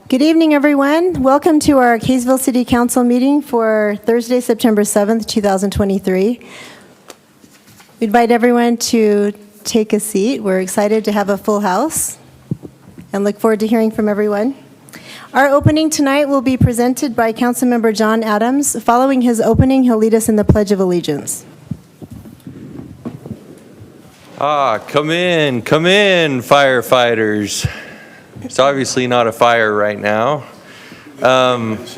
Good evening, everyone. Welcome to our Kaysville City Council meeting for Thursday, September 7th, 2023. We invite everyone to take a seat. We're excited to have a full house and look forward to hearing from everyone. Our opening tonight will be presented by Councilmember John Adams. Following his opening, he'll lead us in the Pledge of Allegiance. Come in, firefighters. It's obviously not a fire right now. I'm just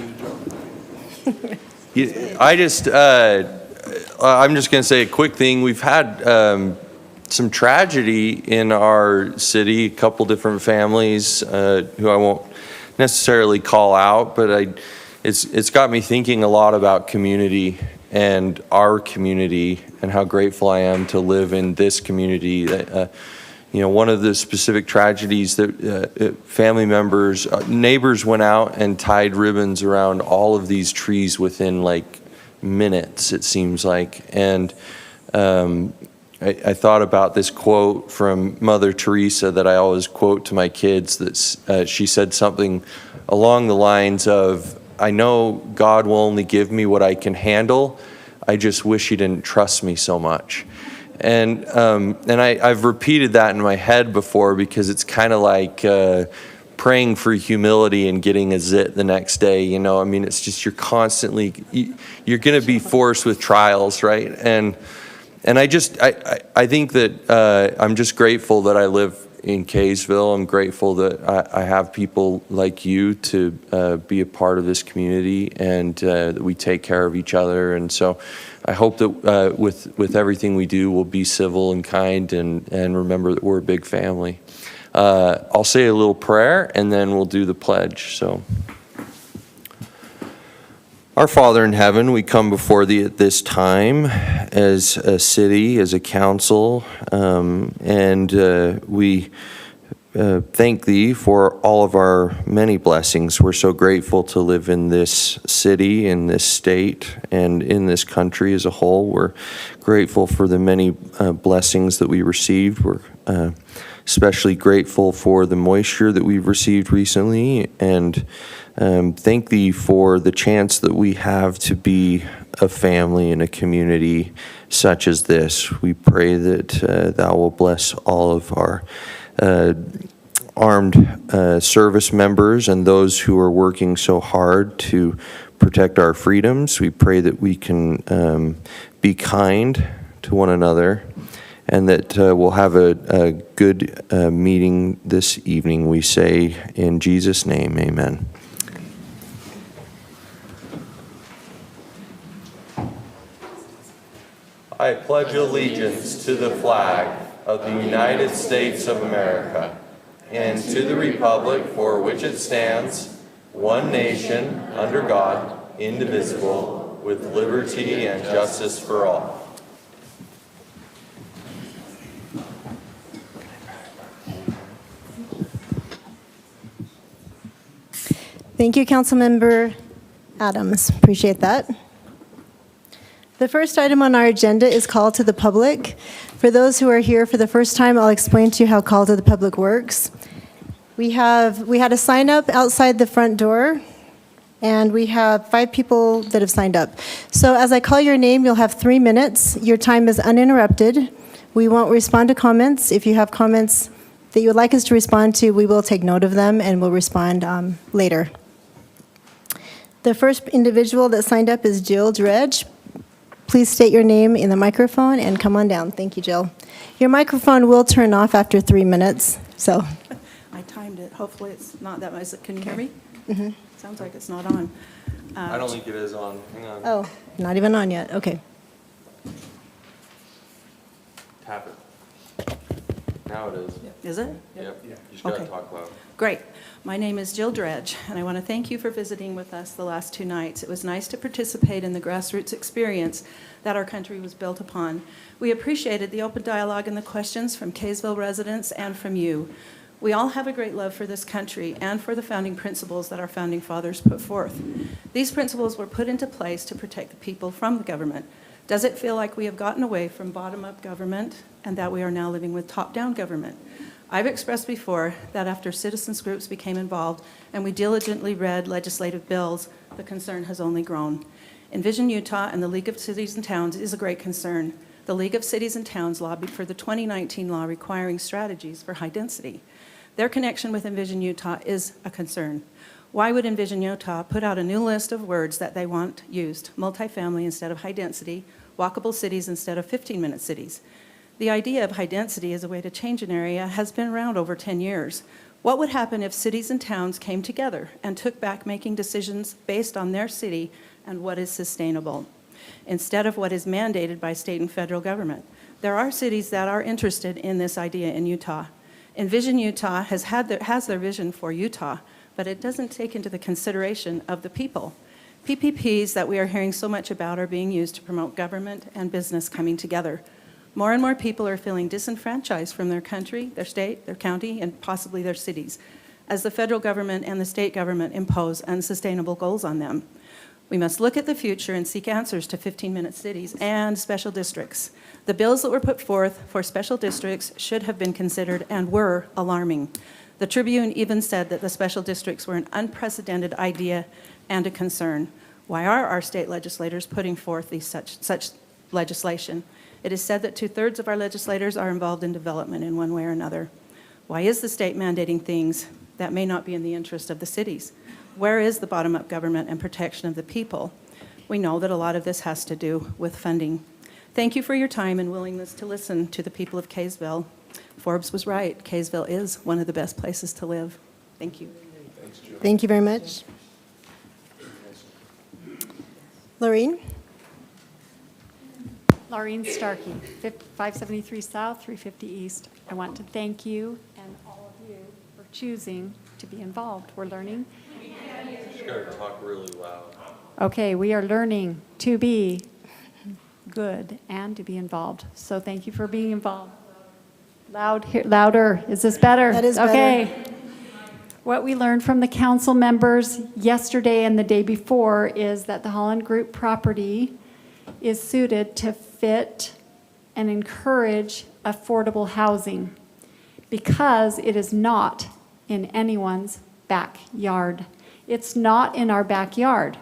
going to say a quick thing. We've had some tragedy in our city, a couple different families who I won't necessarily call out, but it's got me thinking a lot about community and our community and how grateful I am to live in this community. One of the specific tragedies that family members, neighbors went out and tied ribbons around all of these trees within like minutes, it seems like. And I thought about this quote from Mother Teresa that I always quote to my kids. That she said something along the lines of, "I know God will only give me what I can handle. I just wish He didn't trust me so much." And I've repeated that in my head before because it's kind of like praying for humility and getting a zit the next day. It's just you're going to be forced with trials, right? And I think that I'm just grateful that I live in Kaysville. I'm grateful that I have people like you to be a part of this community and that we take care of each other. And so I hope that with everything we do, we'll be civil and kind and remember that we're a big family. I'll say a little prayer and then we'll do the pledge. So, our Father in heaven, we come before Thee at this time as a city, as a council, and we thank Thee for all of our many blessings. We're so grateful to live in this city, in this state, and in this country as a whole. We're grateful for the many blessings that we received. We're especially grateful for the moisture that we've received recently, and thank Thee for the chance that we have to be a family in a community such as this. We pray that Thou will bless all of our armed service members and those who are working so hard to protect our freedoms. We pray that we can be kind to one another and that we'll have a good meeting this evening. We say in Jesus' name, amen. I pledge allegiance to the flag of the United States of America and to the republic for which it stands, one nation, under God, indivisible, with liberty and justice for all. Thank you, Councilmember Adams. Appreciate that. The first item on our agenda is call to the public. For those who are here for the first time, I'll explain to you how call to the public works. We had a sign up outside the front door, and we have 5 people that have signed up. So as I call your name, you'll have 3 minutes. Your time is uninterrupted. We won't respond to comments. If you have comments that you would like us to respond to, we will take note of them and we'll respond later. The first individual that signed up is Jill Dredge. Please state your name in the microphone and come on down. Thank you, Jill. Your microphone will turn off after 3 minutes, so. I timed it. Hopefully it's not that much. Can you hear me? Mm-hmm. Sounds like it's not on. I don't think it is on. Hang on. Oh, not even on yet. Okay. Tap it. Now it is. Is it? Yep. You just got to Okay. talk loud. Great. My name is Jill Dredge, and I want to thank you for visiting with us the last 2 nights. It was nice to participate in the grassroots experience that our country was built upon. We appreciated the open dialogue and the questions from Kaysville residents and from you. We all have a great love for this country and for the founding principles that our founding fathers put forth. These principles were put into place to protect the people from the government. Does it feel like we have gotten away from bottom-up government and that we are now living with top-down government? I've expressed before that after citizens groups became involved and we diligently read legislative bills, the concern has only grown. Envision Utah and the League of Cities and Towns is a great concern. The League of Cities and Towns lobbied for the 2019 law requiring strategies for high density. Their connection with Envision Utah is a concern. Why would Envision Utah put out a new list of words that they want used, multifamily instead of high density, walkable cities instead of 15-minute cities? The idea of high density as a way to change an area has been around over 10 years. What would happen if cities and towns came together and took back making decisions based on their city and what is sustainable, instead of what is mandated by state and federal government? There are cities that are interested in this idea in Utah. Envision Utah has their vision for Utah, but it doesn't take into the consideration of the people. PPPs that we are hearing so much about are being used to promote government and business coming together. More and more people are feeling disenfranchised from their country, their state, their county, and possibly their cities, as the federal government and the state government impose unsustainable goals on them. We must look at the future and seek answers to 15-minute cities and special districts. The bills that were put forth for special districts should have been considered and were alarming. The Tribune even said that the special districts were an unprecedented idea and a concern. Why are our state legislators putting forth such legislation? It is said that 2/3 of our legislators are involved in development in one way or another. Why is the state mandating things that may not be in the interest of the cities? Where is the bottom-up government and protection of the people? We know that a lot of this has to do with funding. Thank you for your time and willingness to listen to the people of Kaysville. Forbes was right. Kaysville is one of the best places to live. Thank you. Thank you very much. Laureen? Laureen Starkey, 573 South, 350 East. I want to thank you and all of you for choosing to be involved. We're learning. Just gotta talk really loud. Okay, we are learning to be good and to be involved. So thank you for being involved. Louder. Is this better? That is better. Okay. What we learned from the council members yesterday and the day before is that the Holland Group property is suited to fit and encourage affordable housing because it is not in anyone's backyard. It's not in our backyard,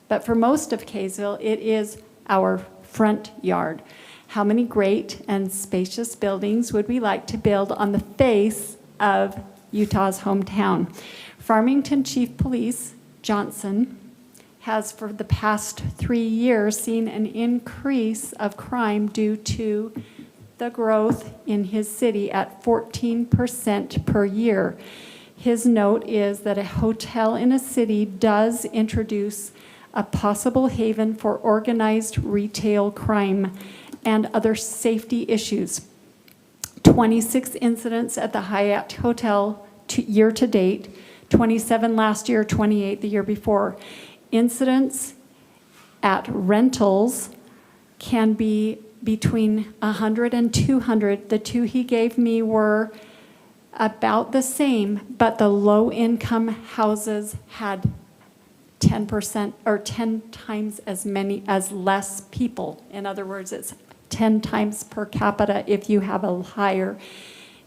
but for most of Kaysville, it is our front yard. How many great and spacious buildings would we like to build on the face of Utah's hometown? Farmington Chief Police Johnson has for the past 3 years seen an increase of crime due to the growth in his city at 14% per year. His note is that a hotel in a city does introduce a possible haven for organized retail crime and other safety issues. 26 incidents at the Hyatt Hotel year to date, 27 last year, 28 the year before. Incidents at rentals can be between 100 and 200. The two he gave me were about the same, but the low-income houses had 10% or 10 times as less people. In other words, it's 10 times per capita if you have a higher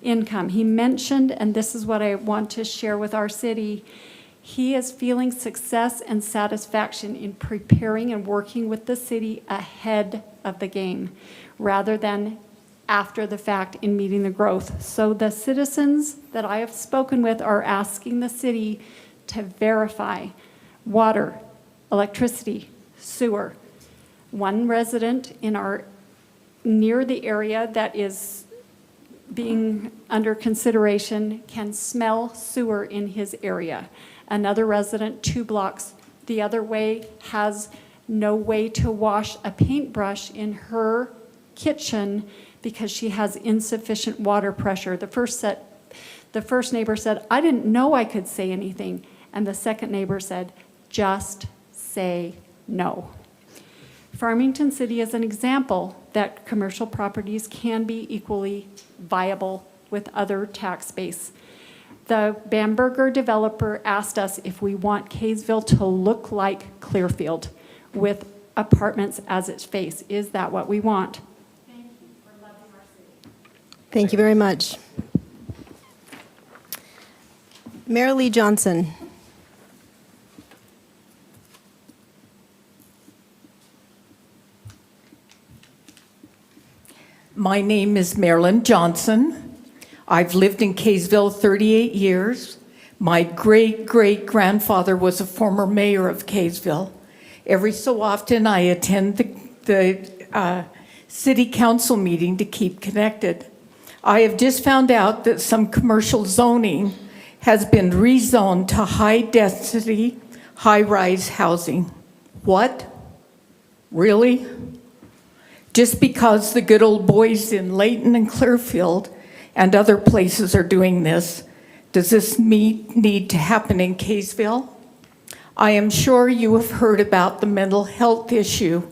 income. He mentioned, and this is what I want to share with our city, he is feeling success and satisfaction in preparing and working with the city ahead of the game rather than after the fact in meeting the growth. So the citizens that I have spoken with are asking the city to verify water, electricity, sewer. One resident in our near the area that is being under consideration can smell sewer in his area. Another resident 2 blocks the other way has no way to wash a paintbrush in her kitchen because she has insufficient water pressure. The first neighbor said, "I didn't know I could say anything." And the second neighbor said, "Just say no." Farmington City is an example that commercial properties can be equally viable with other tax base. The Bamberger developer asked us if we want Kaysville to look like Clearfield with apartments as its face. Is that what we want? Thank you for loving our city. Thank you very much. Mary Lee Johnson. My name is Marilyn Johnson. I've lived in Kaysville 38 years. My great-great-grandfather was a former mayor of Kaysville. Every so often, I attend the city council meeting to keep connected. I have just found out that some commercial zoning has been rezoned to high-density, high-rise housing. What? Really? Just because the good old boys in Layton and Clearfield and other places are doing this, does this need to happen in Kaysville? I am sure you have heard about the mental health issue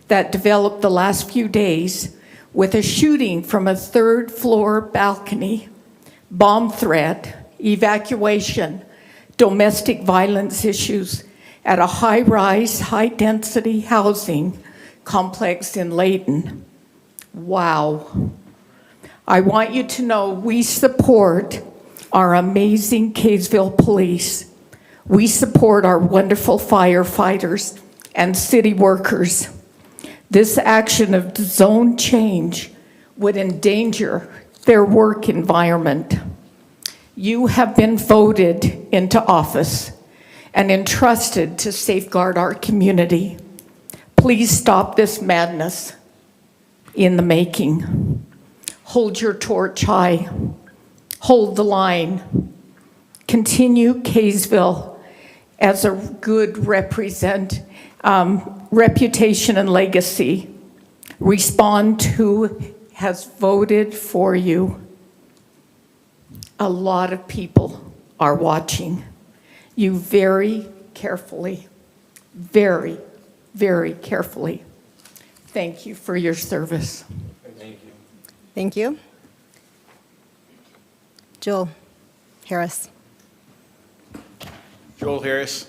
that developed the last few days with a shooting from a third-floor balcony, bomb threat, evacuation, domestic violence issues at a high-rise, high-density housing complex in Layton. Wow. I want you to know we support our amazing Kaysville police. We support our wonderful firefighters and city workers. This action of zone change would endanger their work environment. You have been voted into office and entrusted to safeguard our community. Please stop this madness in the making. Hold your torch high. Hold the line. Continue Kaysville as a good reputation and legacy. Respond to who has voted for you. A lot of people are watching you very carefully, very carefully. Thank you for your service. Thank you. Thank you. Joel Harris. Joel Harris.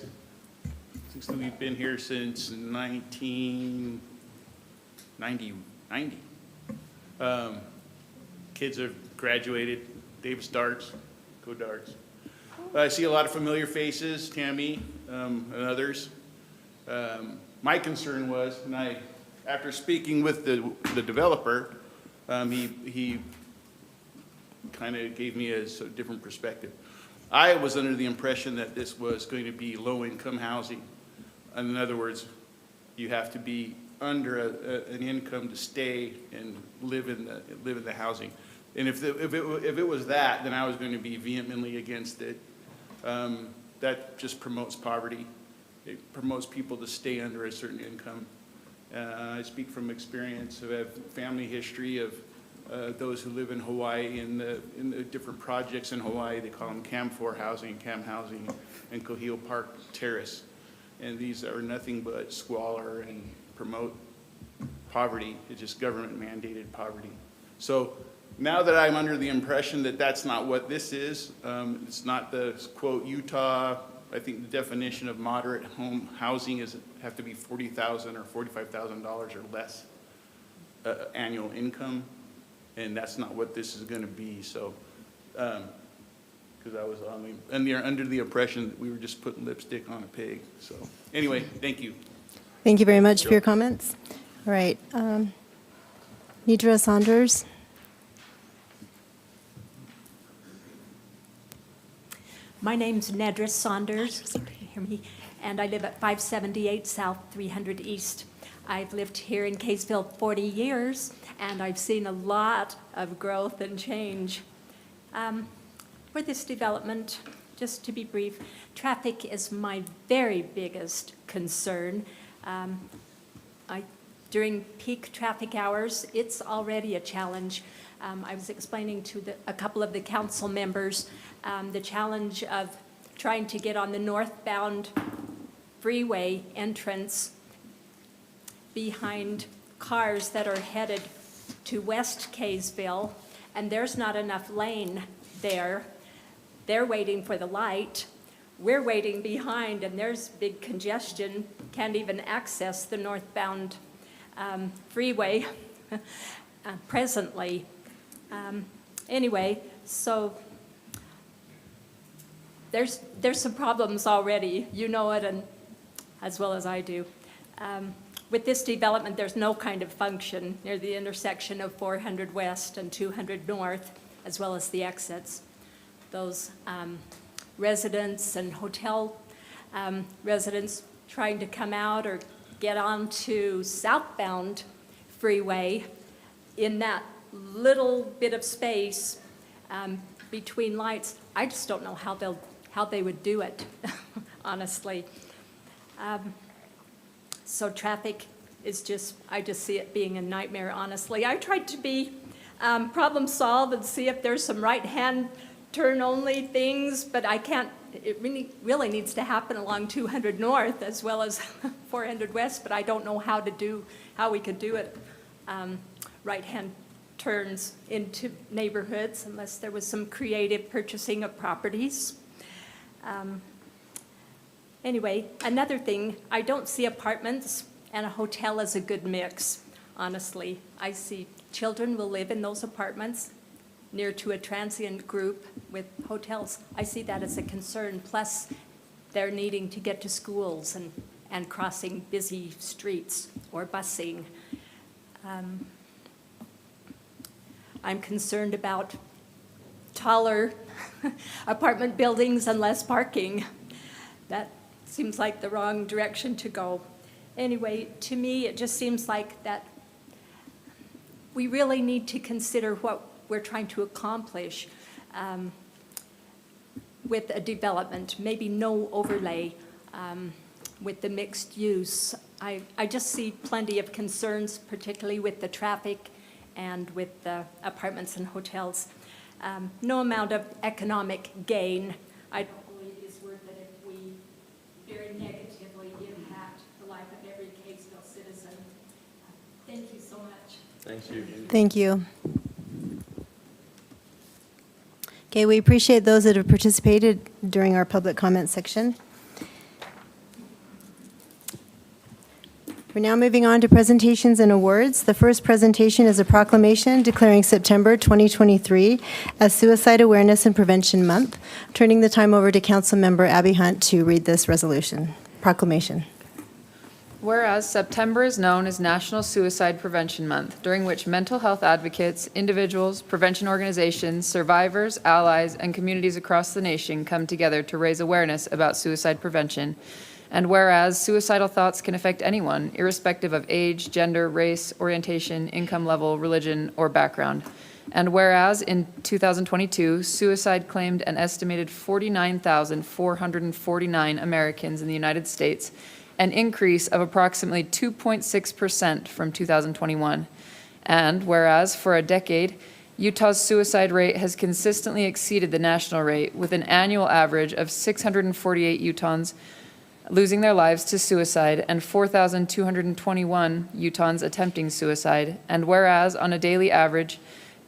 We've been here since 1990. Kids have graduated. Davis Darts, go Darts. I see a lot of familiar faces, Tammy and others. My concern was, and after speaking with the developer, he kind of gave me a different perspective. I was under the impression that this was going to be low-income housing. In other words, you have to be under an income to stay and live in the housing. And if it was that, then I was going to be vehemently against it. That just promotes poverty. It promotes people to stay under a certain income. I speak from experience. I have family history of those who live in Hawaii in the different projects in Hawaii. They call them CAM 4 housing, CAM housing, and Cohio Park Terrace. And these are nothing but squalor and promote poverty. It's just government mandated poverty. So now that I'm under the impression that that's not what this is, it's not the quote Utah. I think the definition of moderate home housing is have to be $40,000 or $45,000 or less annual income, and that's not what this is going to be. So, because I was under the impression that we were just putting lipstick on a pig. So, anyway, thank you. Thank you very much for your comments. All right. Nidra Saunders. My name's Nedra Saunders, can you hear me? And I live at 578 South 300 East. I've lived here in Kaysville 40 years, and I've seen a lot of growth and change. For this development, just to be brief, traffic is my very biggest concern. During peak traffic hours, it's already a challenge. I was explaining to a couple of the council members the challenge of trying to get on the northbound freeway entrance behind cars that are headed to West Kaysville, and there's not enough lane there. They're waiting for the light. We're waiting behind, and there's big congestion. Can't even access the northbound freeway presently. Anyway, so there's some problems already. You know it, and as well as I do. With this development, there's no kind of function near the intersection of 400 West and 200 North, as well as the exits. Those residents and hotel residents trying to come out or get onto southbound freeway in that little bit of space between lights, I just don't know how they would do it, honestly. So traffic is I just see it being a nightmare, honestly. I tried to be problem solve and see if there's some right-hand turn only things, but I can't. It really needs to happen along 200 North as well as 400 West, but I don't know how we could do it. Right-hand turns into neighborhoods unless there was some creative purchasing of properties. Anyway, another thing, I don't see apartments and a hotel as a good mix, honestly. I see children will live in those apartments near to a transient group with hotels. I see that as a concern, plus they're needing to get to schools and crossing busy streets or busing. I'm concerned about taller apartment buildings and less parking. That seems like the wrong direction to go. Anyway, to me, it just seems like that we really need to consider what we're trying to accomplish with a development, maybe no overlay with the mixed use. I just see plenty of concerns, particularly with the traffic and with the apartments and hotels. No amount of economic gain, I don't believe is worth it if we very negatively impact the life of every Kaysville citizen. Thank you so much. Thank you. Thank you. Okay, we appreciate those that have participated during our public comment section. We're now moving on to presentations and awards. The first presentation is a proclamation declaring September 2023 as Suicide Awareness and Prevention Month. Turning the time over to Councilmember Abby Hunt to read this proclamation. Whereas September is known as National Suicide Prevention Month, during which mental health advocates, individuals, prevention organizations, survivors, allies, and communities across the nation come together to raise awareness about suicide prevention. And whereas suicidal thoughts can affect anyone, irrespective of age, gender, race, orientation, income level, religion, or background. And whereas in 2022, suicide claimed an estimated 49,449 Americans in the United States, an increase of approximately 2.6% from 2021. And whereas for a decade, Utah's suicide rate has consistently exceeded the national rate, with an annual average of 648 Utahns losing their lives to suicide and 4,221 Utahns attempting suicide. And whereas on a daily average,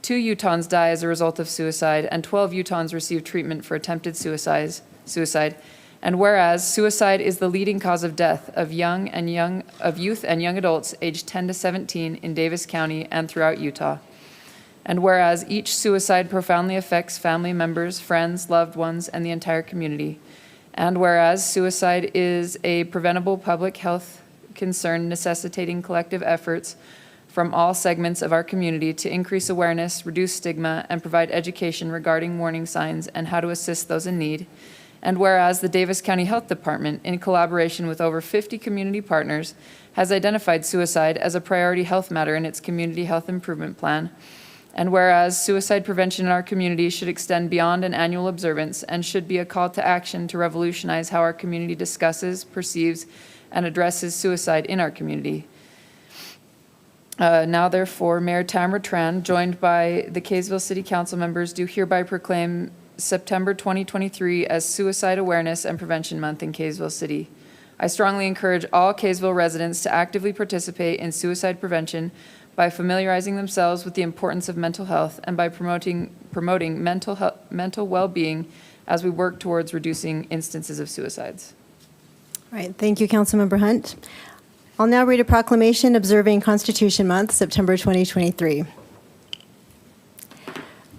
2 Utahns die as a result of suicide and 12 Utahns receive treatment for attempted suicide. And whereas suicide is the leading cause of death of youth and young adults aged 10 to 17 in Davis County and throughout Utah. And whereas each suicide profoundly affects family members, friends, loved ones, and the entire community. And whereas suicide is a preventable public health concern necessitating collective efforts from all segments of our community to increase awareness, reduce stigma, and provide education regarding warning signs and how to assist those in need. And whereas the Davis County Health Department, in collaboration with over 50 community partners, has identified suicide as a priority health matter in its Community Health Improvement Plan. And whereas suicide prevention in our community should extend beyond an annual observance and should be a call to action to revolutionize how our community discusses, perceives, and addresses suicide in our community. Now, therefore, Mayor Tamara Tran, joined by the Kaysville City Council members, do hereby proclaim September 2023 as Suicide Awareness and Prevention Month in Kaysville City. I strongly encourage all Kaysville residents to actively participate in suicide prevention by familiarizing themselves with the importance of mental health and by promoting mental well-being as we work towards reducing instances of suicides. All right, thank you, Councilmember Hunt. I'll now read a proclamation observing Constitution Month, September 2023.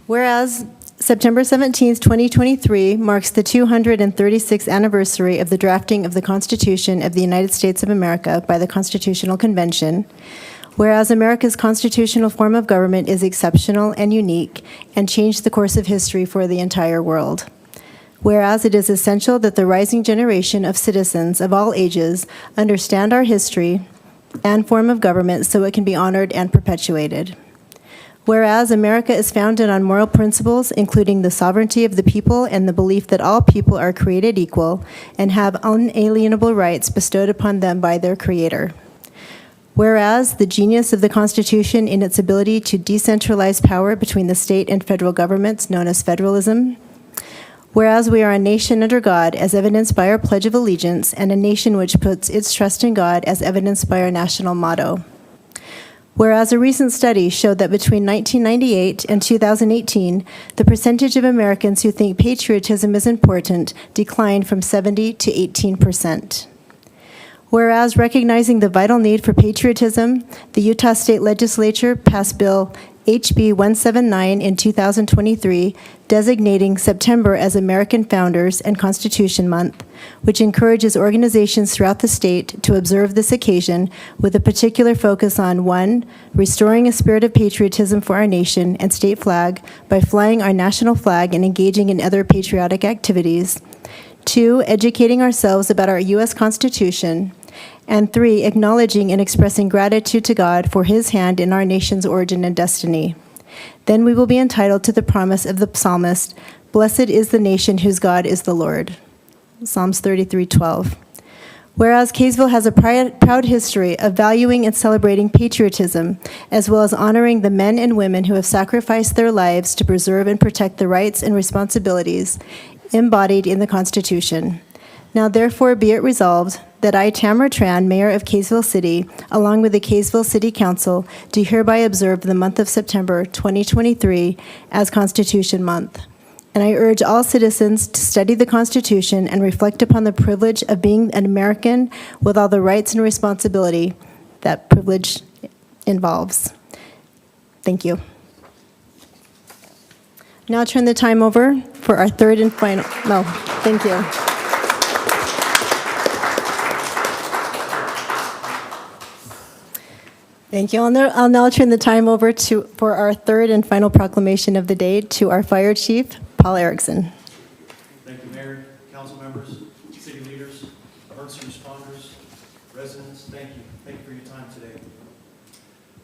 Whereas September 17th, 2023 marks the 236th anniversary of the drafting of the Constitution of the United States of America by the Constitutional Convention. Whereas America's constitutional form of government is exceptional and unique and changed the course of history for the entire world. Whereas it is essential that the rising generation of citizens of all ages understand our history and form of government so it can be honored and perpetuated. Whereas America is founded on moral principles, including the sovereignty of the people and the belief that all people are created equal and have unalienable rights bestowed upon them by their Creator. Whereas the genius of the Constitution in its ability to decentralize power between the state and federal governments, known as federalism. Whereas we are a nation under God, as evidenced by our Pledge of Allegiance, and a nation which puts its trust in God, as evidenced by our national motto. Whereas a recent study showed that between 1998 and 2018, the percentage of Americans who think patriotism is important declined from 70 to 18%. Whereas recognizing the vital need for patriotism, the Utah State Legislature passed Bill HB 179 in 2023, designating September as American Founders and Constitution Month, which encourages organizations throughout the state to observe this occasion with a particular focus on 1, restoring a spirit of patriotism for our nation and state flag by flying our national flag and engaging in other patriotic activities, 2, educating ourselves about our U.S. Constitution, and 3, acknowledging and expressing gratitude to God for His hand in our nation's origin and destiny. Then we will be entitled to the promise of the psalmist, "Blessed is the nation whose God is the Lord." Psalms 33:12. Whereas Kaysville has a proud history of valuing and celebrating patriotism, as well as honoring the men and women who have sacrificed their lives to preserve and protect the rights and responsibilities embodied in the Constitution. Now therefore be it resolved that I, Tamara Tran, Mayor of Kaysville City, along with the Kaysville City Council, do hereby observe the month of September 2023 as Constitution Month. And I urge all citizens to study the Constitution and reflect upon the privilege of being an American with all the rights and responsibility that privilege involves. Thank you. Now I'll turn the time over for our third and final, no, thank you. Thank you. I'll now turn the time over for our third and final proclamation of the day to our Fire Chief, Paul Erickson. Thank you, Mayor, council members, city leaders, emergency responders, residents. Thank you. Thank you for your time today.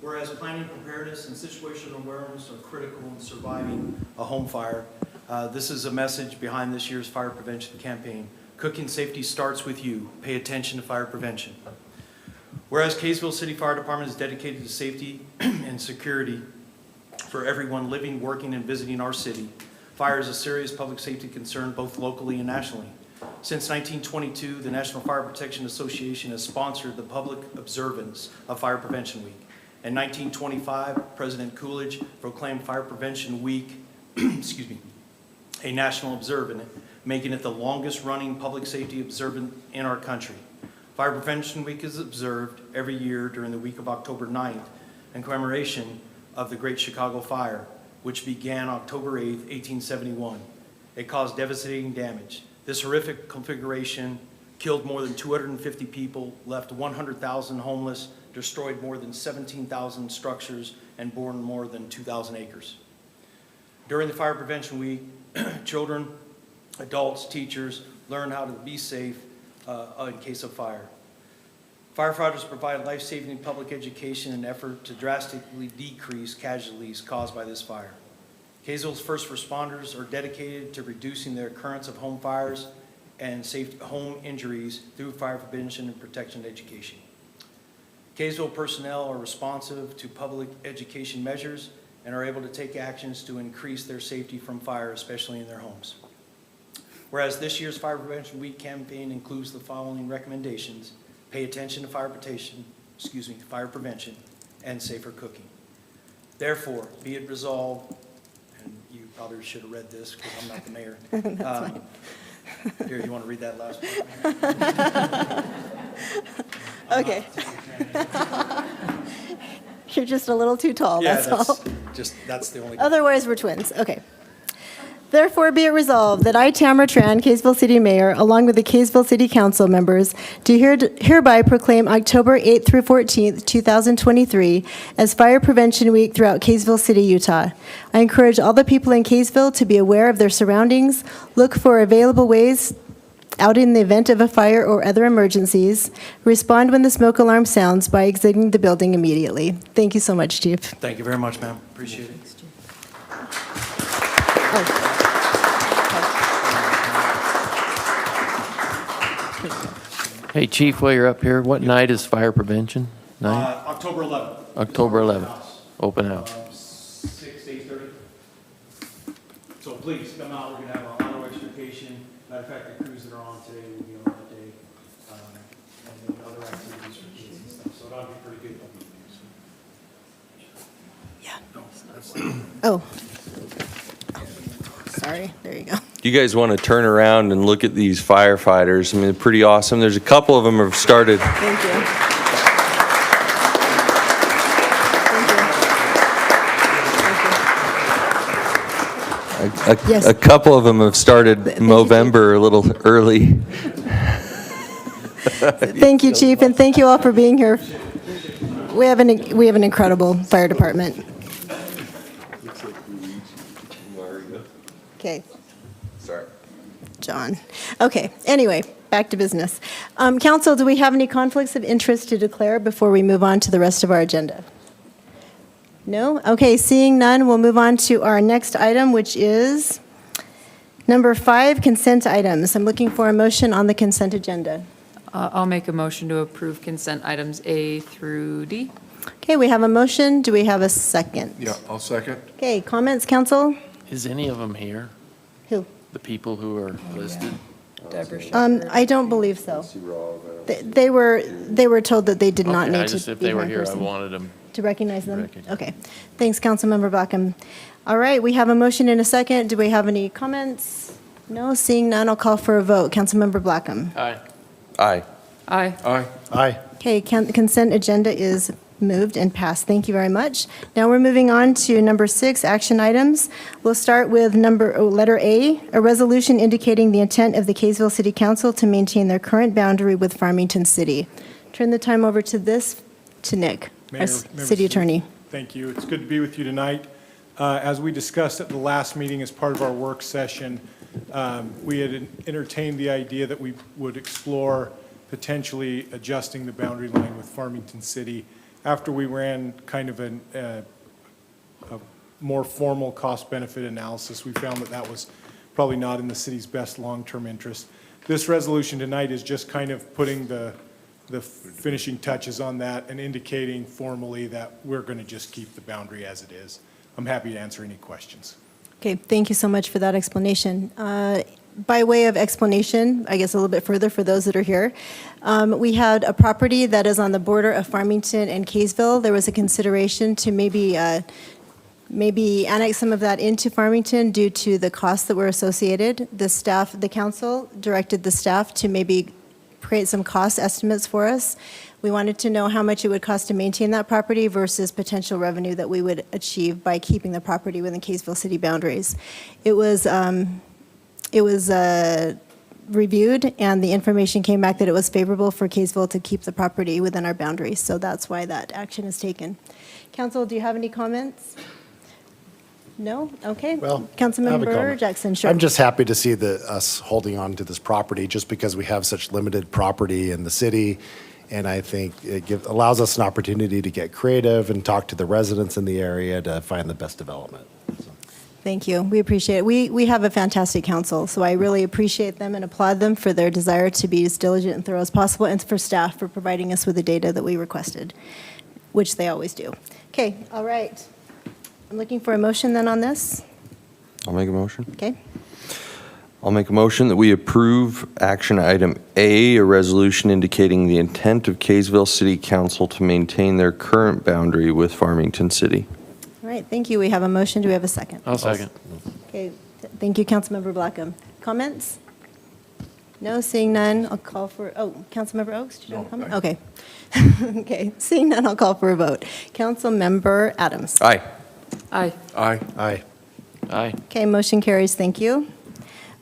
Whereas planning, preparedness, and situational awareness are critical in surviving a home fire, this is a message behind this year's fire prevention campaign. Cooking safety starts with you. Pay attention to fire prevention. Whereas Kaysville City Fire Department is dedicated to safety and security for everyone living, working, and visiting our city, fire is a serious public safety concern both locally and nationally. Since 1922, the National Fire Protection Association has sponsored the public observance of Fire Prevention Week. In 1925, President Coolidge proclaimed Fire Prevention Week a national observance, making it the longest running public safety observance in our country. Fire Prevention Week is observed every year during the week of October 9th in commemoration of the Great Chicago Fire, which began October 8th, 1871. It caused devastating damage. This horrific configuration killed more than 250 people, left 100,000 homeless, destroyed more than 17,000 structures, and burned more than 2,000 acres. During the Fire Prevention Week, children, adults, teachers learn how to be safe in case of fire. Firefighters provide life-saving public education in an effort to drastically decrease casualties caused by this fire. Kaysville's first responders are dedicated to reducing the occurrence of home fires and home injuries through fire prevention and protection education. Kaysville personnel are responsive to public education measures and are able to take actions to increase their safety from fire, especially in their homes. Whereas this year's Fire Prevention Week campaign includes the following recommendations: pay attention to fire prevention, and safer cooking. Therefore, be it resolved, and you probably should have read this because I'm not the mayor. Here, you want to read that last one? Okay. You're just a little too tall, Yeah, that's all. that's the only. Otherwise, we're twins. Okay. Therefore, be it resolved that I, Tamara Tran, Kaysville City Mayor, along with the Kaysville City Council members, do hereby proclaim October 8th through 14th, 2023 as Fire Prevention Week throughout Kaysville City, Utah. I encourage all the people in Kaysville to be aware of their surroundings, look for available ways out in the event of a fire or other emergencies, respond when the smoke alarm sounds by exiting the building immediately. Thank you so much, Chief. Thank you very much, ma'am. Appreciate it. Hey, Chief, while you're up here, what night is fire prevention night? October 11th. October Open 11th. house. Open house. 6 to 8:30. So please come out. We're going to have an auto extrication. Matter of fact, the crews that are on today will be on that day. And then other activities for kids and stuff. So that'll be pretty good. Oh. Sorry, there you go. You guys want to turn around and look at these firefighters. I mean, they're pretty awesome. There's a couple of them have started. Thank you. Yes. A couple of them have started Movember a little early. Thank you, Chief, and thank you all for being here. We have an incredible fire department. Okay. Sorry. John. Okay, anyway, back to business. Council, do we have any conflicts of interest to declare before we move on to the rest of our agenda? No? Okay, seeing none, we'll move on to our next item, which is number 5, consent items. I'm looking for a motion on the consent agenda. I'll make a motion to approve consent items A through D. Okay, we have a motion. Do we have a second? Yeah, I'll second. Okay, comments, council? Is any of them here? Who? The people who are listed? I don't believe so. They were told that they did not Okay, need I to just, if be they here were in here, I person. wanted them. To recognize them? Recognize. Okay. Thanks, Councilmember Blackham. All right, we have a motion and a second. Do we have any comments? No, seeing none, I'll call for a vote. Councilmember Blackham. Aye. Aye. Aye. Aye. Aye. Okay, consent agenda is moved and passed. Thank you very much. Now we're moving on to number 6, action items. We'll start with letter A, a resolution indicating the intent of the Kaysville City Council to maintain their current boundary with Farmington City. Turn the time over to Nick, Mayor, our members city of the- attorney. Thank you. It's good to be with you tonight. As we discussed at the last meeting as part of our work session, we had entertained the idea that we would explore potentially adjusting the boundary line with Farmington City. After we ran kind of a more formal cost-benefit analysis, we found that that was probably not in the city's best long-term interest. This resolution tonight is just kind of putting the finishing touches on that and indicating formally that we're going to just keep the boundary as it is. I'm happy to answer any questions. Okay, thank you so much for that explanation. By way of explanation, I guess a little bit further for those that are here, we had a property that is on the border of Farmington and Kaysville. There was a consideration to maybe annex some of that into Farmington due to the costs that were associated. The council directed the staff to maybe create some cost estimates for us. We wanted to know how much it would cost to maintain that property versus potential revenue that we would achieve by keeping the property within Kaysville city boundaries. It was reviewed, and the information came back that it was favorable for Kaysville to keep the property within our boundaries, so that's why that action is taken. Council, do you have any comments? No? Okay. Well, I have a Councilmember comment. Jackson, sure. I'm just happy to see us holding on to this property just because we have such limited property in the city. And I think it allows us an opportunity to get creative and talk to the residents in the area to find the best development. Thank you. We appreciate it. We have a fantastic council, so I really appreciate them and applaud them for their desire to be as diligent and thorough as possible, and for staff for providing us with the data that we requested, which they always do. Okay, all right. I'm looking for a motion then on this. I'll make a motion. Okay. I'll make a motion that we approve action item A, a resolution indicating the intent of Kaysville City Council to maintain their current boundary with Farmington City. All right, thank you. We have a motion. Do we have a second? I'll second. Okay, thank you, Councilmember Blackham. Comments? No, seeing none, I'll call for, Councilmember Oaks, did you have a comment? Okay. Okay, seeing none, I'll call for a vote. Councilmember Adams. Aye. Aye. Aye. Aye. Aye. Okay, motion carries. Thank you.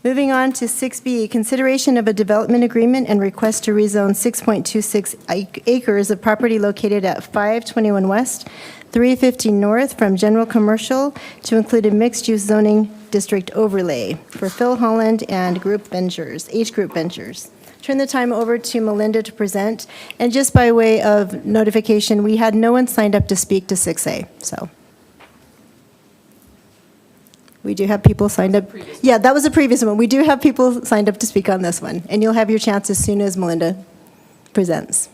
Moving on to 6B, consideration of a development agreement and request to rezone 6.26 acres of property located at 521 West, 350 North from general commercial to include a mixed-use zoning district overlay for Phil Holland and Group Ventures, H Group Ventures. Turn the time over to Melinda to present. And just by way of notification, we had no one signed up to speak to 6A, so. We do have people signed up. Yeah, that was a previous one. We do have people signed up to speak on this one, and you'll have your chance as soon as Melinda presents.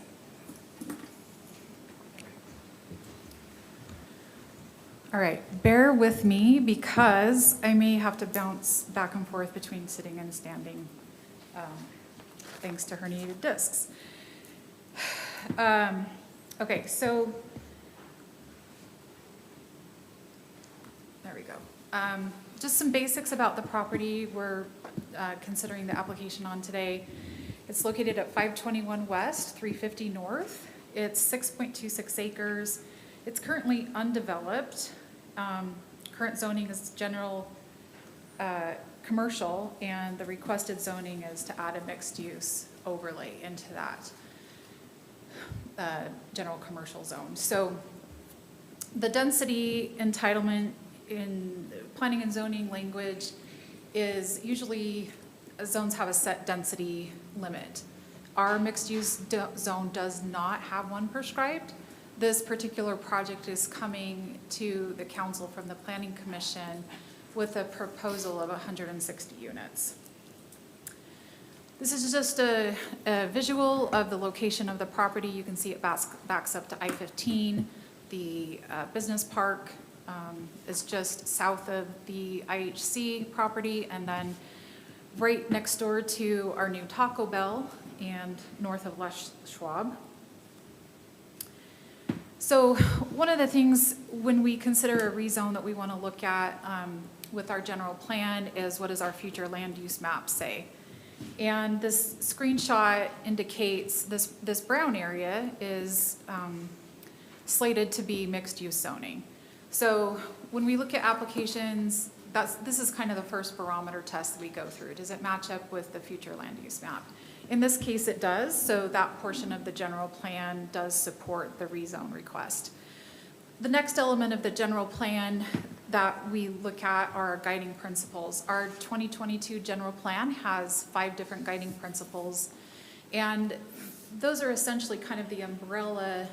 All right, bear with me because I may have to bounce back and forth between sitting and standing, thanks to herniated discs. Okay, so there we go. Just some basics about the property we're considering the application on today. It's located at 521 West, 350 North. It's 6.26 acres. It's currently undeveloped. Current zoning is general commercial, and the requested zoning is to add a mixed-use overlay into that general commercial zone. So the density entitlement in planning and zoning language is usually zones have a set density limit. Our mixed-use zone does not have one prescribed. This particular project is coming to the council from the Planning Commission with a proposal of 160 units. This is just a visual of the location of the property. You can see it backs up to I-15. The business park is just south of the IHC property, and then right next door to our new Taco Bell and north of Les Schwab. So one of the things when we consider a rezone that we want to look at with our general plan is what does our future land use map say? And this screenshot indicates this brown area is slated to be mixed use zoning. So when we look at applications, this is kind of the first barometer test that we go through. Does it match up with the future land use map? In this case, it does, so that portion of the general plan does support the rezone request. The next element of the general plan that we look at are guiding principles. Our 2022 general plan has 5 different guiding principles, and those are essentially kind of the umbrella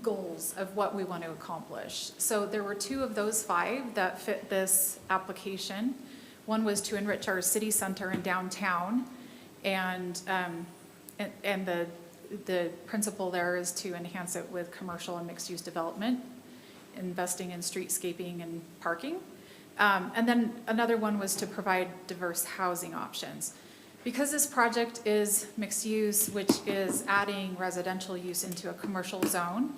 goals of what we want to accomplish. So there were 2 of those 5 that fit this application. One was to enrich our city center and downtown, and the principle there is to enhance it with commercial and mixed-use development, investing in streetscaping and parking. And then another one was to provide diverse housing options. Because this project is mixed use, which is adding residential use into a commercial zone,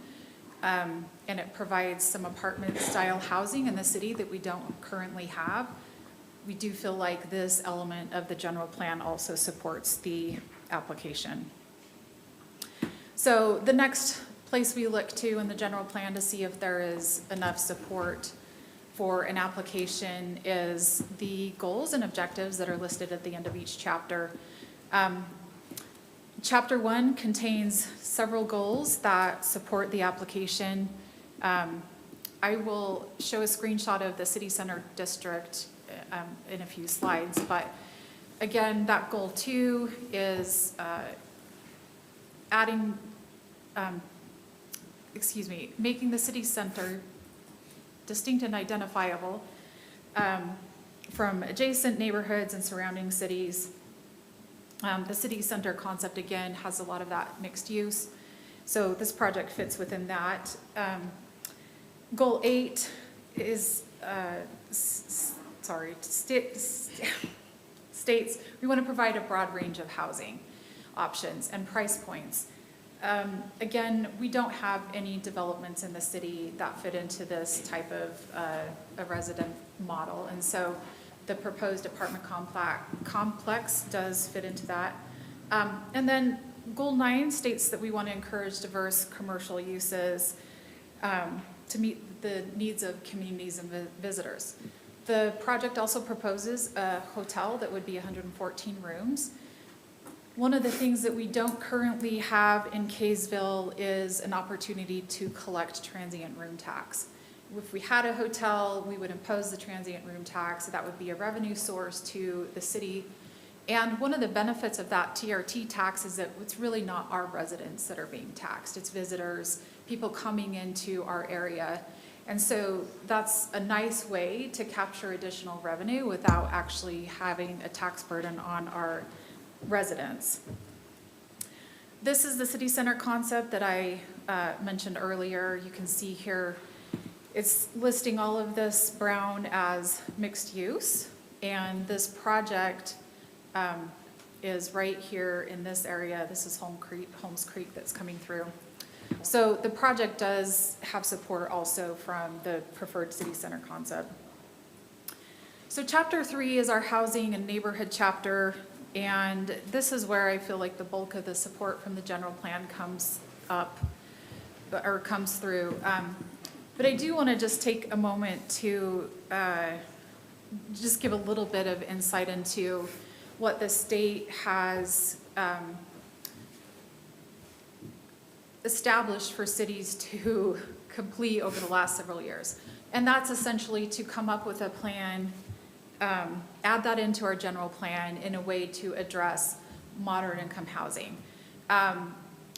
and it provides some apartment style housing in the city that we don't currently have, we do feel like this element of the general plan also supports the application. So the next place we look to in the general plan to see if there is enough support for an application is the goals and objectives that are listed at the end of each chapter. Chapter 1 contains several goals that support the application. I will show a screenshot of the city center district in a few slides, but again, that goal 2 is making the city center distinct and identifiable from adjacent neighborhoods and surrounding cities. The city center concept, again, has a lot of that mixed use. So this project fits within that. Goal 8 is, states we want to provide a broad range of housing options and price points. Again, we don't have any developments in the city that fit into this type of a resident model, and so the proposed apartment complex does fit into that. And then goal 9 states that we want to encourage diverse commercial uses to meet the needs of communities and visitors. The project also proposes a hotel that would be 114 rooms. One of the things that we don't currently have in Kaysville is an opportunity to collect transient room tax. If we had a hotel, we would impose the transient room tax. That would be a revenue source to the city. And one of the benefits of that TRT tax is that it's really not our residents that are being taxed. It's visitors, people coming into our area. And so that's a nice way to capture additional revenue without actually having a tax burden on our residents. This is the city center concept that I mentioned earlier. You can see here, it's listing all of this brown as mixed use. And this project is right here in this area. This is Holmes Creek that's coming through. So the project does have support also from the preferred city center concept. So chapter 3 is our housing and neighborhood chapter, and this is where I feel like the bulk of the support from the general plan comes through. But I do want to just take a moment to just give a little bit of insight into what the state has established for cities to complete over the last several years. And that's essentially to come up with a plan, add that into our general plan in a way to address moderate income housing.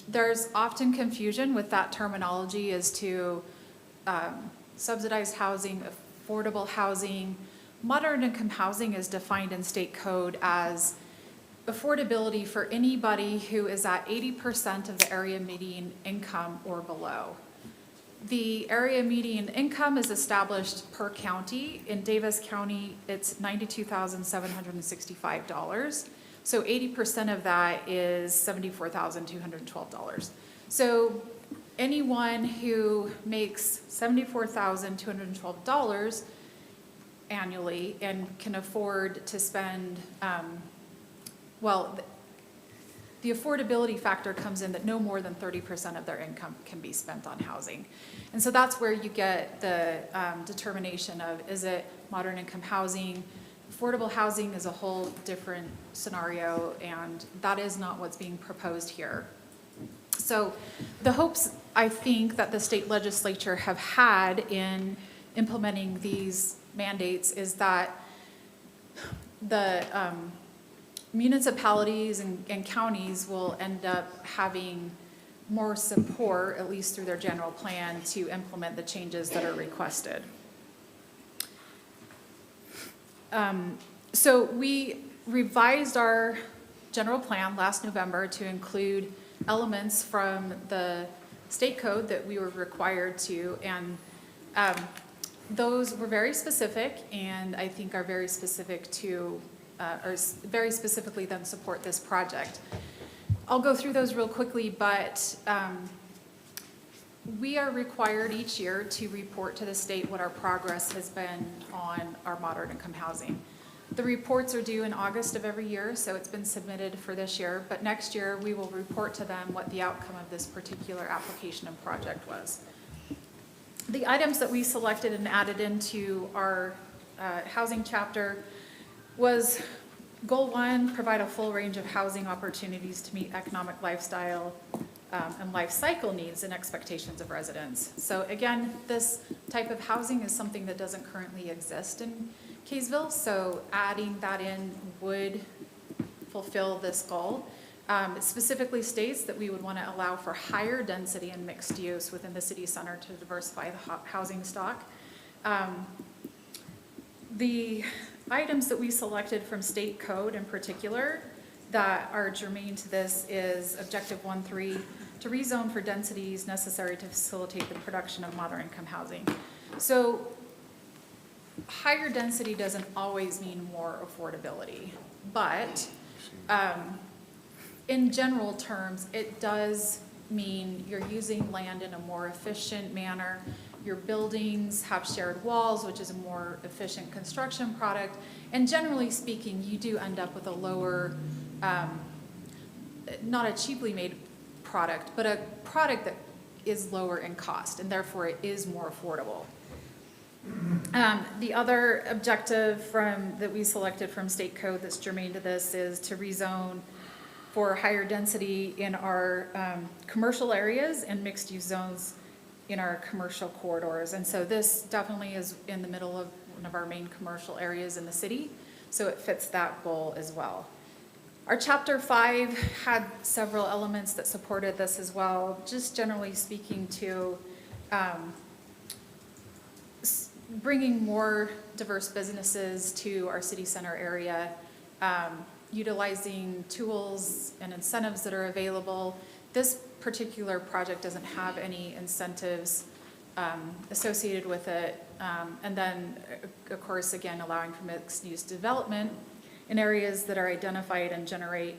There's often confusion with that terminology as to subsidized housing, affordable housing. Moderate income housing is defined in state code as affordability for anybody who is at 80% of the area median income or below. The area median income is established per county. In Davis County, it's $92,765. So 80% of that is $74,212. So anyone who makes $74,212 annually and can afford to spend, the affordability factor comes in that no more than 30% of their income can be spent on housing. And so that's where you get the determination of, is it modern income housing? Affordable housing is a whole different scenario, and that is not what's being proposed here. So the hopes, I think, that the state legislature have had in implementing these mandates is that the municipalities and counties will end up having more support, at least through their general plan, to implement the changes that are requested. So we revised our general plan last November to include elements from the state code that we were required to, and those were very specific, and I think are very specific to, or very specifically then support this project. I'll go through those real quickly, but we are required each year to report to the state what our progress has been on our moderate income housing. The reports are due in August of every year, so it's been submitted for this year, but next year we will report to them what the outcome of this particular application and project was. The items that we selected and added into our housing chapter was goal 1, provide a full range of housing opportunities to meet economic, lifestyle, and life cycle needs and expectations of residents. So again, this type of housing is something that doesn't currently exist in Kaysville, so adding that in would fulfill this goal. It specifically states that we would want to allow for higher density and mixed use within the city center to diversify the housing stock. The items that we selected from state code in particular that are germane to this is Objective 1.3, to rezone for densities necessary to facilitate the production of moderate income housing. So higher density doesn't always mean more affordability, but in general terms, it does mean you're using land in a more efficient manner. Your buildings have shared walls, which is a more efficient construction product. And generally speaking, you do end up with a lower, not a cheaply made product, but a product that is lower in cost, and therefore it is more affordable. The other objective that we selected from state code that's germane to this is to rezone for higher density in our commercial areas and mixed-use zones in our commercial corridors. And so this definitely is in the middle of one of our main commercial areas in the city, so it fits that goal as well. Our Chapter 5 had several elements that supported this as well, just generally speaking to bringing more diverse businesses to our city center area, utilizing tools and incentives that are available. This particular project doesn't have any incentives associated with it. And then, of course, again, allowing for mixed-use development in areas that are identified and generate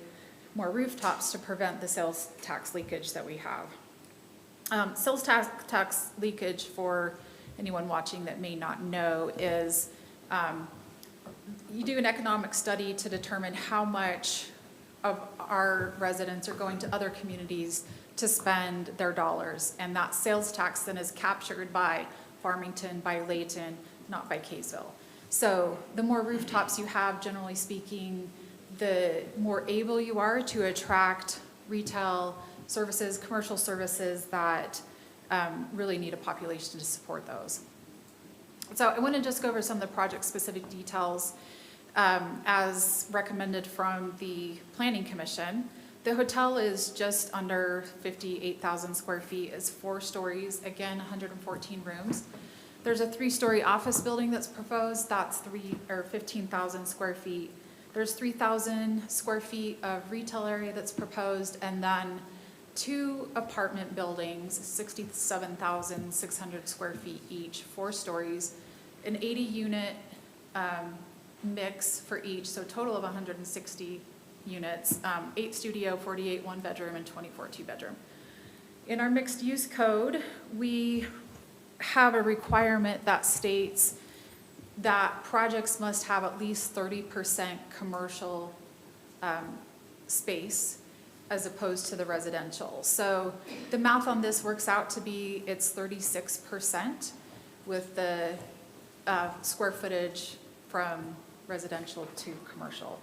more rooftops to prevent the sales tax leakage that we have. Sales tax leakage, for anyone watching that may not know, is you do an economic study to determine how much of our residents are going to other communities to spend their dollars. And that sales tax then is captured by Farmington, by Layton, not by Kaysville. So the more rooftops you have, generally speaking, the more able you are to attract retail services, commercial services that really need a population to support those. So I want to just go over some of the project-specific details as recommended from the Planning Commission. The hotel is just under 58,000 square feet. It's 4 stories, again, 114 rooms. There's a 3-story office building that's proposed. That's 15,000 square feet. There's 3,000 square feet of retail area that's proposed, and then 2 apartment buildings, 67,600 square feet each, 4 stories, an 80-unit mix for each, so a total of 160 units, 8 studio, 48 one-bedroom, and 24 two-bedroom. In our mixed-use code, we have a requirement that states that projects must have at least 30% commercial space as opposed to the residential. So the math on this works out to be it's 36% with the square footage from residential to commercial.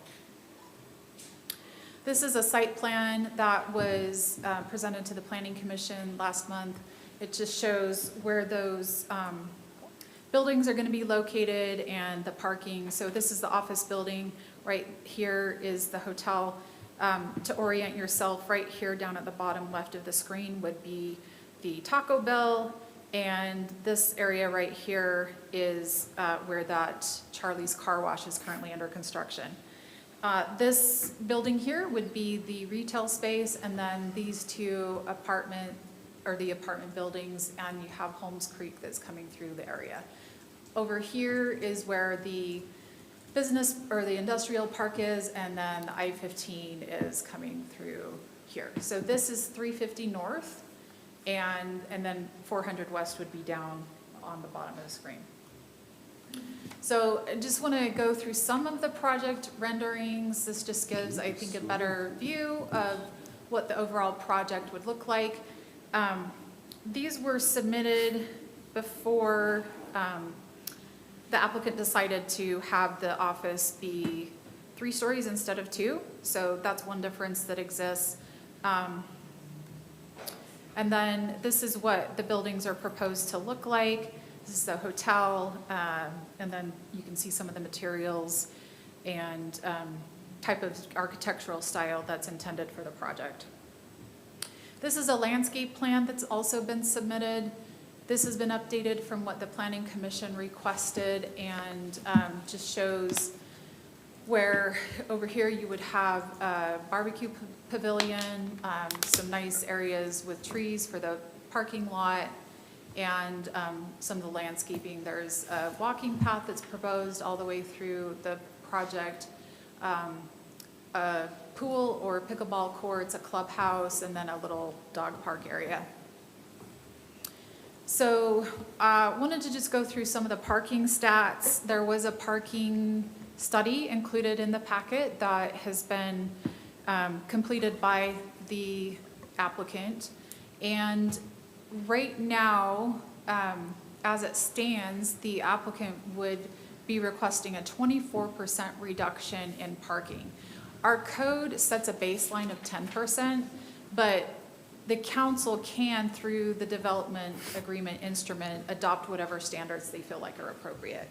This is a site plan that was presented to the Planning Commission last month. It just shows where those buildings are going to be located and the parking. So this is the office building. Right here is the hotel. To orient yourself, right here down at the bottom left of the screen would be the Taco Bell, and this area right here is where that Charlie's Car Wash is currently under construction. This building here would be the retail space, and then these 2 apartment buildings, and you have Holmes Creek that's coming through the area. Over here is where the business or the industrial park is, and then I-15 is coming through here. So this is 350 north, and then 400 west would be down on the bottom of the screen. So I just want to go through some of the project renderings. This just gives, I think, a better view of what the overall project would look like. These were submitted before the applicant decided to have the office be 3 stories instead of 2. So that's one difference that exists. And then this is what the buildings are proposed to look like. This is the hotel, and then you can see some of the materials and type of architectural style that's intended for the project. This is a landscape plan that's also been submitted. This has been updated from what the Planning Commission requested, and just shows where over here you would have a barbecue pavilion, some nice areas with trees for the parking lot, and some of the landscaping. There's a walking path that's proposed all the way through the project, a pool or pickleball courts, a clubhouse, and then a little dog park area. So I wanted to just go through some of the parking stats. There was a parking study included in the packet that has been completed by the applicant. And right now, as it stands, the applicant would be requesting a 24% reduction in parking. Our code sets a baseline of 10%, but the council can, through the development agreement instrument, adopt whatever standards they feel like are appropriate.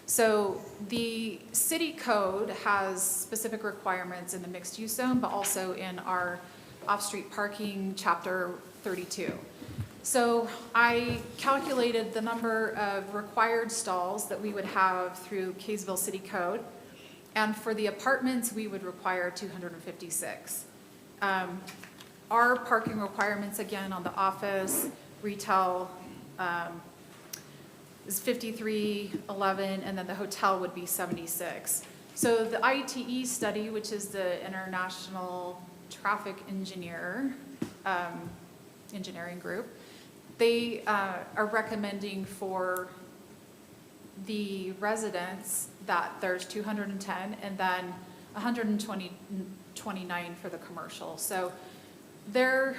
So the city code has specific requirements in the mixed use zone, but also in our off-street parking chapter 32. So I calculated the number of required stalls that we would have through Kaysville City Code. And for the apartments, we would require 256. Our parking requirements, again, on the office, retail, is 5311, and then the hotel would be 76. So the ITE study, which is the International Traffic Engineering Group, they are recommending for the residents that there's 210 and then 129 for the commercial. So their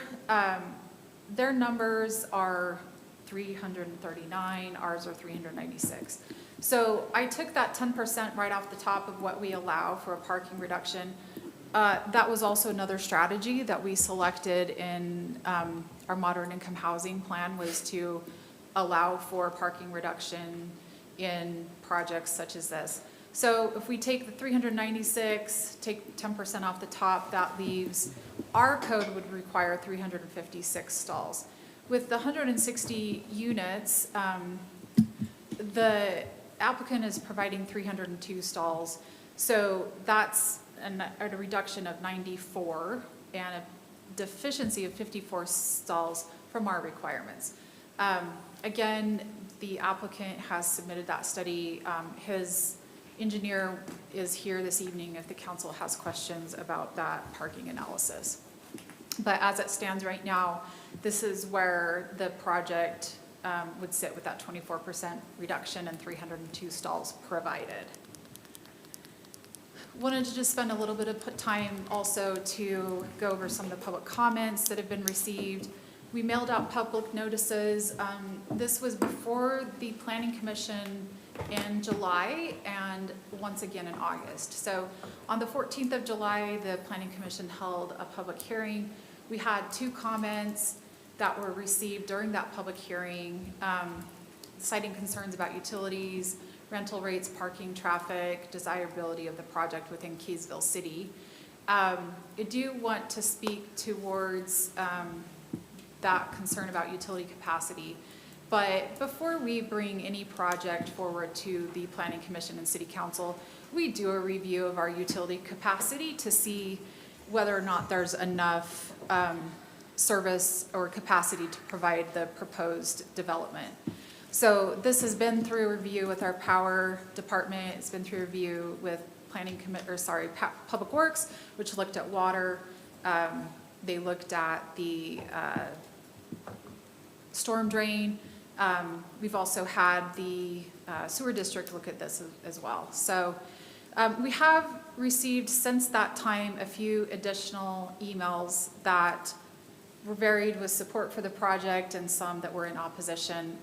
numbers are 339, ours are 396. So I took that 10% right off the top of what we allow for a parking reduction. That was also another strategy that we selected in our moderate income housing plan, was to allow for parking reduction in projects such as this. So if we take the 396, take 10% off the top, that leaves, our code would require 356 stalls. With the 160 units, the applicant is providing 302 stalls. So that's a reduction of 94 and a deficiency of 54 stalls from our requirements. Again, the applicant has submitted that study. His engineer is here this evening if the council has questions about that parking analysis. But as it stands right now, this is where the project would sit with that 24% reduction and 302 stalls provided. Wanted to just spend a little bit of time also to go over some of the public comments that have been received. We mailed out public notices. This was before the Planning Commission in July and once again in August. So on the 14th of July, the Planning Commission held a public hearing. We had 2 comments that were received during that public hearing, citing concerns about utilities, rental rates, parking, traffic, desirability of the project within Kaysville City. I do want to speak towards that concern about utility capacity. But before we bring any project forward to the Planning Commission and City Council, we do a review of our utility capacity to see whether or not there's enough service or capacity to provide the proposed development. So this has been through a review with our power department. It's been through a review with Public Works, which looked at water. They looked at the storm drain. We've also had the sewer district look at this as well. So we have received since that time a few additional emails that were varied with support for the project and some that were in opposition.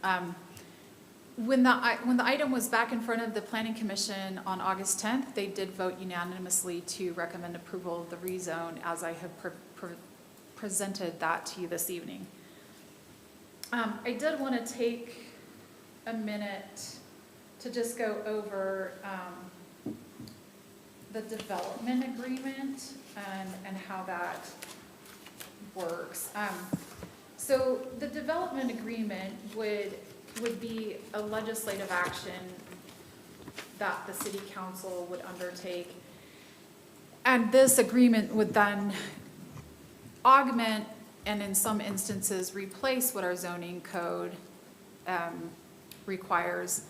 When the item was back in front of the Planning Commission on August 10th, they did vote unanimously to recommend approval of the rezone as I have presented that to you this evening. I did want to take a minute to just go over the development agreement and how that works. So the development agreement would be a legislative action that the City Council would undertake. And this agreement would then augment and in some instances replace what our zoning code requires.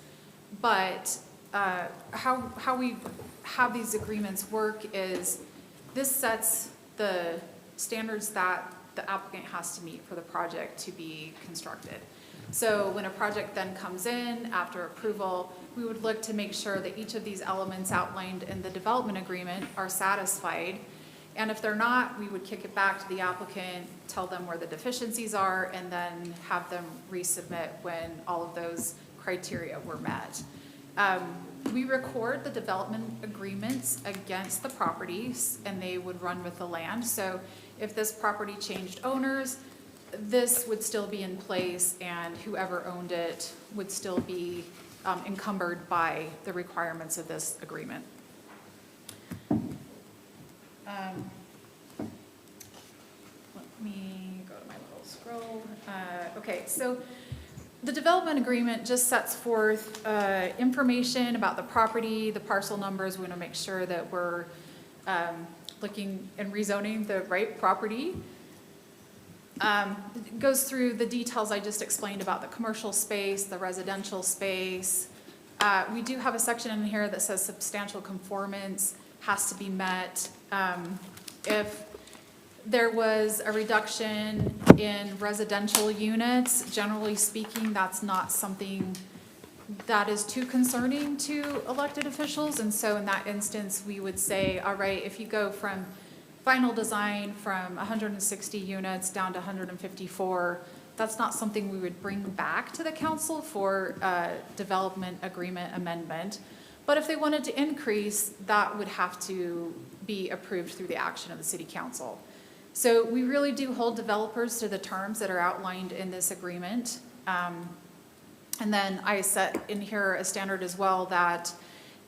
But how we have these agreements work is this sets the standards that the applicant has to meet for the project to be constructed. So when a project then comes in after approval, we would look to make sure that each of these elements outlined in the development agreement are satisfied. And if they're not, we would kick it back to the applicant, tell them where the deficiencies are, and then have them resubmit when all of those criteria were met. We record the development agreements against the properties, and they would run with the land. So if this property changed owners, this would still be in place, and whoever owned it would still be encumbered by the requirements of this agreement. Let me go to my little scroll. Okay, so the development agreement just sets forth information about the property, the parcel numbers. We want to make sure that we're looking and rezoning the right property. It goes through the details I just explained about the commercial space, the residential space. We do have a section in here that says substantial conformance has to be met. If there was a reduction in residential units, generally speaking, that's not something that is too concerning to elected officials. And so in that instance, we would say, all right, if you go from final design from 160 units down to 154, that's not something we would bring back to the council for a development agreement amendment. But if they wanted to increase, that would have to be approved through the action of the city council. So we really do hold developers to the terms that are outlined in this agreement. And then I set in here a standard as well that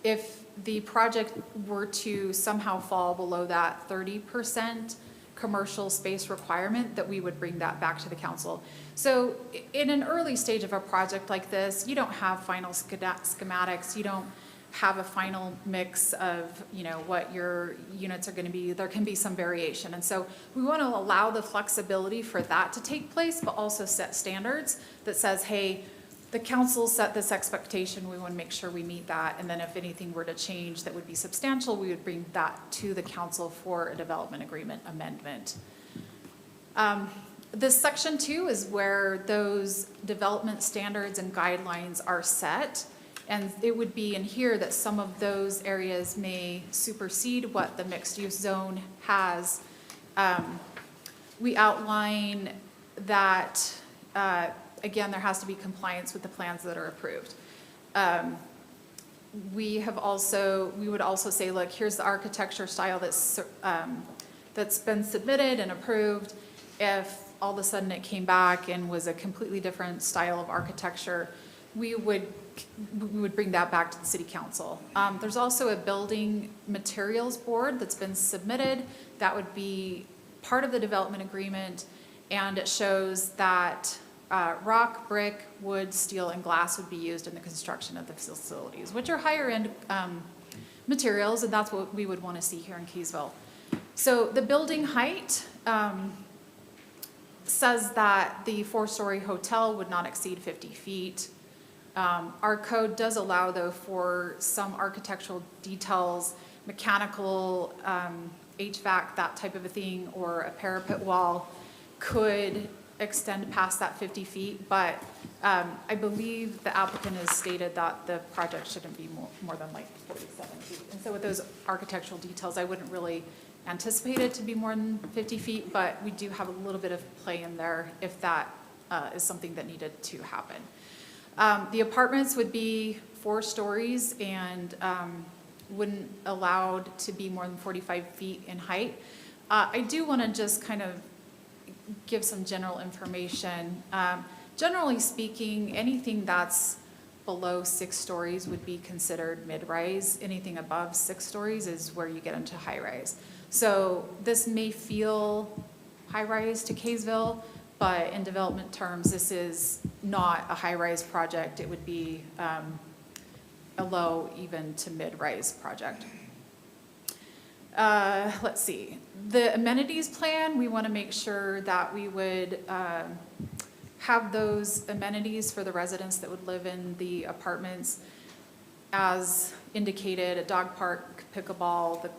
if the project were to somehow fall below that 30% commercial space requirement, that we would bring that back to the council. So in an early stage of a project like this, you don't have final schematics, you don't have a final mix of, you know, what your units are going to be. There can be some variation. And so we want to allow the flexibility for that to take place, but also set standards that says, hey, the council set this expectation, we want to make sure we meet that, and then if anything were to change that would be substantial, we would bring that to the council for a development agreement amendment. This section 2 is where those development standards and guidelines are set, and it would be in here that some of those areas may supersede what the mixed-use zone has. We outline that again, there has to be compliance with the plans that are approved. We would also say, look, here's the architecture style that's been submitted and approved. If all of a sudden it came back and was a completely different style of architecture, we would bring that back to the city council. There's also a building materials board that's been submitted. That would be part of the development agreement, and it shows that rock, brick, wood, steel, and glass would be used in the construction of the facilities, which are higher end materials, and that's what we would want to see here in Kaysville. So the building height says that the 4-story hotel would not exceed 50 feet. Our code does allow, though, for some architectural details, mechanical, HVAC, that type of a thing, or a parapet wall could extend past that 50 feet, but I believe the applicant has stated that the project shouldn't be more than like 47 feet. And so with those architectural details, I wouldn't really anticipate it to be more than 50 feet, but we do have a little bit of play in there if that is something that needed to happen. The apartments would be 4 stories and wouldn't allowed to be more than 45 feet in height. I do want to just kind of give some general information. Generally speaking, anything that's below 6 stories would be considered mid-rise. Anything above 6 stories is where you get into high-rise. So this may feel high-rise to Kaysville, but in development terms, this is not a high-rise project. It would be a low, even to mid-rise project. Let's see. The amenities plan, we want to make sure that we would have those amenities for the residents that would live in the apartments as indicated: a dog park, pickleball, the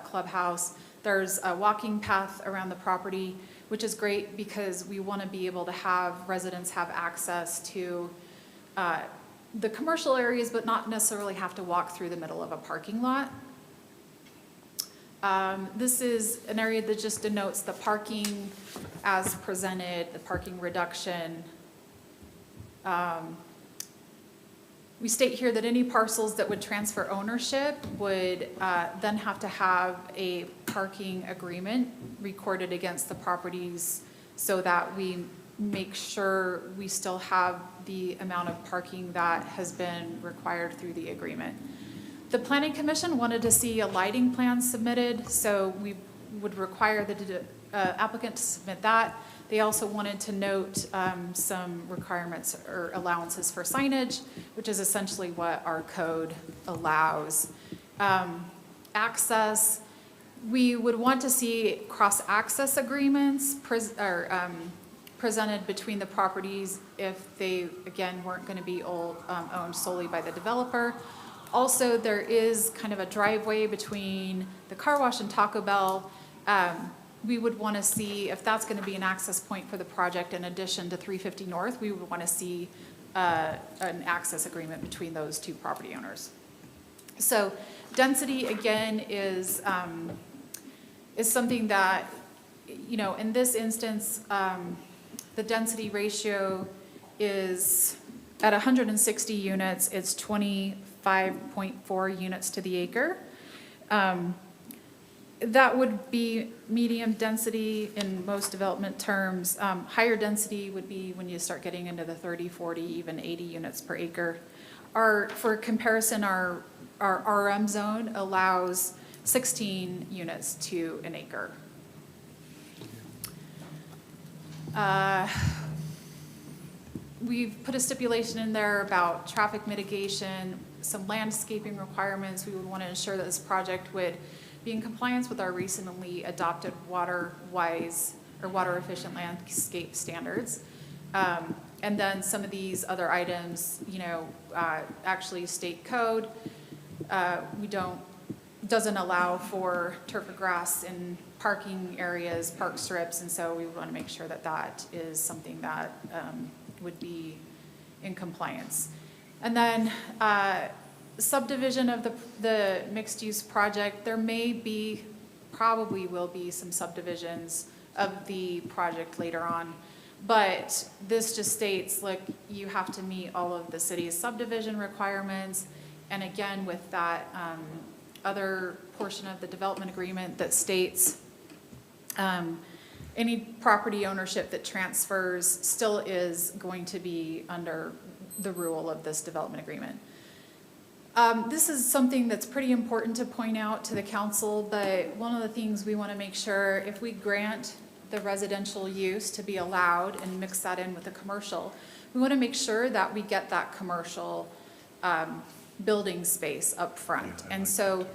clubhouse. There's a walking path around the property, which is great because we want to be able to have residents have access to the commercial areas, but not necessarily have to walk through the middle of a parking lot. This is an area that just denotes the parking as presented, the parking reduction. We state here that any parcels that would transfer ownership would then have to have a parking agreement recorded against the properties so that we make sure we still have the amount of parking that has been required through the agreement. The Planning Commission wanted to see a lighting plan submitted, so we would require the applicant to submit that. They also wanted to note some requirements or allowances for signage, which is essentially what our code allows. Access, we would want to see cross-access agreements presented between the properties if they, again, weren't going to be owned solely by the developer. Also, there is kind of a driveway between the car wash and Taco Bell. We would want to see if that's going to be an access point for the project in addition to 350 North, we would want to see an access agreement between those two property owners. So density, again, is something that, you know, in this instance, the density ratio is at 160 units, it's 25.4 units to the acre. That would be medium density in most development terms. Higher density would be when you start getting into the 30, 40, even 80 units per acre. For comparison, our RM zone allows 16 units to an acre. We've put a stipulation in there about traffic mitigation, some landscaping requirements. We would want to ensure that this project would be in compliance with our recently adopted water-wise or water-efficient landscape standards. And then some of these other items, you know, actually state code, doesn't allow for turf or grass in parking areas, park strips, and so we want to make sure that that is something that would be in compliance. And then subdivision of the mixed-use project, there may be, probably will be some subdivisions of the project later on. But this just states, like, you have to meet all of the city's subdivision requirements. And again, with that other portion of the development agreement that states any property ownership that transfers still is going to be under the rule of this development agreement. This is something that's pretty important to point out to the council, but one of the things we want to make sure, if we grant the residential use to be allowed and mix that in with the commercial, we want to make sure that we get that commercial building space up front. And so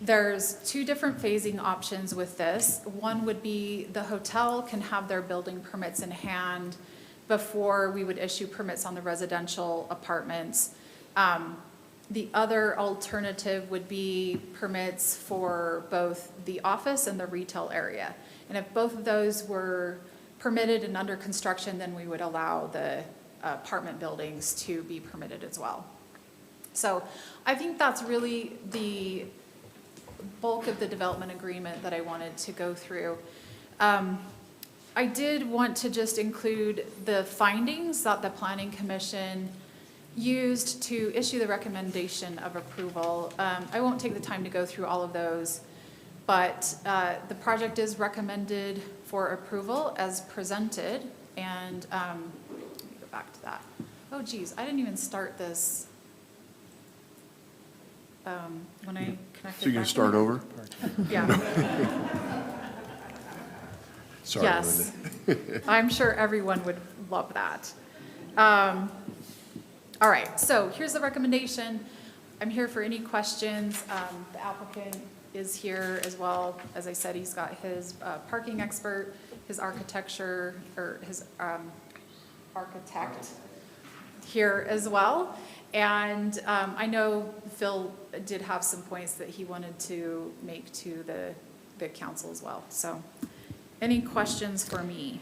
there's two different phasing options with this. One would be the hotel can have their building permits in hand before we would issue permits on the residential apartments. The other alternative would be permits for both the office and the retail area. And if both of those were permitted and under construction, then we would allow the apartment buildings to be permitted as well. So I think that's really the bulk of the development agreement that I wanted to go through. I did want to just include the findings that the Planning Commission used to issue the recommendation of approval. I won't take the time to go through all of those, but the project is recommended for approval as presented. And let me go back to that. Oh geez, I didn't even start this when I connected. So you can start over? Yeah. Sorry, Yes. Linda. I'm sure everyone would love that. All right, so here's the recommendation. I'm here for any questions. The applicant is here as well. As I said, he's got his parking expert, his architecture, or his architect here as well. And I know Phil did have some points that he wanted to make to the council as well. So any questions for me?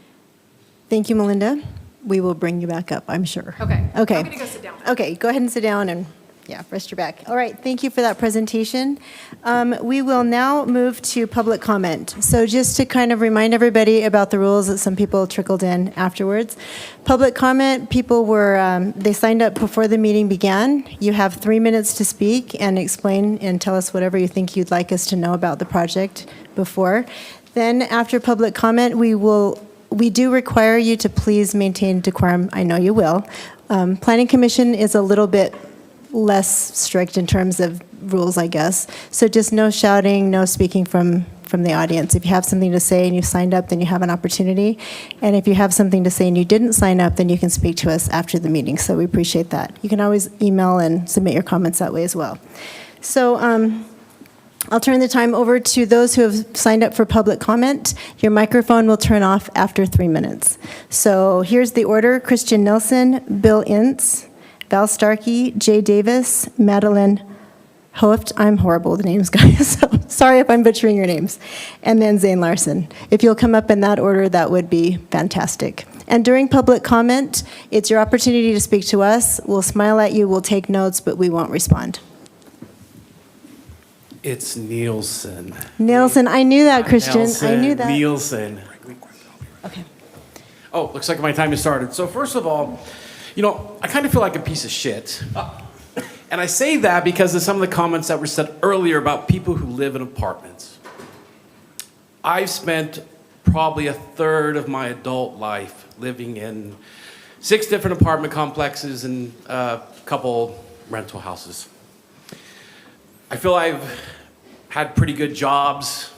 Thank you, Melinda. We will bring you back up, I'm sure. Okay. Okay. I'm going to go sit down. Okay, go ahead and sit down and Yeah, rest your back. All right, thank you for that presentation. We will now move to public comment. So just to kind of remind everybody about the rules that some people trickled in afterwards. Public comment, people were, they signed up before the meeting began. You have 3 minutes to speak and explain and tell us whatever you think you'd like us to know about the project before. Then after public comment, we do require you to please maintain decorum. I know you will. Planning Commission is a little bit less strict in terms of rules, I guess. So just no shouting, no speaking from the audience. If you have something to say and you signed up, then you have an opportunity. And if you have something to say and you didn't sign up, then you can speak to us after the meeting. So we appreciate that. You can always email and submit your comments that way as well. So I'll turn the time over to those who have signed up for public comment. Your microphone will turn off after 3 minutes. So here's the order: Christian Nelson, Bill Ince, Val Starkey, Jay Davis, Madeline Hoeft. I'm horrible with names, guys, so sorry if I'm butchering your names. And then Zane Larson. If you'll come up in that order, that would be fantastic. And during public comment, it's your opportunity to speak to us. We'll smile at you, we'll take notes, but we won't respond. It's Nielsen. Nielsen, I knew that, Christian. I knew that. Nielsen. Okay. Oh, looks like my time has started. So first of all, you know, I kind of feel like a piece of shit. And I say that because of some of the comments that were said earlier about people who live in apartments. I've spent probably a third of my adult life living in 6 different apartment complexes and a couple rental houses. I feel I've had pretty good jobs.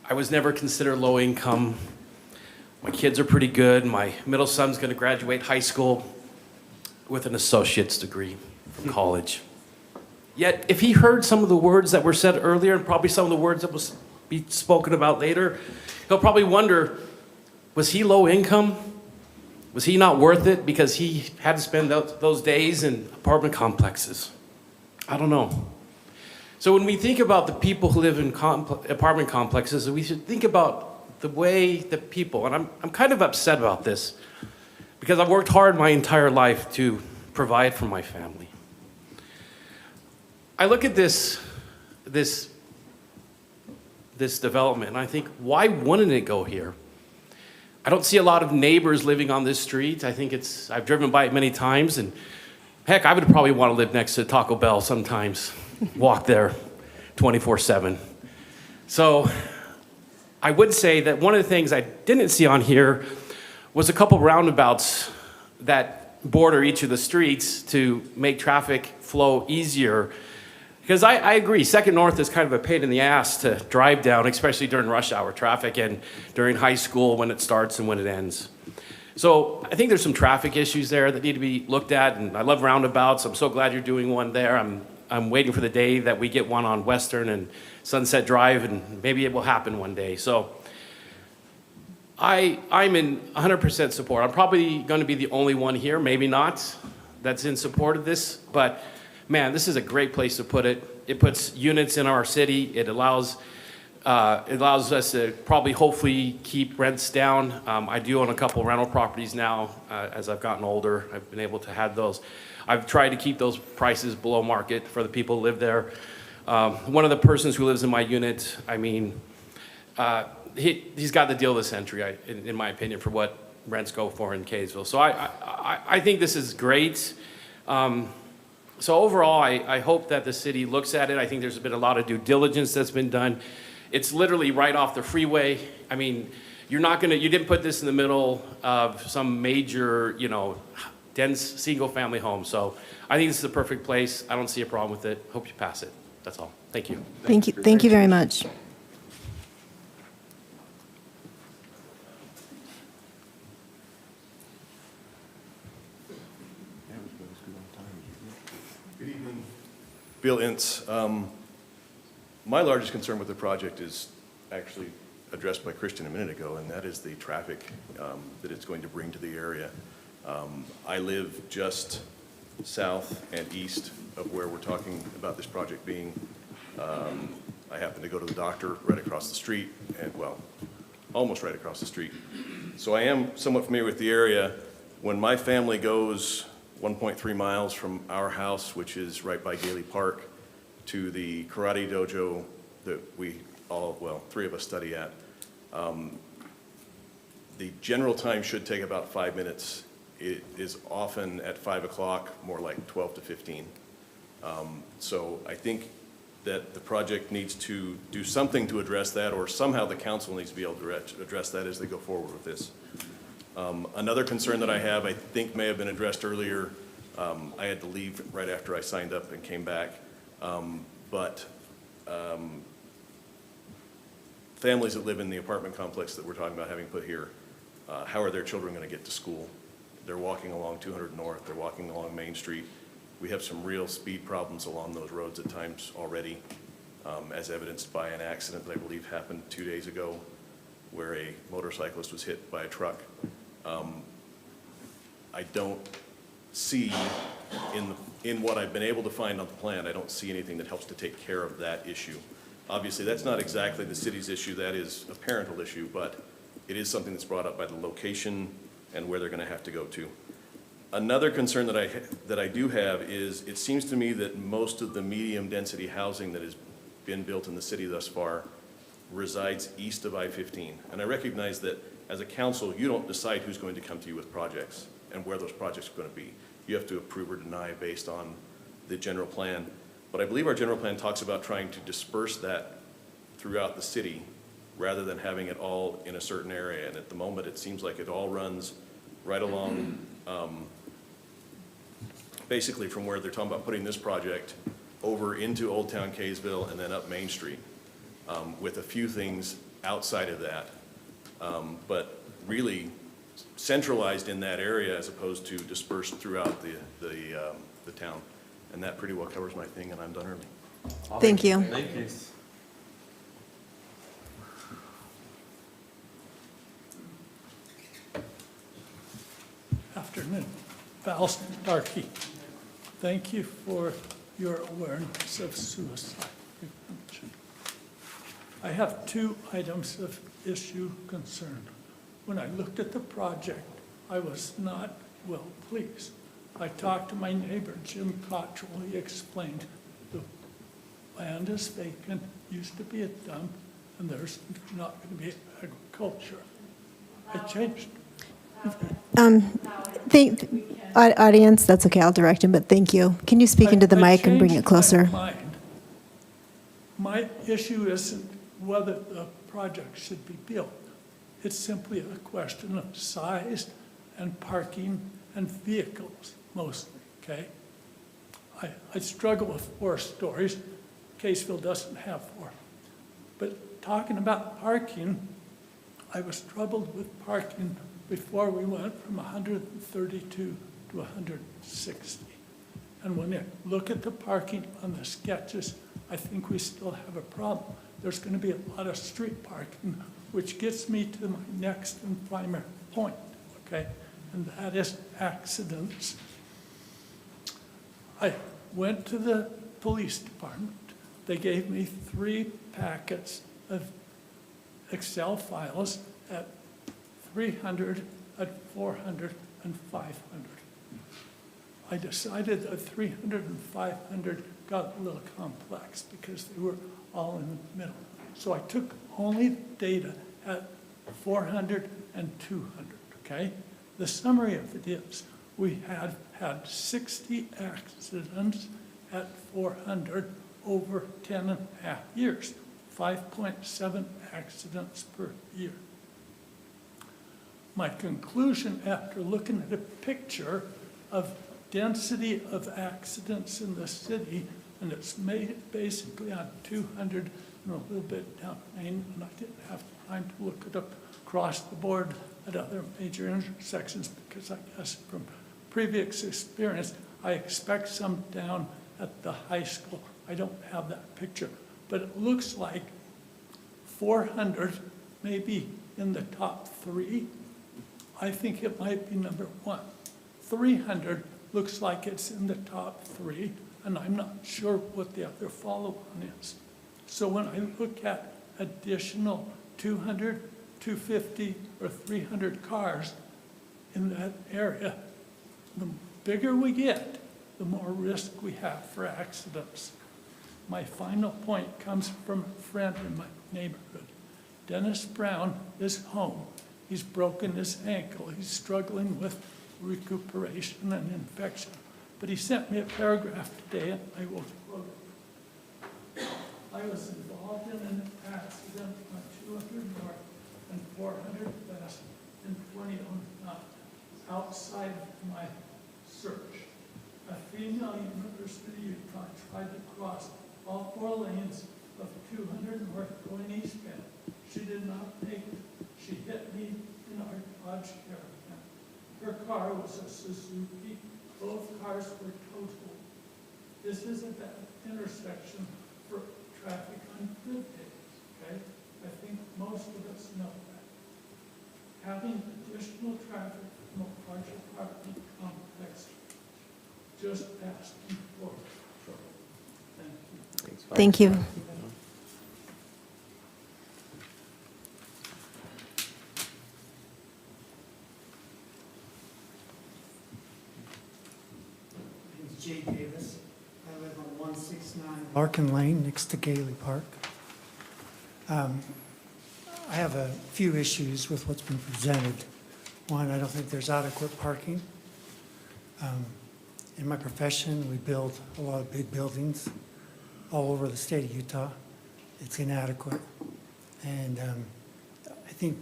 I was never considered low income. My kids are pretty good. My middle son's going to graduate high school with an associate's degree from college. Yet, if he heard some of the words that were said earlier, and probably some of the words that will be spoken about later, he'll probably wonder, was he low income? Was he not worth it because he had to spend those days in apartment complexes? I don't know. So when we think about the people who live in apartment complexes, we should think about the way that people, and I'm kind of upset about this, because I've worked hard my entire life to provide for my family. I look at this development and I think, why wouldn't it go here? I don't see a lot of neighbors living on this street. I think I've driven by it many times, and heck, I would probably want to live next to Taco Bell sometimes, walk there 24/7. So I would say that one of the things I didn't see on here was a couple roundabouts that border each of the streets to make traffic flow easier. Because I agree, Second North is kind of a pain in the ass to drive down, especially during rush hour traffic and during high school when it starts and when it ends. So I think there's some traffic issues there that need to be looked at, and I love roundabouts. I'm so glad you're doing one there. I'm waiting for the day that we get one on Western and Sunset Drive, and maybe it will happen one day. So I'm in 100% support. I'm probably going to be the only one here, maybe not, that's in support of this. But man, this is a great place to put it. It puts units in our city. It allows us to probably hopefully keep rents down. I do own a couple rental properties now. As I've gotten older, I've been able to have those. I've tried to keep those prices below market for the people who live there. One of the persons who lives in my unit, I mean, he's got the deal of the century, in my opinion, for what rents go for in Kaysville. So I think this is great. So overall, I hope that the city looks at it. I think there's been a lot of due diligence that's been done. It's literally right off the freeway. I mean, you didn't put this in the middle of some major, dense single-family home. So I think this is the perfect place. I don't see a problem with it. Hope you pass it. That's all. Thank you. Thank you. Thank you very much. Good evening. Bill Ince. My largest concern with the project is actually addressed by Christian a minute ago, and that is the traffic that it's going to bring to the area. I live just south and east of where we're talking about this project being. I happen to go to the doctor right across the street, and well, almost right across the street. So I am somewhat familiar with the area. When my family goes 1.3 miles from our house, which is right by Gailey Park, to the karate dojo that we all, well, 3 of us study at. The general time should take about 5 minutes. It is often at 5 o'clock, more like 12 to 15. So I think that the project needs to do something to address that, or somehow the council needs to be able to address that as they go forward with this. Another concern that I have, I think may have been addressed earlier. I had to leave right after I signed up and came back. Families that live in the apartment complex that we're talking about having put here, how are their children going to get to school? They're walking along 200 North, they're walking along Main Street. We have some real speed problems along those roads at times already, as evidenced by an accident that I believe happened 2 days ago where a motorcyclist was hit by a truck. I don't see in what I've been able to find on the plan, I don't see anything that helps to take care of that issue. Obviously, that's not exactly the city's issue, that is a parental issue, but it is something that's brought up by the location and where they're going to have to go to. Another concern that I do have is it seems to me that most of the medium-density housing that has been built in the city thus far resides east of I-15. And I recognize that as a council, you don't decide who's going to come to you with projects and where those projects are going to be. You have to approve or deny based on the general plan. But I believe our general plan talks about trying to disperse that throughout the city rather than having it all in a certain area. And at the moment, it seems like it all runs right along, basically from where they're talking about putting this project over into Old Town Kaysville and then up Main Street, with a few things outside of that. But really centralized in that area as opposed to dispersed throughout the town. And that pretty well covers my thing, and I'm done early. Thank you. Thank you. Afternoon. Val Starkey. Thank you for your awareness of suicide prevention. I have 2 items of issue concern. When I looked at the project, I was not well pleased. I talked to my neighbor, Jim Cottrell. He explained the land is vacant, used to be a dump, and there's not going to be agriculture. I changed. Audience, that's okay, I'll direct him, but thank you. Can you speak into the mic and bring it closer? My issue isn't whether the project should be built. It's simply a question of size and parking and vehicles, mostly, okay? I struggle with 4 stories. Kaysville doesn't have 4. But talking about parking, I was troubled with parking before we went from 132 to 160. And when you look at the parking on the sketches, I think we still have a problem. There's going to be a lot of street parking, which gets me to my next and primary point, okay? And that is accidents. I went to the police department. They gave me 3 packets of Excel files at 300, at 400, and 500. I decided that 300 and 500 got a little complex because they were all in the middle. So I took only data at 400 and 200, okay? The summary of it is we had 60 accidents at 400 over 10 and a half years, 5.7 accidents per year. My conclusion after looking at a picture of density of accidents in the city, and it's made basically on 200 and a little bit down Main, and I didn't have time to look it up across the board at other major intersections because I guess from previous experience, I expect some down at the high school. I don't have that picture, but it looks like 400 may be in the top 3. I think it might be number 1. 300 looks like it's in the top 3, and I'm not sure what the other follow-on is. So when I look at additional 200, 250, or 300 cars in that area, the bigger we get, the more risk we have for accidents. My final point comes from a friend in my neighborhood. Dennis Brown is home. He's broken his ankle. He's struggling with recuperation and infection. But he sent me a paragraph today, and I will quote it. I was involved in an accident on 200 North and 400 West in 2009, outside my search. A female University of Utah tried to cross all 4 lanes of 200 North going eastbound. She did not make it. She hit me in our Dodge Caravan. Her car was a Suzuki. Both cars were totaled. This is a bad intersection for traffic on good days, okay? I think most of us know that. Having additional traffic from a larger property complex, just asking for it. Thank you. Thank you. My name's Jay Davis. I live on 169 Larkin Lane, next to Gailey Park. I have a few issues with what's been presented. One, I don't think there's adequate parking. In my profession, we build a lot of big buildings all over the state of Utah. It's inadequate. And I think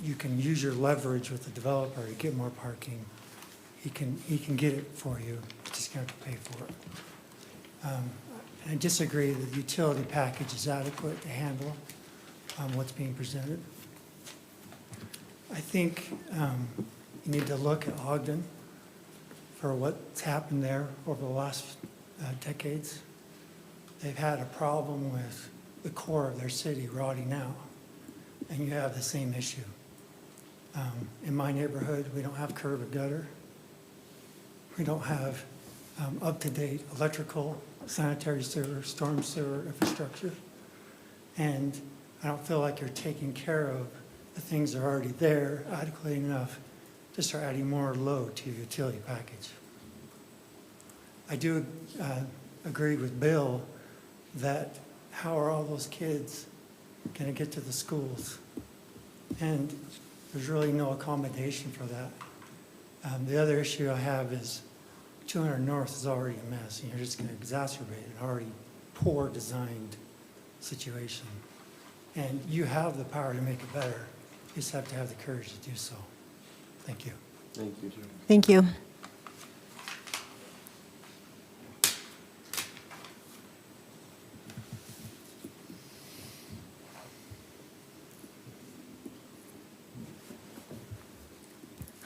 you can use your leverage with the developer to get more parking. He can get it for you, you just have to pay for it. I disagree that the utility package is adequate to handle what's being presented. I think you need to look at Ogden for what's happened there over the last decades. They've had a problem with the core of their city rotting out, and you have the same issue. In my neighborhood, we don't have curb or gutter. We don't have up-to-date electrical, sanitary sewer, storm sewer infrastructure. And I don't feel like you're taking care of the things that are already there adequately enough to start adding more load to your utility package. I do agree with Bill that how are all those kids going to get to the schools? And there's really no accommodation for that. The other issue I have is 200 North is already a mess, and you're just going to exacerbate an already poor designed situation. And you have the power to make it better. You just have to have the courage to do so. Thank you. Thank you. Thank you.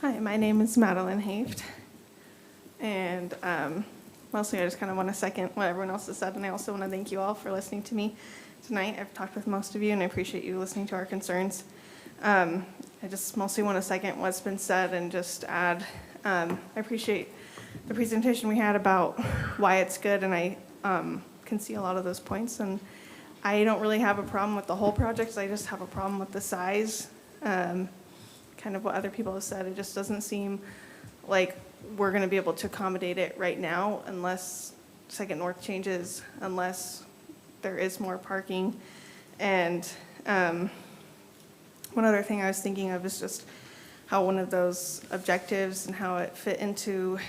Hi, my name is Madeline Haft, and mostly I just kind of want to second what everyone else has said, and I also want to thank you all for listening to me tonight. I've talked with most of you, and I appreciate you listening to our concerns. I just mostly want to second what's been said and just add, I appreciate the presentation we had about why it's good, and I can see a lot of those points, and I don't really have a problem with the whole project. I just have a problem with the size. Kind of what other people have said. It just doesn't seem like we're going to be able to accommodate it right now unless Second North changes, unless there is more parking. And one other thing I was thinking of is just how one of those objectives and how it fit into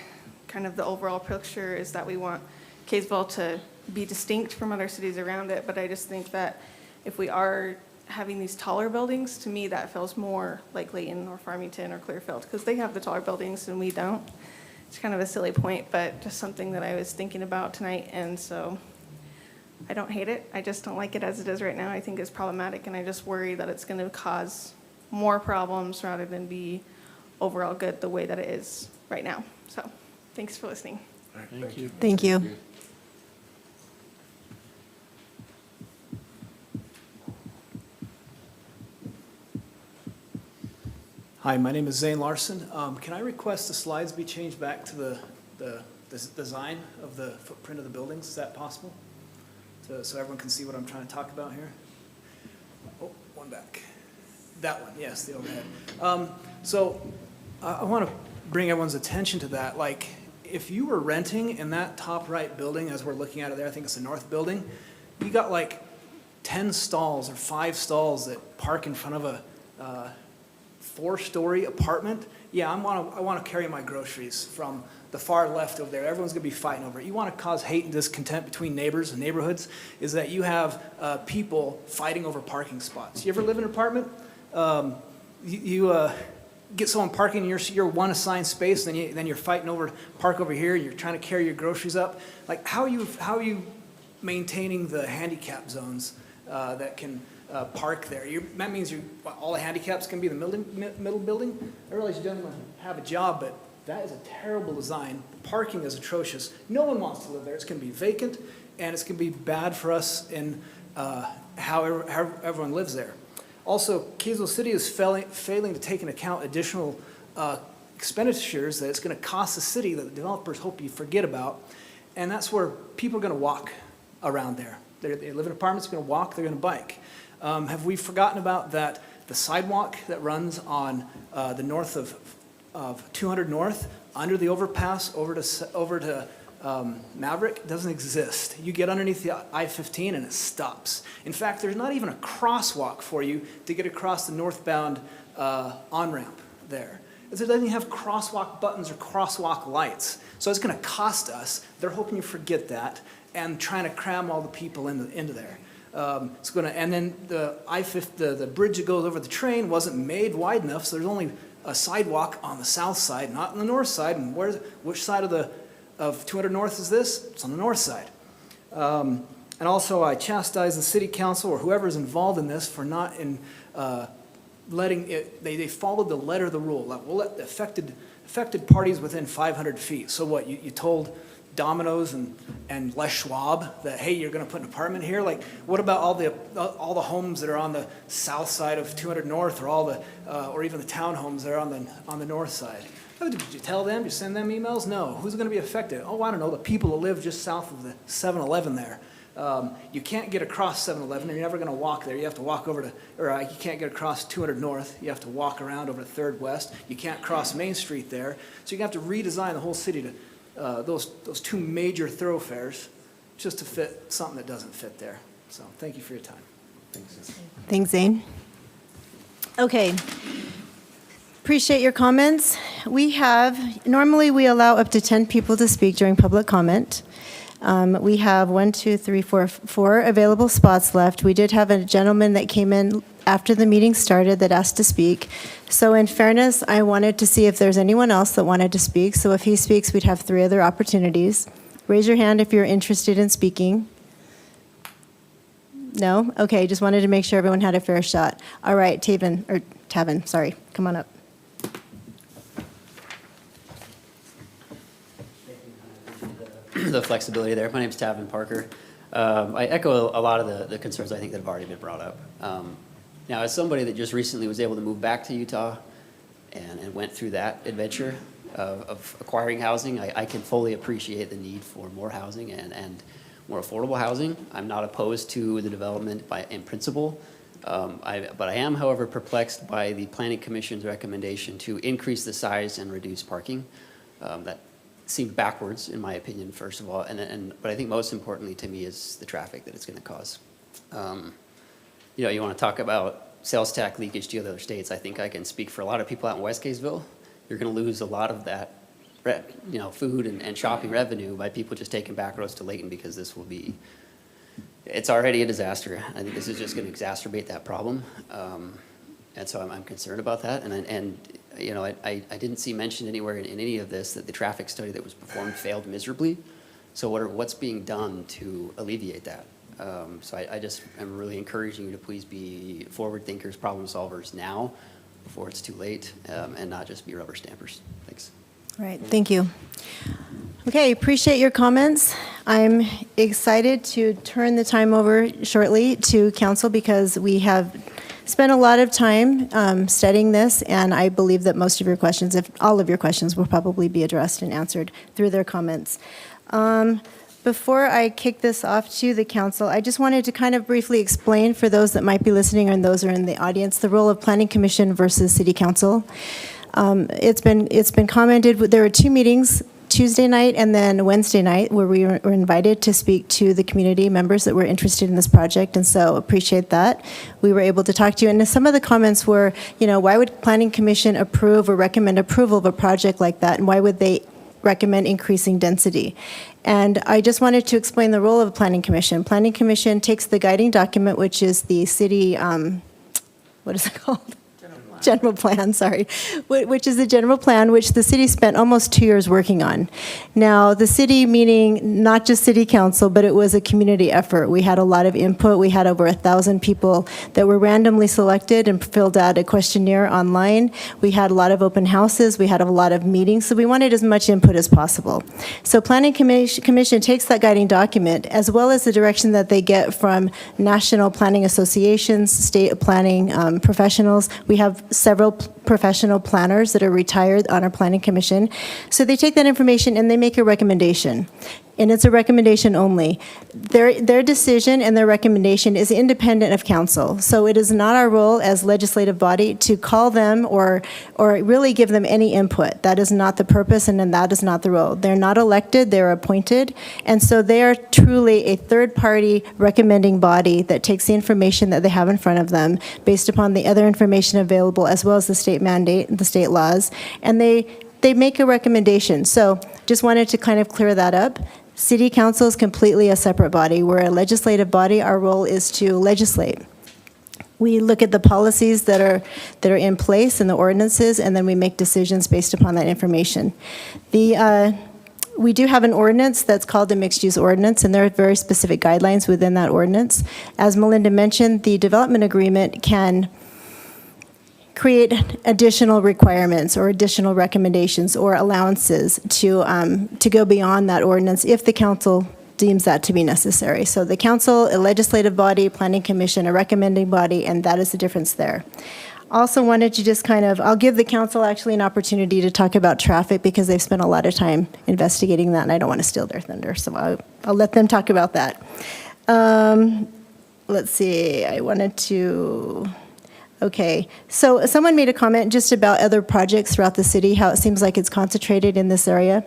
kind of the overall picture is that we want Kaysville to be distinct from other cities around it. But I just think that if we are having these taller buildings, to me, that feels more like Layton or Farmington or Clearfield, because they have the taller buildings and we don't. It's kind of a silly point, but just something that I was thinking about tonight. And so I don't hate it. I just don't like it as it is right now. I think it's problematic, and I just worry that it's going to cause more problems rather than be overall good the way that it is right now. So thanks for listening. Thank you. Thank you. Hi, my name is Zane Larson. Can I request the slides be changed back to the design of the footprint of the buildings? Is that possible? So everyone can see what I'm trying to talk about here? Oh, one back. That one, yes, the overhead. So I want to bring everyone's attention to that. Like, if you were renting in that top right building, as we're looking at it there, I think it's the north building, you got like 10 stalls or 5 stalls that park in front of a 4-story apartment. Yeah, I want to carry my groceries from the far left over there. Everyone's going to be fighting over it. You want to cause hate and discontent between neighbors and neighborhoods, is that you have people fighting over parking spots. You ever live in an apartment? You get someone parking in your one assigned space, then you're fighting over park over here, and you're trying to carry your groceries up. Like, how are you maintaining the handicap zones that can park there? That means all the handicaps can be in the middle building? I realize you don't even have a job, but that is a terrible design. The parking is atrocious. No one wants to live there. It's going to be vacant, and it's going to be bad for us in how everyone lives there. Also, Kaysville City is failing to take into account additional expenditures that it's going to cost the city that the developers hope you forget about, and that's where people are going to walk around there. They live in apartments, they're going to walk, they're going to bike. Have we forgotten about that? The sidewalk that runs on the north of 200 North, under the overpass, over to Maverick, doesn't exist. You get underneath the I-15 and it stops. In fact, there's not even a crosswalk for you to get across the northbound on-ramp there. It doesn't even have crosswalk buttons or crosswalk lights. So it's going to cost us. They're hoping you forget that and trying to cram all the people into there. And then the bridge that goes over the train wasn't made wide enough, so there's only a sidewalk on the south side, not on the north side. And which side of 200 North is this? It's on the north side. And also, I chastise the city council or whoever's involved in this for not letting it. They followed the letter of the rule. Like, we'll let the affected parties within 500 feet. So what? You told Domino's and Les Schwab that, hey, you're going to put an apartment here? Like, what about all the homes that are on the south side of 200 North, or or even the townhomes that are on the north side? Did you tell them? Did you send them emails? No. Who's going to be affected? Oh, I don't know. The people who live just south of the 7-Eleven there. You can't get across 7-Eleven, and you're never going to walk there. You have to walk over you can't get across 200 North. You have to walk around over to 3rd West. You can't cross Main Street there. So you're going to have to redesign the whole city to those 2 major thoroughfares just to fit something that doesn't fit there. So thank you for your time. Thanks, Zane. Okay. Appreciate your comments. Normally we allow up to 10 people to speak during public comment. We have 4 available spots left. We did have a gentleman that came in after the meeting started that asked to speak. So in fairness, I wanted to see if there's anyone else that wanted to speak. So if he speaks, we'd have 3 other opportunities. Raise your hand if you're interested in speaking. No? Okay, just wanted to make sure everyone had a fair shot. All right, Tavin, sorry, come on up. The flexibility there. My name's Tavin Parker. I echo a lot of the concerns I think that have already been brought up. Now, as somebody that just recently was able to move back to Utah and went through that adventure of acquiring housing, I can fully appreciate the need for more housing and more affordable housing. I'm not opposed to the development in principle, but I am, however, perplexed by the Planning Commission's recommendation to increase the size and reduce parking. That seemed backwards, in my opinion, first of all, but I think most importantly to me is the traffic that it's going to cause. You want to talk about sales tax leakage to other states. I think I can speak for a lot of people out in West Kaysville. You're going to lose a lot of that, food and shopping revenue by people just taking back roads to Layton, because it's already a disaster. I think this is just going to exacerbate that problem, and so I'm concerned about that. I didn't see mentioned anywhere in any of this that the traffic study that was performed failed miserably. So what's being done to alleviate that? So I just am really encouraging you to please be forward thinkers, problem solvers now before it's too late, and not just be rubber stampers. Thanks. All right, thank you. Okay, appreciate your comments. I'm excited to turn the time over shortly to council because we have spent a lot of time studying this, and I believe that most of your questions, if all of your questions, will probably be addressed and answered through their comments. Before I kick this off to the council, I just wanted to kind of briefly explain for those that might be listening and those who are in the audience the role of Planning Commission versus City Council. It's been commented, there were 2 meetings Tuesday night and then Wednesday night, where we were invited to speak to the community members that were interested in this project, and so appreciate that. We were able to talk to you, and some of the comments were, why would Planning Commission approve or recommend approval of a project like that, and why would they recommend increasing density? And I just wanted to explain the role of Planning Commission. Planning Commission takes the guiding document, which is the city, what is it called? General plan, sorry, which is the general plan, which the city spent almost 2 years working on. Now, the city, meaning not just city council, but it was a community effort. We had a lot of input. We had over 1,000 people that were randomly selected and filled out a questionnaire online. We had a lot of open houses. We had a lot of meetings. So we wanted as much input as possible. So Planning Commission takes that guiding document, as well as the direction that they get from national planning associations, state planning professionals. We have several professional planners that are retired on our Planning Commission. So they take that information and they make a recommendation. And it's a recommendation only. Their decision and their recommendation is independent of council. So it is not our role as legislative body to call them or really give them any input. That is not the purpose, and then that is not the role. They're not elected, they're appointed. And so they are truly a third-party recommending body that takes the information that they have in front of them based upon the other information available, as well as the state mandate, the state laws, and they make a recommendation. So just wanted to kind of clear that up. City Council is completely a separate body. We're a legislative body. Our role is to legislate. We look at the policies that are in place and the ordinances, and then we make decisions based upon that information. We do have an ordinance that's called a mixed-use ordinance, and there are very specific guidelines within that ordinance. As Melinda mentioned, the development agreement can create additional requirements or additional recommendations or allowances to go beyond that ordinance if the council deems that to be necessary. So the council, a legislative body, Planning Commission, a recommending body, and that is the difference there. Also wanted to just I'll give the council actually an opportunity to talk about traffic because they've spent a lot of time investigating that, and I don't want to steal their thunder, so I'll let them talk about that. Let's see, Okay, so someone made a comment just about other projects throughout the city, how it seems like it's concentrated in this area.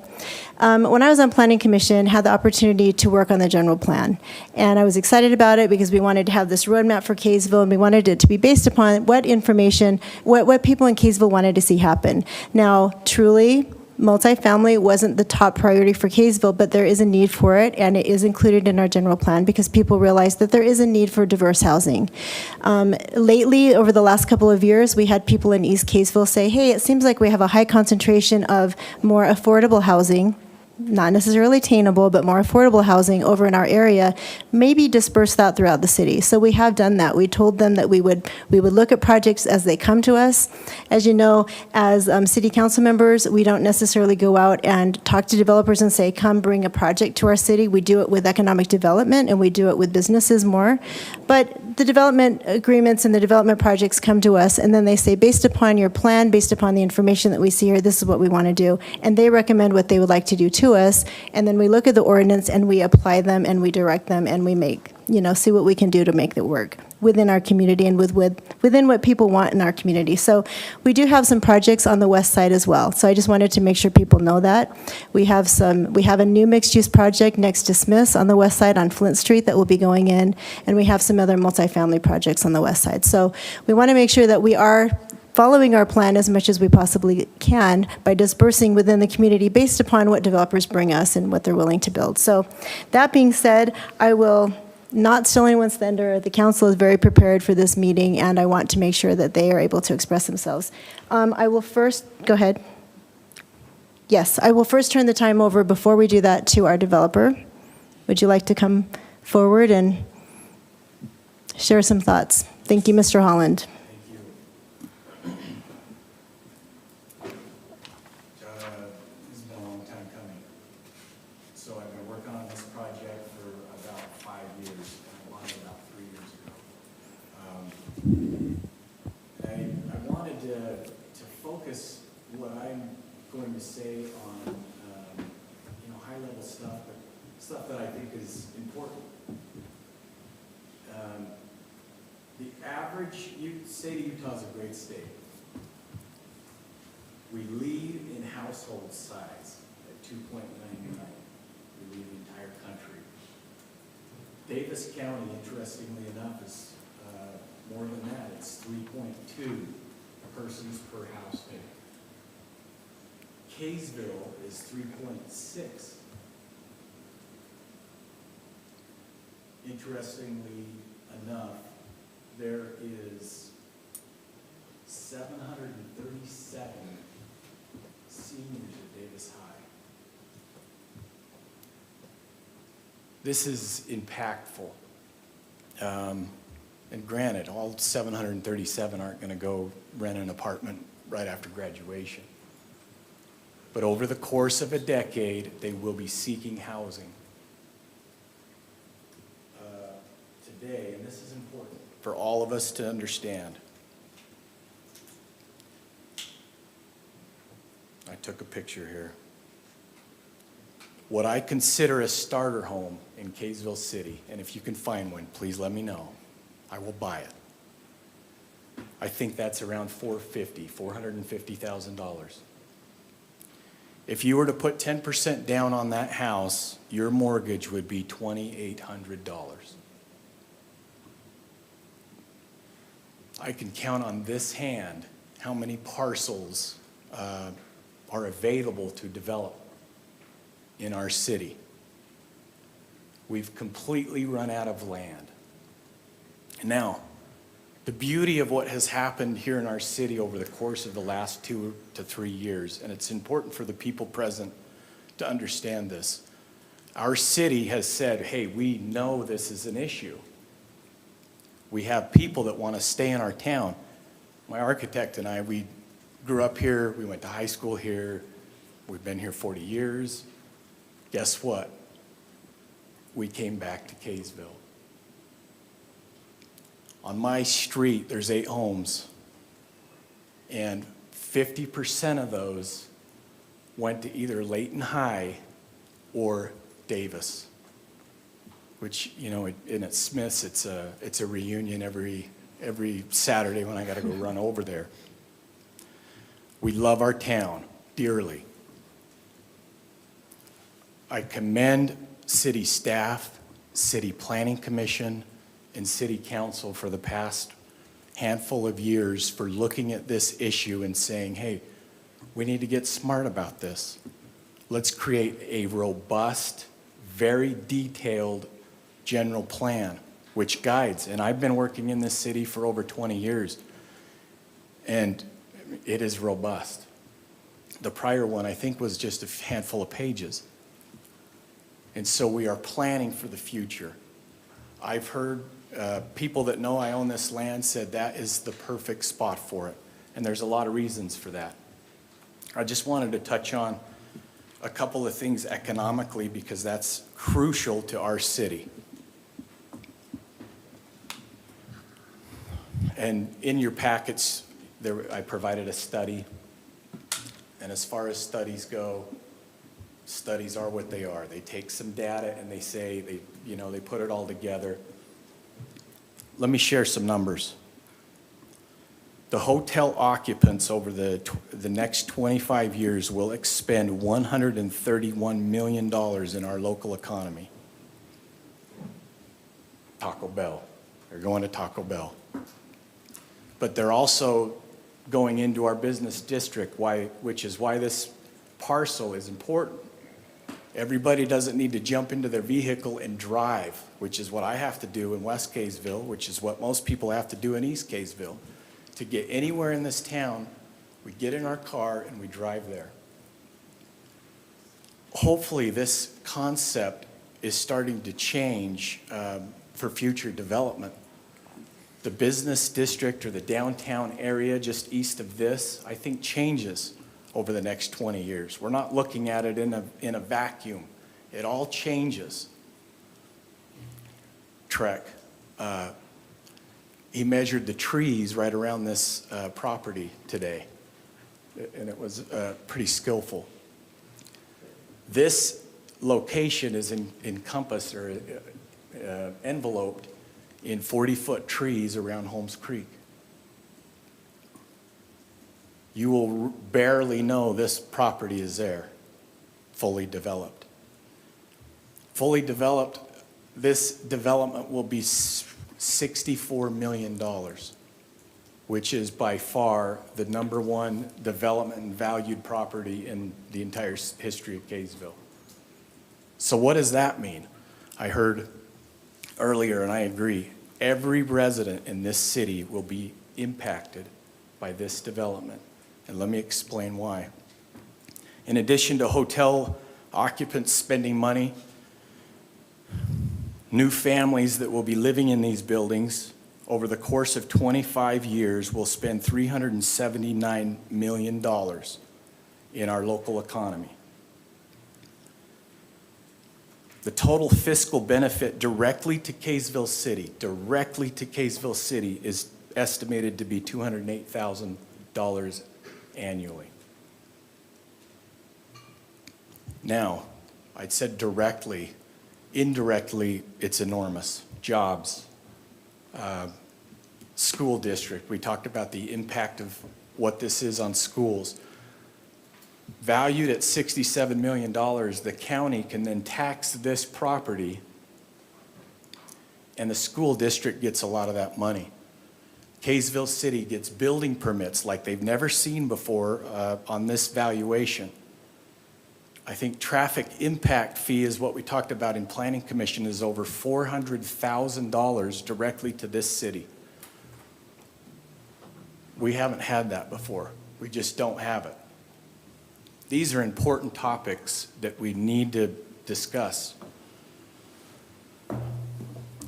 When I was on Planning Commission, had the opportunity to work on the general plan. And I was excited about it because we wanted to have this roadmap for Kaysville, and we wanted it to be based upon what information, what people in Kaysville wanted to see happen. Now, truly, multifamily wasn't the top priority for Kaysville, but there is a need for it, and it is included in our general plan because people realize that there is a need for diverse housing. Lately, over the last couple of years, we had people in East Kaysville say, hey, it seems like we have a high concentration of more affordable housing, not necessarily attainable, but more affordable housing over in our area, maybe disperse that throughout the city. So we have done that. We told them that we would look at projects as they come to us. As you know, as city council members, we don't necessarily go out and talk to developers and say, come bring a project to our city. We do it with economic development, and we do it with businesses more. But the development agreements and the development projects come to us, and then they say, based upon your plan, based upon the information that we see here, this is what we want to do. And they recommend what they would like to do to us, and then we look at the ordinance and we apply them and we direct them and we make, see what we can do to make it work within our community and within what people want in our community. So we do have some projects on the west side as well. So I just wanted to make sure people know that. We have a new mixed-use project next to Smith's on the west side on Flint Street that will be going in, and we have some other multifamily projects on the west side. So we want to make sure that we are following our plan as much as we possibly can by dispersing within the community based upon what developers bring us and what they're willing to build. So that being said, I will not steal anyone's thunder. The council is very prepared for this meeting, and I want to make sure that they are able to express themselves. I will first, go ahead. Yes, I will first turn the time over before we do that to our developer. Would you like to come forward and share some thoughts? Thank you, Mr. Holland. I wanted to focus what I'm going to say on, high-level stuff, but stuff that I think is important. The average state of Utah is a great state. We lead in household size at 2.99. We leave the entire country. Davis County, interestingly enough, is more than that. It's 3.2 persons per household. Kaysville is 3.6. Interestingly enough, there is 737 seniors at Davis High. This is impactful. And granted, all 737 aren't going to go rent an apartment right after graduation. But over the course of a decade, they will be seeking housing. Today, and this is important for all of us to understand. I took a picture here. What I consider a starter home in Kaysville City, and if you can find one, please let me know. I will buy it. I think that's around $450,000. If you were to put 10% down on that house, your mortgage would be $2,800. I can count on this hand how many parcels are available to develop in our city. We've completely run out of land. Now, the beauty of what has happened here in our city over the course of the last 2 to 3 years, and it's important for the people present to understand this. Our city has said, hey, we know this is an issue. We have people that want to stay in our town. My architect and I, we grew up here, we went to high school here, we've been here 40 years. Guess what? We came back to Kaysville. On my street, there's 8 homes, and 50% of those went to either Layton High or Davis, which, you know, and at Smith's, it's a reunion every Saturday when I got to go run over there. We love our town dearly. I commend city staff, city planning commission, and city council for the past handful of years for looking at this issue and saying, hey, we need to get smart about this. Let's create a robust, very detailed general plan which guides. And I've been working in this city for over 20 years, and it is robust. The prior one, I think, was just a handful of pages. And so we are planning for the future. I've heard people that know I own this land said that is the perfect spot for it. And there's a lot of reasons for that. I just wanted to touch on a couple of things economically because that's crucial to our city. And in your packets, I provided a study. And as far as studies go, studies are what they are. They take some data and they say, they put it all together. Let me share some numbers. The hotel occupants over the next 25 years will expend $131 million in our local economy. Taco Bell. They're going to Taco Bell. But they're also going into our business district, which is why this parcel is important. Everybody doesn't need to jump into their vehicle and drive, which is what I have to do in West Kaysville, which is what most people have to do in East Kaysville. To get anywhere in this town, we get in our car and we drive there. Hopefully this concept is starting to change for future development. The business district or the downtown area just east of this, I think changes over the next 20 years. We're not looking at it in a vacuum. It all changes. Trek, he measured the trees right around this property today, and it was pretty skillful. This location is encompassed or enveloped in 40-foot trees around Holmes Creek. You will barely know this property is there. fully developed. Fully developed, this development will be $64 million, which is by far the #1 development and valued property in the entire history of Kaysville. So what does that mean? I heard earlier, and I agree, every resident in this city will be impacted by this development. And let me explain why. In addition to hotel occupants spending money, new families that will be living in these buildings over the course of 25 years will spend $379 million in our local economy. The total fiscal benefit directly to Kaysville City, is estimated to be $208,000 annually. Now, I'd said directly. Indirectly, it's enormous. Jobs, school district. We talked about the impact of what this is on schools. Valued at $67 million, the county can then tax this property, and the school district gets a lot of that money. Kaysville City gets building permits like they've never seen before on this valuation. I think traffic impact fee is what we talked about in Planning Commission is over $400,000 directly to this city. We haven't had that before. We just don't have it. These are important topics that we need to discuss.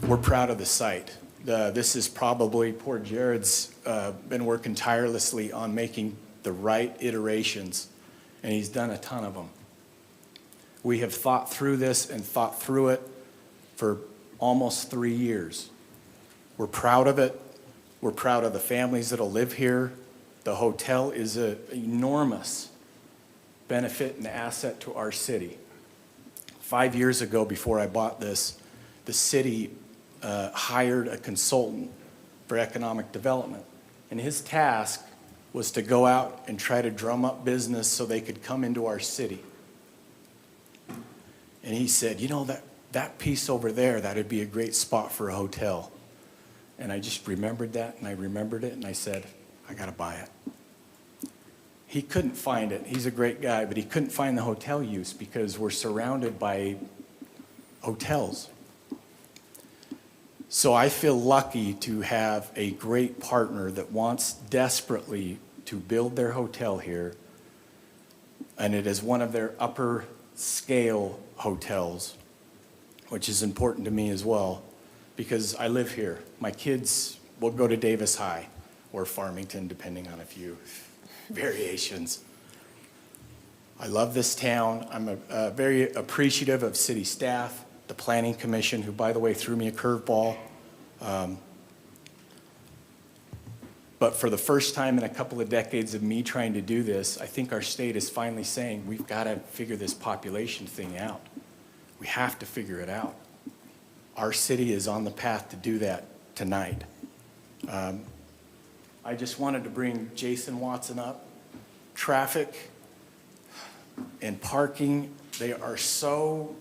We're proud of the site. This is probably, poor Jared's been working tirelessly on making the right iterations, and he's done a ton of them. We have thought through this and thought through it for almost 3 years. We're proud of it. We're proud of the families that'll live here. The hotel is an enormous benefit and asset to our city. 5 years ago, before I bought this, the city hired a consultant for economic development. And his task was to go out and try to drum up business so they could come into our city. And he said, you know, that piece over there, that'd be a great spot for a hotel. And I just remembered that, and I remembered it, and I said, I gotta buy it. He couldn't find it. He's a great guy, but he couldn't find the hotel use because we're surrounded by hotels. So I feel lucky to have a great partner that wants desperately to build their hotel here, and it is one of their upper scale hotels, which is important to me as well, because I live here. My kids will go to Davis High or Farmington, depending on a few variations. I love this town. I'm very appreciative of city staff, the Planning Commission, who, by the way, threw me a curveball. But for the first time in a couple of decades of me trying to do this, I think our state is finally saying, we've got to figure this population thing out. We have to figure it out. Our city is on the path to do that tonight. I just wanted to bring Jason Watson up. Traffic and parking, they are so,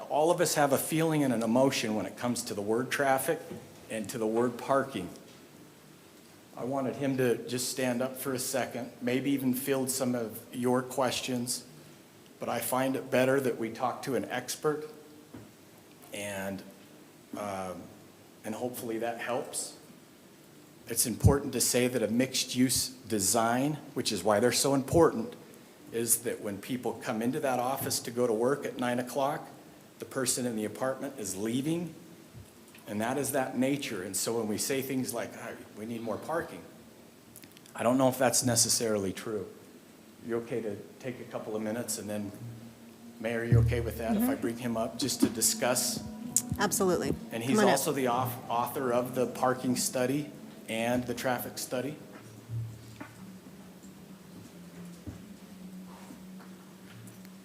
all of us have a feeling and an emotion when it comes to the word traffic and to the word parking. I wanted him to just stand up for a second, maybe even field some of your questions, but I find it better that we talk to an expert, and hopefully that helps. It's important to say that a mixed-use design, which is why they're so important, is that when people come into that office to go to work at 9 o'clock, the person in the apartment is leaving, and that is that nature. And so when we say things like, we need more parking, I don't know if that's necessarily true. You okay to take a couple of minutes, and then, Mayor, are you okay with that if I bring him up just to discuss? Absolutely. And he's also the author of the parking study and the traffic study.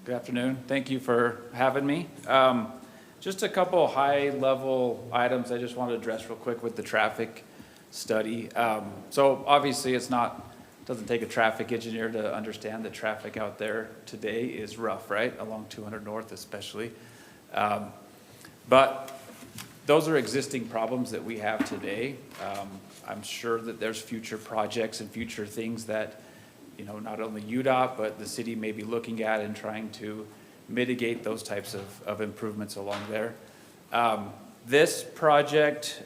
Good afternoon. Thank you for having me. Just a couple high-level items I just wanted to address real quick with the traffic study. So obviously it's not doesn't take a traffic engineer to understand that traffic out there today is rough, right? Along 200 North especially. But those are existing problems that we have today. I'm sure that there's future projects and future things that, you know, not only UDOT, but the city may be looking at and trying to mitigate those types of improvements along there. This project,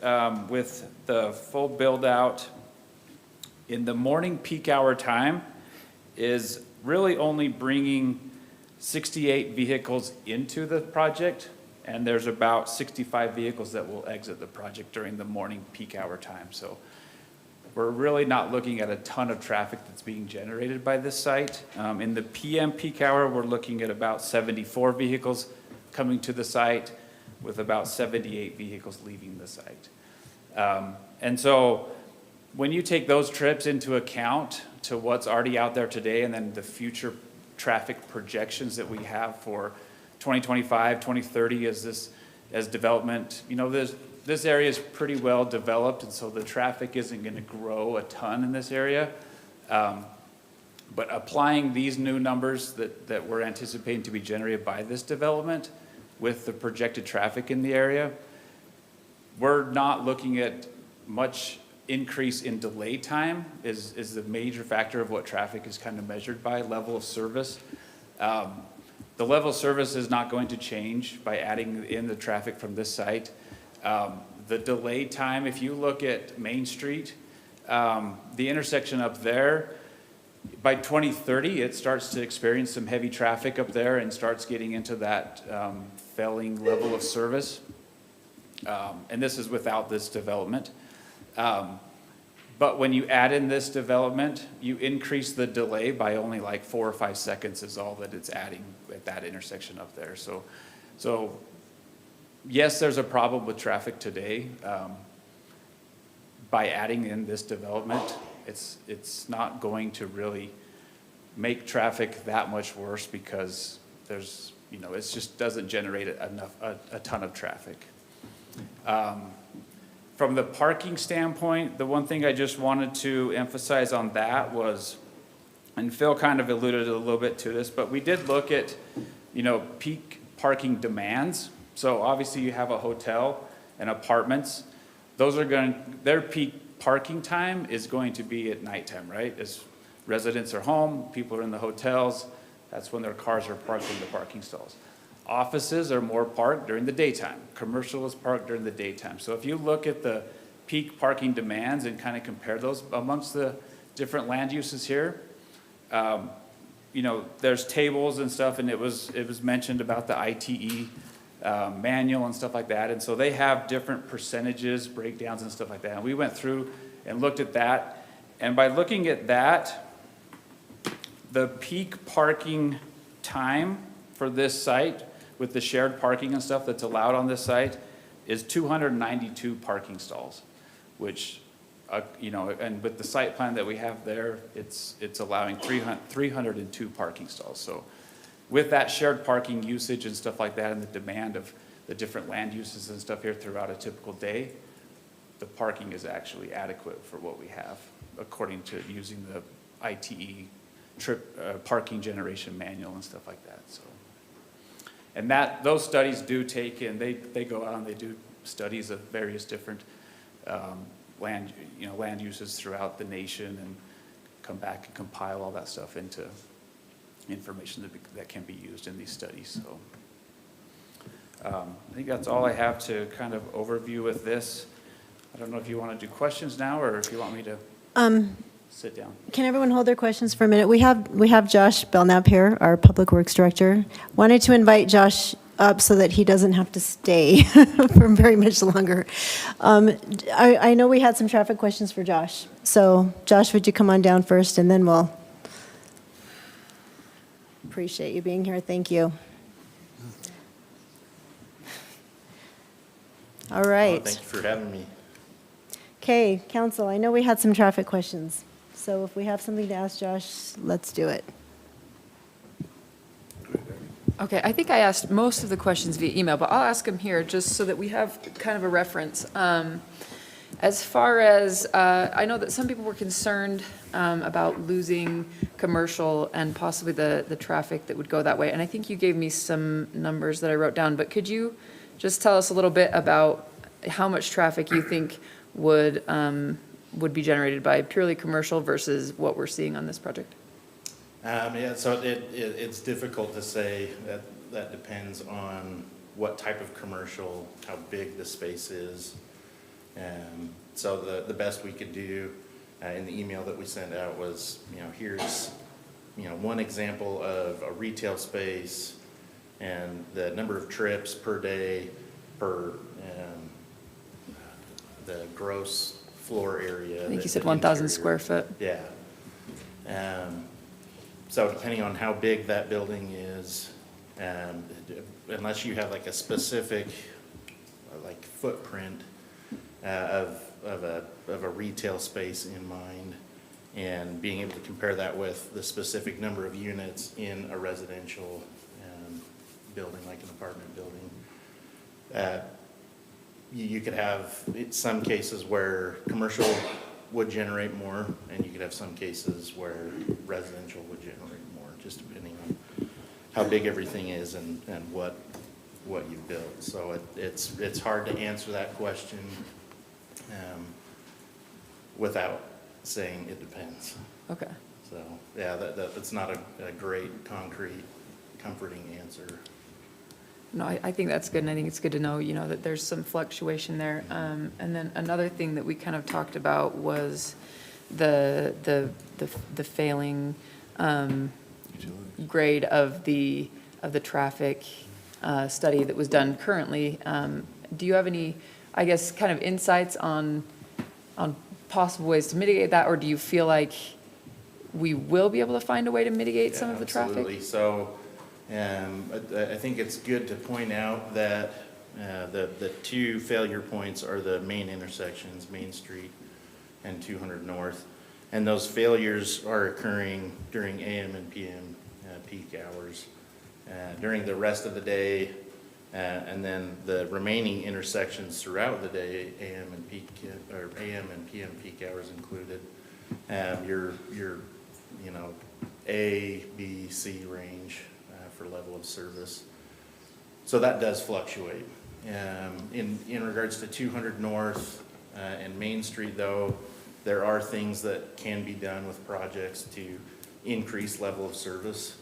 with the full build out in the morning peak hour time, is really only bringing 68 vehicles into the project, and there's about 65 vehicles that will exit the project during the morning peak hour time. So we're really not looking at a ton of traffic that's being generated by this site. In the PM peak hour, we're looking at about 74 vehicles coming to the site, with about 78 vehicles leaving the site. And so when you take those trips into account to what's already out there today, and then the future traffic projections that we have for 2025, 2030 as development, you know, this area is pretty well developed, and so the traffic isn't going to grow a ton in this area. But applying these new numbers that we're anticipating to be generated by this development with the projected traffic in the area, we're not looking at much increase in delay time is the major factor of what traffic is kind of measured by, level of service. The level of service is not going to change by adding in the traffic from this site. The delay time, if you look at Main Street, the intersection up there, by 2030, it starts to experience some heavy traffic up there and starts getting into that failing level of service. And this is without this development. But when you add in this development, you increase the delay by only like 4 or 5 seconds is all that it's adding at that intersection up there. So yes, there's a problem with traffic today. By adding in this development, it's not going to really make traffic that much worse, because there's, you know, it just doesn't generate a ton of traffic. From the parking standpoint, the one thing I just wanted to emphasize on that was, and Phil kind of alluded a little bit to this, but we did look at, you know, peak parking demands. So obviously you have a hotel and apartments. Those are their peak parking time is going to be at nighttime, right? As residents are home, people are in the hotels, that's when their cars are parked in the parking stalls. Offices are more parked during the daytime. Commercial is parked during the daytime. So if you look at the peak parking demands and kind of compare those amongst the different land uses here, you know, there's tables and stuff, and it was mentioned about the ITE manual and stuff like that. And so they have different percentages, breakdowns and stuff like that. And we went through and looked at that. And by looking at that, the peak parking time for this site with the shared parking and stuff that's allowed on this site is 292 parking stalls, which, you know, and with the site plan that we have there, it's allowing 302 parking stalls. So with that shared parking usage and stuff like that, and the demand of the different land uses and stuff here throughout a typical day, the parking is actually adequate for what we have, according to using the ITE parking generation manual and stuff like that. So, and those studies do take in, they go out and they do studies of various different land uses throughout the nation, and come back and compile all that stuff into information that can be used in these studies. So I think that's all I have to kind of overview with this. I don't know if you want to do questions now, or if you want me to sit down. Can everyone hold their questions for a minute? We have Josh Belknap here, our Public Works Director. Wanted to invite Josh up so that he doesn't have to stay for very much longer. I know we had some traffic questions for Josh. So Josh, would you come on down first, and then we'll... Appreciate you being here. Thank you. All right. Thank you for having me. Okay, council, I know we had some traffic questions. So if we have something to ask Josh, let's do it. Okay, I think I asked most of the questions via email, but I'll ask them here just so that we have kind of a reference. As far as, I know that some people were concerned about losing commercial and possibly the traffic that would go that way. And I think you gave me some numbers that I wrote down, but could you just tell us a little bit about how much traffic you think would be generated by purely commercial versus what we're seeing on this project? Yeah, so it's difficult to say. That depends on what type of commercial, how big the space is. So the best we could do in the email that we sent out was, here's, one example of a retail space and the number of trips per day per the gross floor area. I think you said 1,000 square foot. Yeah. So depending on how big that building is, unless you have like a specific like footprint of a retail space in mind, and being able to compare that with the specific number of units in a residential building, like an apartment building, you could have some cases where commercial would generate more, and you could have some cases where residential would generate more, just depending on how big everything is and what you've built. So it's hard to answer that question without saying it depends. Okay. So, yeah, that's not a great, concrete, comforting answer. No, I think that's good, and I think it's good to know, that there's some fluctuation there. And then another thing that we kind of talked about was the failing grade of the traffic study that was done currently. Do you have any, I guess, kind of insights on possible ways to mitigate that, or do you feel like we will be able to find a way to mitigate some of the traffic? Absolutely. So I think it's good to point out that the two failure points are the main intersections, Main Street and 200 North. And those failures are occurring during AM and PM peak hours. During the rest of the day, and then the remaining intersections throughout the day, AM and PM peak hours included, your A, B, C range for level of service. So that does fluctuate. In regards to 200 North and Main Street, though, there are things that can be done with projects to increase level of service.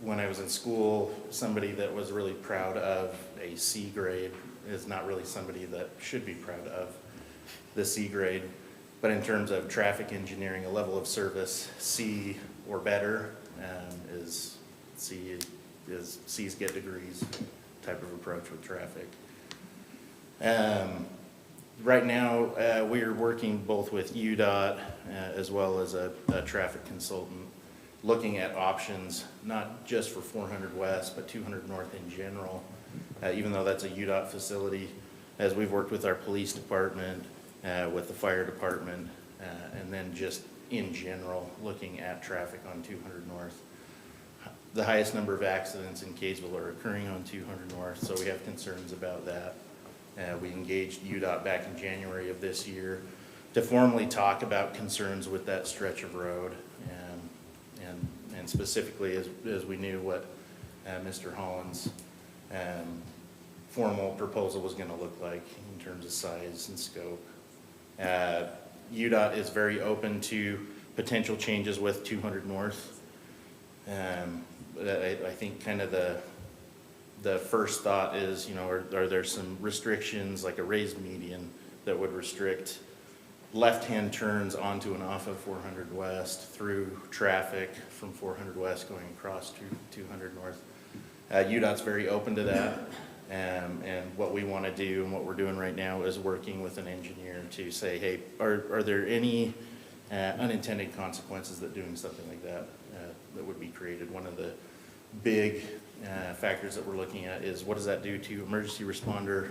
When I was in school, somebody that was really proud of a C grade is not really somebody that should be proud of the C grade. But in terms of traffic engineering, a level of service C or better is C's get degrees type of approach with traffic. Right now, we are working both with UDOT as well as a traffic consultant, looking at options, not just for 400 West, but 200 North in general, even though that's a UDOT facility, as we've worked with our police department, with the fire department, and then just in general, looking at traffic on 200 North. The highest number of accidents in Kaysville are occurring on 200 North, so we have concerns about that. We engaged UDOT back in January of this year to formally talk about concerns with that stretch of road, and specifically as we knew what Mr. Holland's formal proposal was going to look like in terms of size and scope. UDOT is very open to potential changes with 200 North. I think kind of the first thought is, are there some restrictions, like a raised median, that would restrict left-hand turns onto and off of 400 West through traffic from 400 West going across to 200 North. UDOT's very open to that, and what we want to do and what we're doing right now is working with an engineer to say, hey, are there any unintended consequences that doing something like that that would be created? One of the big factors that we're looking at is, what does that do to emergency responder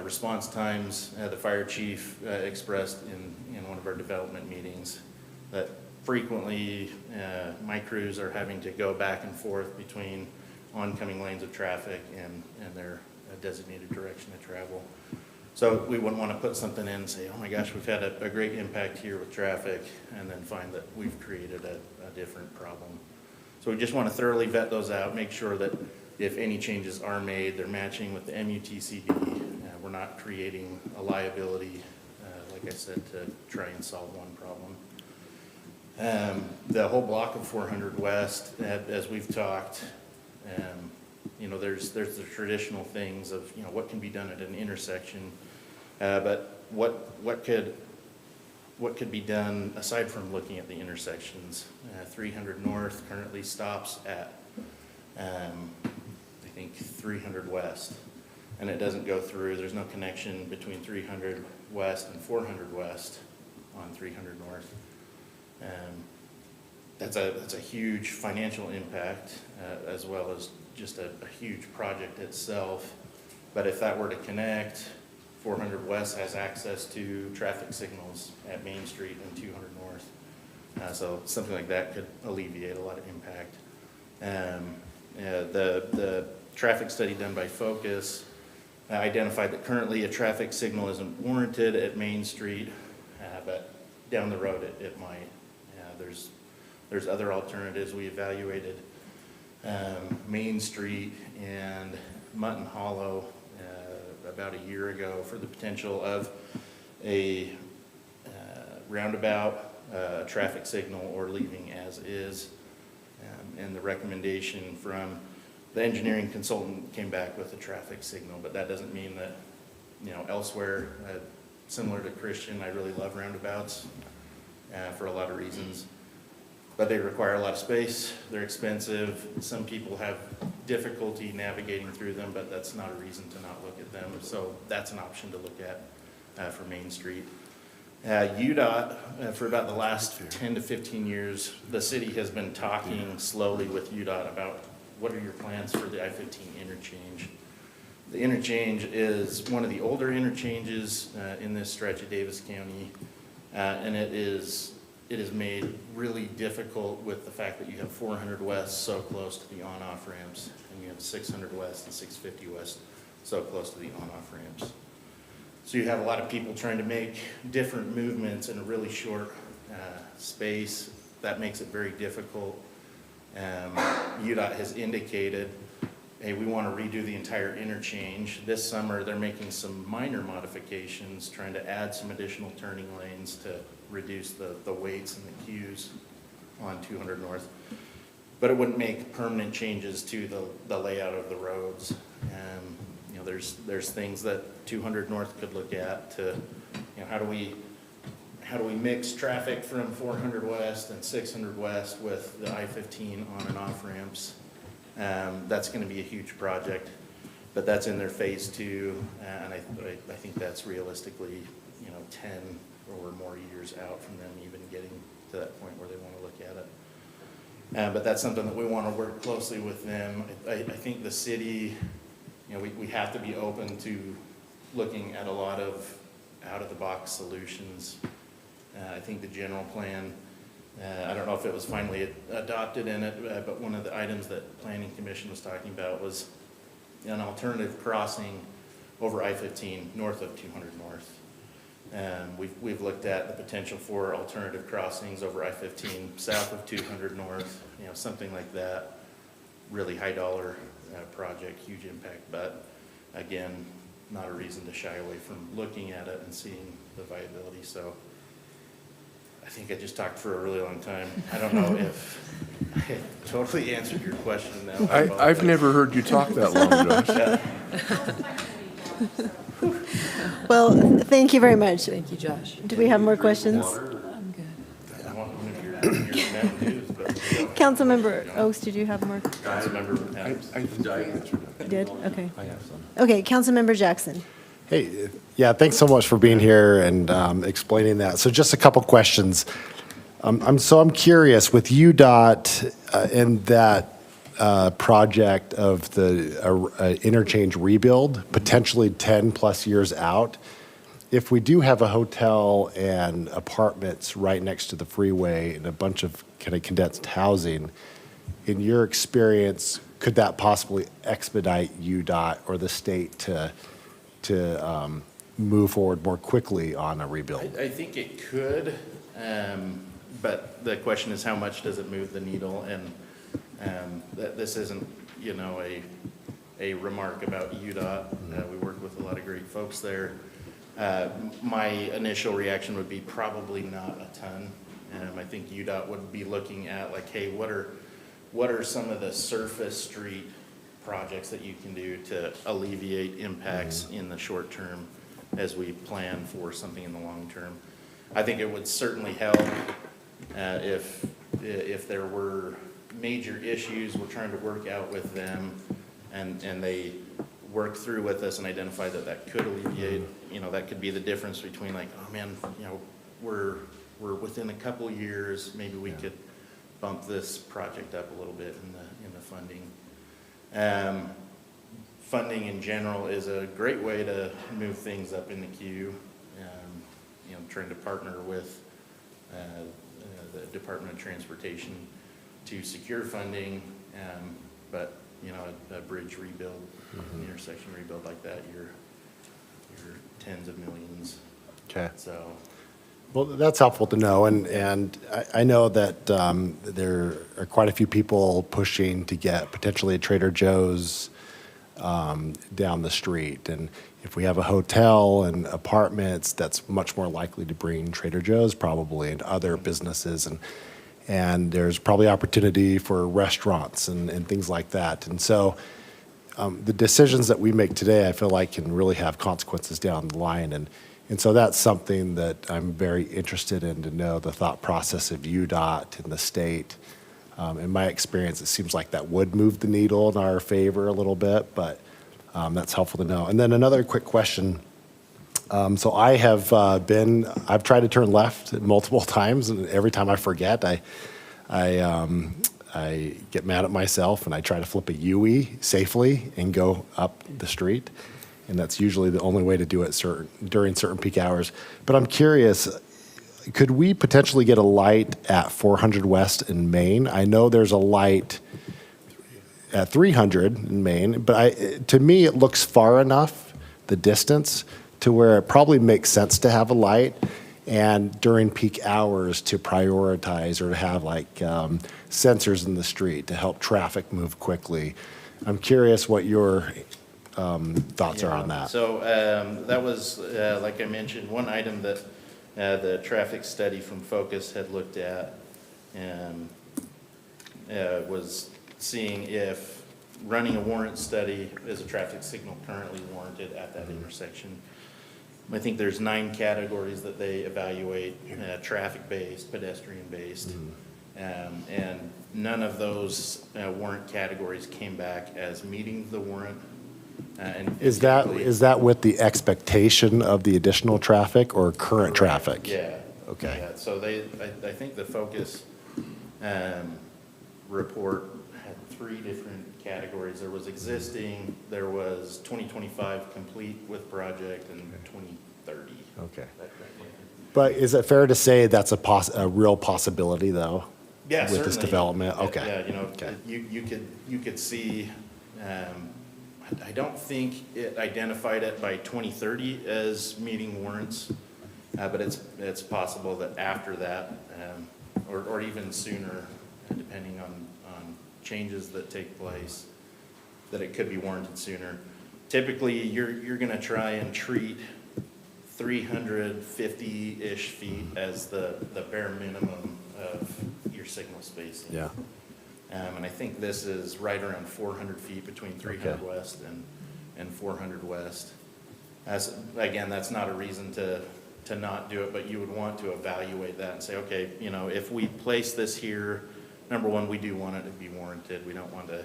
response times? The fire chief expressed in one of our development meetings that frequently my crews are having to go back and forth between oncoming lanes of traffic and their designated direction of travel. So we wouldn't want to put something in and say, oh my gosh, we've had a great impact here with traffic, and then find that we've created a different problem. So we just want to thoroughly vet those out, make sure that if any changes are made, they're matching with the MUTCD. We're not creating a liability, like I said, to try and solve one problem. The whole block of 400 West, as we've talked, you know, there's the traditional things of, you know, what can be done at an intersection, but what could be done aside from looking at the intersections? 300 North currently stops at, I think 300 West, and it doesn't go through. There's no connection between 300 West and 400 West on 300 North. That's a huge financial impact, as well as just a huge project itself. But if that were to connect, 400 West has access to traffic signals at Main Street and 200 North. So something like that could alleviate a lot of impact. The traffic study done by Focus identified that currently a traffic signal isn't warranted at Main Street, but down the road it might. There's other alternatives. We evaluated Main Street and Mutton Hollow about a year ago for the potential of a roundabout, traffic signal, or leaving as is. And the recommendation from the engineering consultant came back with a traffic signal, but that doesn't mean that, you know, elsewhere, similar to Christian, I really love roundabouts for a lot of reasons. But they require a lot of space, they're expensive, some people have difficulty navigating through them, but that's not a reason to not look at them. So that's an option to look at for Main Street. UDOT, for about the last 10 to 15 years, the city has been talking slowly with UDOT about what are your plans for the I-15 interchange. The interchange is one of the older interchanges in this stretch of Davis County, and it is made really difficult with the fact that you have 400 West so close to the on-off ramps, and you have 600 West and 650 West so close to the on-off ramps. So you have a lot of people trying to make different movements in a really short space. That makes it very difficult. UDOT has indicated, hey, we want to redo the entire interchange. This summer, they're making some minor modifications, trying to add some additional turning lanes to reduce the weights and the queues on 200 North. But it wouldn't make permanent changes to the layout of the roads. You know, there's things that 200 North could look at to, you know, how do we mix traffic from 400 West and 600 West with the I-15 on and off ramps. That's going to be a huge project, but that's in their phase 2, and I think that's realistically, you know, 10 or more years out from them even getting to that point where they want to look at it. But that's something that we want to work closely with them. I think the city, you know, we have to be open to looking at a lot of out-of-the-box solutions. I think the general plan, I don't know if it was finally adopted in it, but one of the items that Planning Commission was talking about was an alternative crossing over I-15 north of 200 North. We've looked at the potential for alternative crossings over I-15 south of 200 North, you know, something like that. Really high dollar project, huge impact, but again, not a reason to shy away from looking at it and seeing the viability. So I think I just talked for a really long time. I don't know if I totally answered your question now. I've never heard you talk that long, Josh. Well, thank you very much. Thank you, Josh. Do we have more questions? I'm good. I want one of your Mountain Dews, but Councilmember Oaks, did you have more? Councilmember Adams. You did? Okay. Okay, Councilmember Jackson. Hey, yeah, thanks so much for being here and explaining that. So just a couple questions. I'm curious with UDOT and that project of the interchange rebuild, potentially 10 plus years out. If we do have a hotel and apartments right next to the freeway and a bunch of kind of condensed housing, in your experience, could that possibly expedite UDOT or the state to move forward more quickly on a rebuild? I think it could, but the question is how much does it move the needle? And this isn't, you know, a remark about UDOT. We work with a lot of great folks there. My initial reaction would be probably not a ton. I think UDOT would be looking at like, hey, what are some of the surface street projects that you can do to alleviate impacts in the short term as we plan for something in the long term? I think it would certainly help if there were major issues we're trying to work out with them and they work through with us and identify that could alleviate, you know, that could be the difference between like, oh man, you know, we're within a couple years, maybe we could bump this project up a little bit in the funding. Funding in general is a great way to move things up in the queue. You know, trying to partner with the Department of Transportation to secure funding, but you know, a bridge rebuild, an intersection rebuild like that, you're tens of millions. Okay. So. Well, that's helpful to know, and I know that there are quite a few people pushing to get potentially a Trader Joe's down the street, and if we have a hotel and apartments, that's much more likely to bring Trader Joe's probably and other businesses, and there's probably opportunity for restaurants and things like that, and so the decisions that we make today, I feel like, can really have consequences down the line, and so that's something that I'm very interested in to know the thought process of UDOT and the state. In my experience, it seems like that would move the needle in our favor a little bit, but that's helpful to know. And then another quick question. So I have I've tried to turn left multiple times, and every time I forget, I get mad at myself, and I try to flip a U-E safely and go up the street. And that's usually the only way to do it during certain peak hours. But I'm curious, could we potentially get a light at 400 West in Main? I know there's a light at 300 in Main, but to me it looks far enough, the distance, to where it probably makes sense to have a light and during peak hours to prioritize or to have like sensors in the street to help traffic move quickly. I'm curious what your thoughts are on that. So that was, like I mentioned, one item that the traffic study from Focus had looked at was seeing if running a warrant study is a traffic signal currently warranted at that intersection. I think there's 9 categories that they evaluate, traffic-based, pedestrian-based, and none of those warrant categories came back as meeting the warrant. Is that with the expectation of the additional traffic or current traffic? Yeah. Okay. Yeah. So I think the Focus report had 3 different categories. There was existing, there was 2025 complete with project, and 2030. Okay. But is it fair to say that's a real possibility, though? Yeah, with this certainly. development? Okay. Yeah, you know, Okay. you could see. I don't think it identified it by 2030 as meeting warrants, but it's possible that after that, or even sooner, depending on changes that take place, that it could be warranted sooner. Typically, you're going to try and treat 350-ish feet as the bare minimum of your signal spacing. Yeah. And I think this is right around 400 feet between 300 West and 400 West. Again, that's not a reason to not do it, but you would want to evaluate that and say, okay, you know, if we place this here, number one, we do want it to be warranted. We don't want to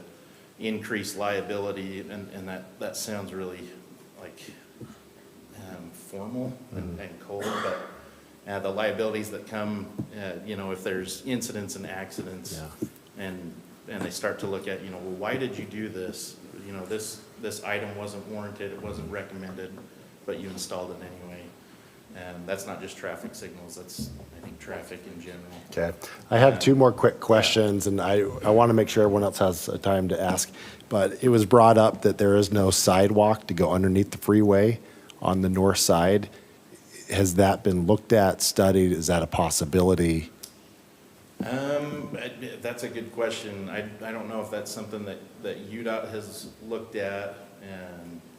increase liability, and that sounds really like formal and cold, but the liabilities that come, you know, if there's incidents and accidents, and they start to look at, you know, well, why did you do this? You know, this item wasn't warranted, it wasn't recommended, but you installed it anyway. And that's not just traffic signals, that's, I think, traffic in general. Okay. I have two more quick questions, and I want to make sure everyone else has time to ask. But it was brought up that there is no sidewalk to go underneath the freeway on the north side. Has that been looked at, studied? Is that a possibility? That's a good question. I don't know if that's something that UDOT has looked at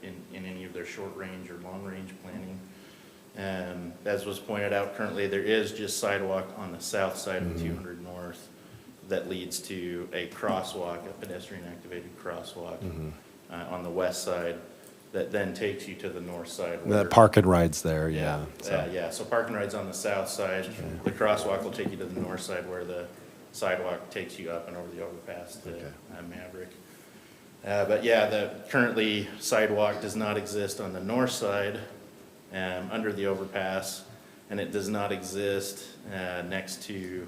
in any of their short-range or long-range planning. As was pointed out, currently there is just sidewalk on the south side of 200 North that leads to a crosswalk, a pedestrian-activated crosswalk on the west side that then takes you to the north side. That park and rides there, yeah. Yeah, so park and ride's on the south side. The crosswalk will take you to the north side where the sidewalk takes you up and over the overpass to Maverick. But yeah, currently sidewalk does not exist on the north side under the overpass, and it does not exist next to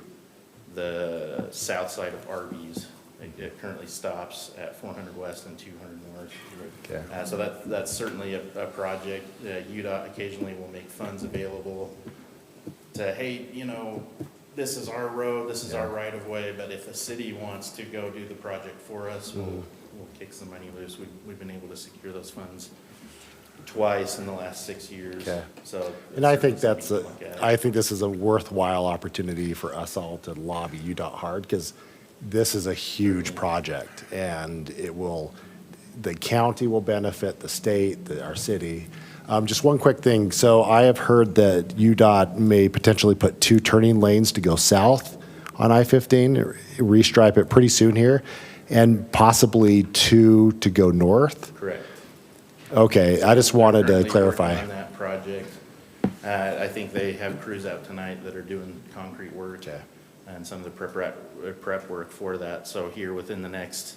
the south side of Arby's. It currently stops at 400 West and 200 North. Okay. So that's certainly a project. UDOT occasionally will make funds available to, hey, you know, this is our road, this is our right of way, but if a city wants to go do the project for us, we'll kick some money loose. We've been able to secure those funds twice in the last 6 years. Okay. So, and I think I think this is a worthwhile opportunity for us all to lobby UDOT hard, because this is a huge project, and the county will benefit, the state, our city. Just one quick thing. So I have heard that UDOT may potentially put 2 turning lanes to go south on I-15, restripe it pretty soon here, and possibly 2 to go north. Correct. Okay, I just wanted to clarify. On that project, I think they have crews out tonight that are doing concrete work and some of the prep work for that. So here within the next,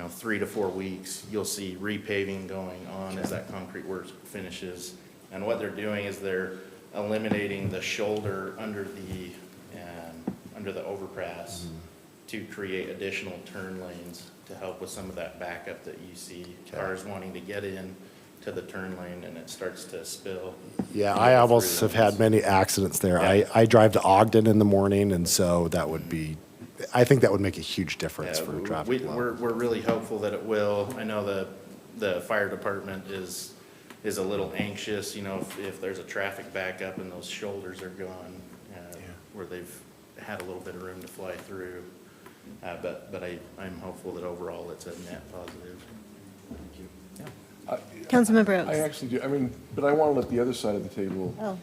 3 to 4 weeks, you'll see repaving going on as that concrete work finishes. And what they're doing is they're eliminating the shoulder under the overpass to create additional turn lanes to help with some of that backup that you see cars wanting to get in to the turn lane, and it starts to spill. Yeah, I almost have had many accidents there. I drive to Ogden in the morning, and so I think that would make a huge difference for traffic flow. We're really hopeful that it will. I know the fire department is a little anxious, if there's a traffic backup and those shoulders are gone, where they've had a little bit of room to fly through. But I'm hopeful that overall it's a net positive. Thank you. Councilmember Oaks. I actually do. But I want to let the other side of the table. Oh.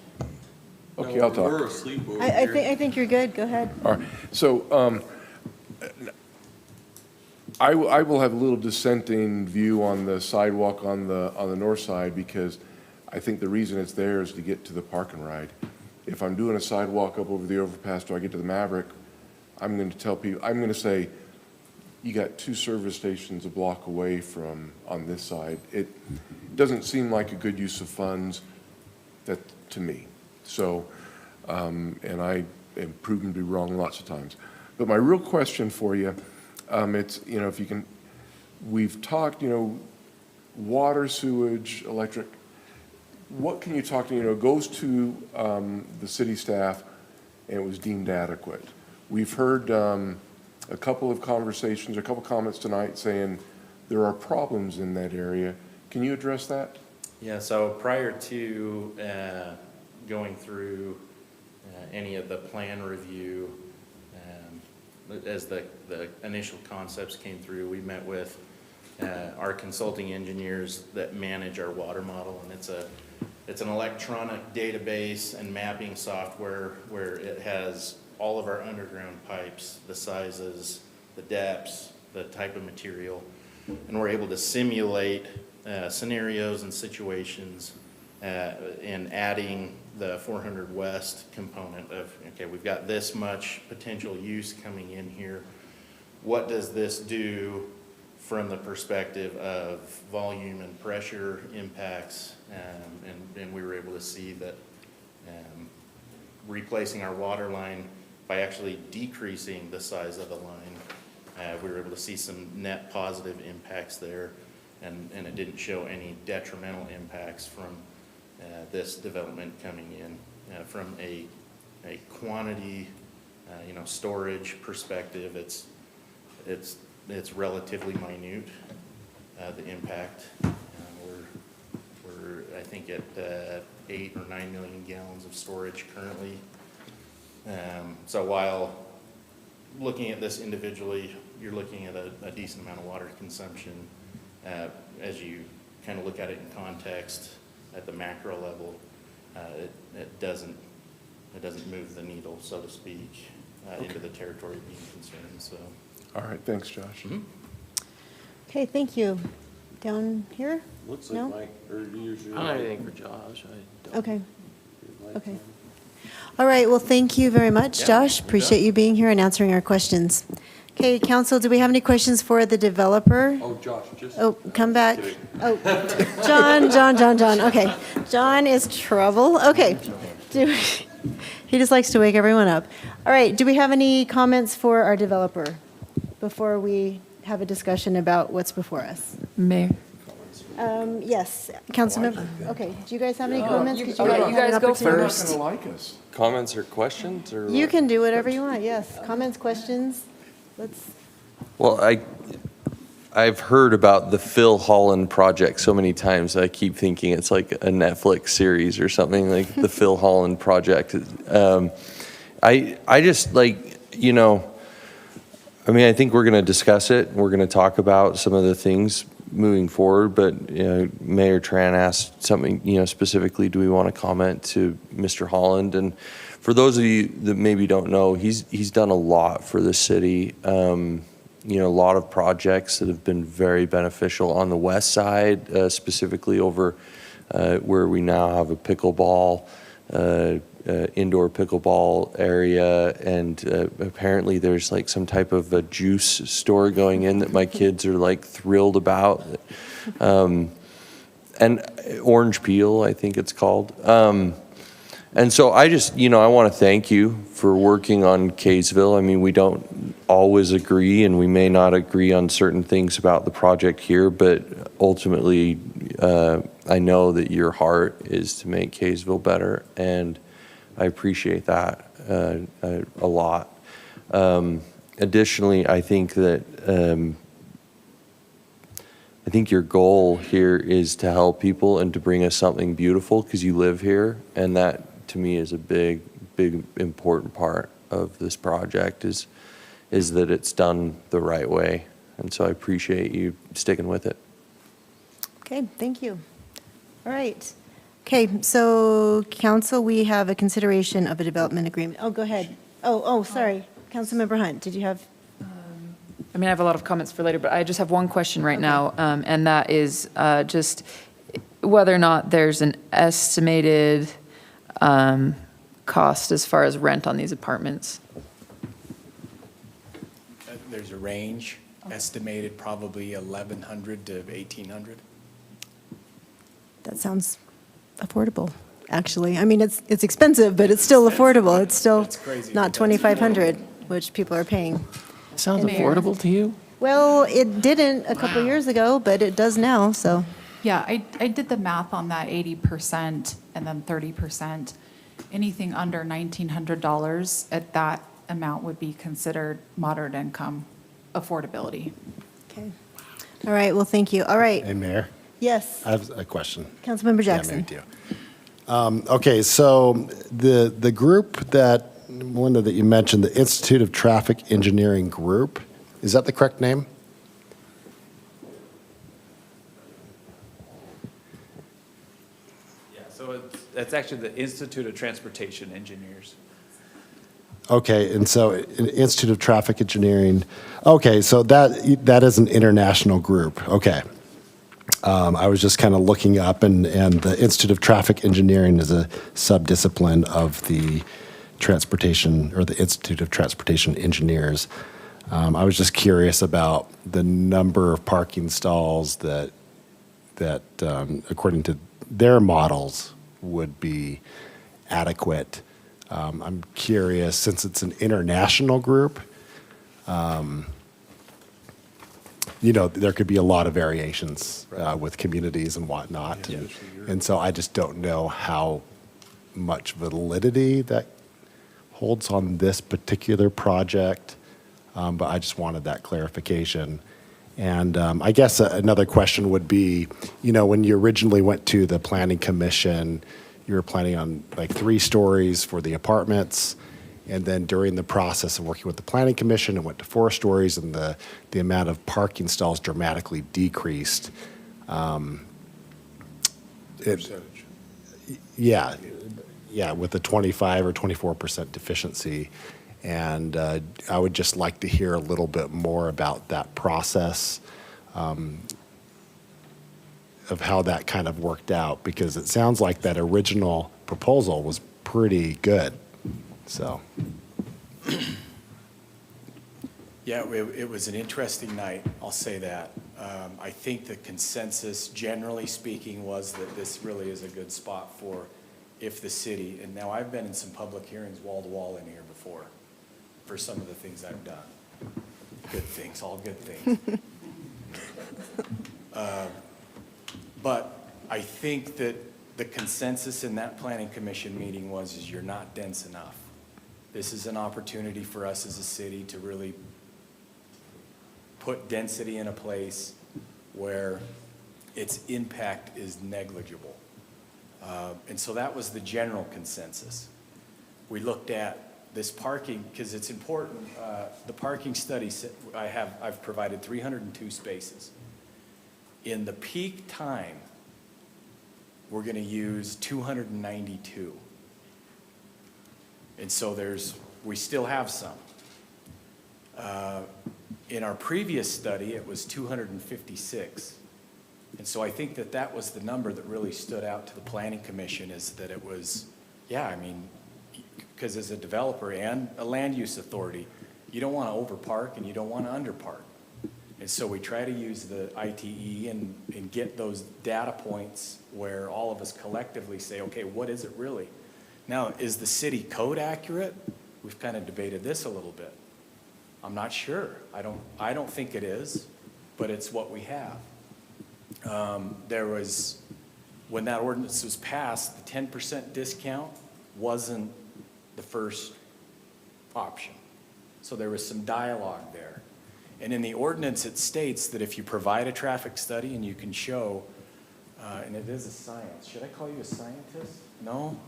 Okay, I'll talk. We're asleep over I here. think you're good. Go ahead. All right. So I will have a little dissenting view on the sidewalk on the north side, because I think the reason it's there is to get to the park and ride. If I'm doing a sidewalk up over the overpass till I get to the Maverick, I'm going to tell people, I'm going to say, you got 2 service stations a block away from on this side. It doesn't seem like a good use of funds to me. So, and I am proven to be wrong lots of times. But my real question for you, it's, if you can, we've talked, water, sewage, electric. What can you talk to, goes to the city staff and it was deemed adequate. We've heard a couple of conversations, a couple comments tonight saying there are problems in that area. Can you address that? Yeah, so prior to going through any of the plan review, as the initial concepts came through, we met with our consulting engineers that manage our water model, and it's an electronic database and mapping software where it has all of our underground pipes, the sizes, the depths, the type of material, and we're able to simulate scenarios and situations in adding the 400 West component of, okay, we've got this much potential use coming in here. What does this do from the perspective of volume and pressure impacts? And we were able to see that replacing our water line by actually decreasing the size of the line, we were able to see some net positive impacts there, and it didn't show any detrimental impacts from this development coming in. From a quantity, storage perspective, it's relatively minute, the impact. We're I think at 8 or 9 million gallons of storage currently. So while looking at this individually, you're looking at a decent amount of water consumption. As you kind of look at it in context at the macro level, it doesn't move the needle, so to speak, into the territory of being concerned. So, All right, thanks, Josh. Okay, thank you. Down here? Looks No? like Mike, or usually. I don't have anything for Josh. Okay. Okay. All right, well, thank you very much, Josh. Appreciate you being here and answering our questions. Okay, council, do we have any questions for the developer? Oh, Josh, just. Oh, come back. Oh, John. Okay. John is trouble. Okay. He just likes to wake everyone up. All right, do we have any comments for our developer before we have a discussion about what's before us? Mayor? Yes, Councilmember. Okay, do you guys have any comments? 'Cause you had guys an go opportunity. first. They're not gonna like us. Comments or questions or? You what? can do whatever you want, yes. Comments, questions? Let's, Well, I've heard about the Phil Holland project so many times. I keep thinking it's like a Netflix series or something, like the Phil Holland project. I just like, I mean, I think we're going to discuss it. We're going to talk about some of the things moving forward, but Mayor Tran asked something, specifically, do we want to comment to Mr. Holland? And for those of you that maybe don't know, he's done a lot for the city. A lot of projects that have been very beneficial on the west side, specifically over where we now have a pickleball, indoor pickleball area, and apparently there's like some type of a juice store going in that my kids are like thrilled about, and orange peel, I think it's called. And so I just, I want to thank you for working on Kaysville. I mean, we don't always agree, and we may not agree on certain things about the project here, but ultimately, I know that your heart is to make Kaysville better, and I appreciate that a lot. Additionally, I think that I think your goal here is to help people and to bring us something beautiful because you live here, and that to me is a big, important part of this project is that it's done the right way. And so I appreciate you sticking with it. okay, thank you. All right. Okay, so council, we have a consideration of a development agreement. Oh, go ahead. Oh, sorry. Councilmember Hunt, did you have? I mean, I have a lot of comments for later, but I just have one question right now, and that is just whether or not there's an estimated cost as far as rent on these apartments. There's a range, estimated probably 1,100 to 1,800. That sounds affordable, actually. I mean, it's expensive, but it's still affordable. It's still not 2,500, which people are paying. Sounds affordable to you? Well, it didn't a couple years ago, but it does now, so. Yeah, I did the math on that 80% and then 30%. Anything under $1,900 at that amount would be considered moderate income affordability. Okay. All right, well, thank you. All right. Hey, Mayor, Yes, I have a question. Councilmember Jackson. Yeah, Mayor, do. Okay, so the group one that you mentioned, the Institute of Traffic Engineering Group, is that the correct name? Yeah, so it's actually the Institute of Transportation Engineers. Okay, and so Institute of Traffic Engineering, okay, so that is an international group, okay. I was just kind of looking up, and the Institute of Traffic Engineering is a subdiscipline of the transportation, or the Institute of Transportation Engineers. I was just curious about the number of parking stalls that according to their models, would be adequate. I'm curious, since it's an international group, there could be a lot of variations with communities and whatnot. And so I just don't know how much validity that holds on this particular project, but I just wanted that clarification. And I guess another question would be, when you originally went to the Planning Commission, you were planning on like 3 stories for the apartments, and then during the process of working with the Planning Commission, it went to 4 stories, and the amount of parking stalls dramatically decreased. Percentage. Yeah, with a 25 or 24% deficiency. And I would just like to hear a little bit more about that process of how that kind of worked out, because it sounds like that original proposal was pretty good. So. Yeah, it was an interesting night, I'll say that. I think the consensus, generally speaking, was that this really is a good spot for if the city, and now I've been in some public hearings wall to wall in here before for some of the things I've done. Good things, all good things. But I think that the consensus in that planning commission meeting is you're not dense enough. This is an opportunity for us as a city to really put density in a place where its impact is negligible. And so that was the general consensus. We looked at this parking, because it's important, the parking study, I've provided 302 spaces. In the peak time, we're gonna use 292. And so we still have some. In our previous study, it was 256. And so I think that was the number that really stood out to the Planning Commission, is that it was, because as a developer and a land use authority, you don't want to overpark and you don't want to underpark. And so we try to use the ITE and get those data points where all of us collectively say, okay, what is it really? Now, is the city code accurate? We've kind of debated this a little bit. I'm not sure. I don't think it is, but it's what we have. When that ordinance was passed, the 10% discount wasn't the first option. So there was some dialogue there. And in the ordinance, it states that if you provide a traffic study and you can show, and it is a science. Should I call you a scientist? No?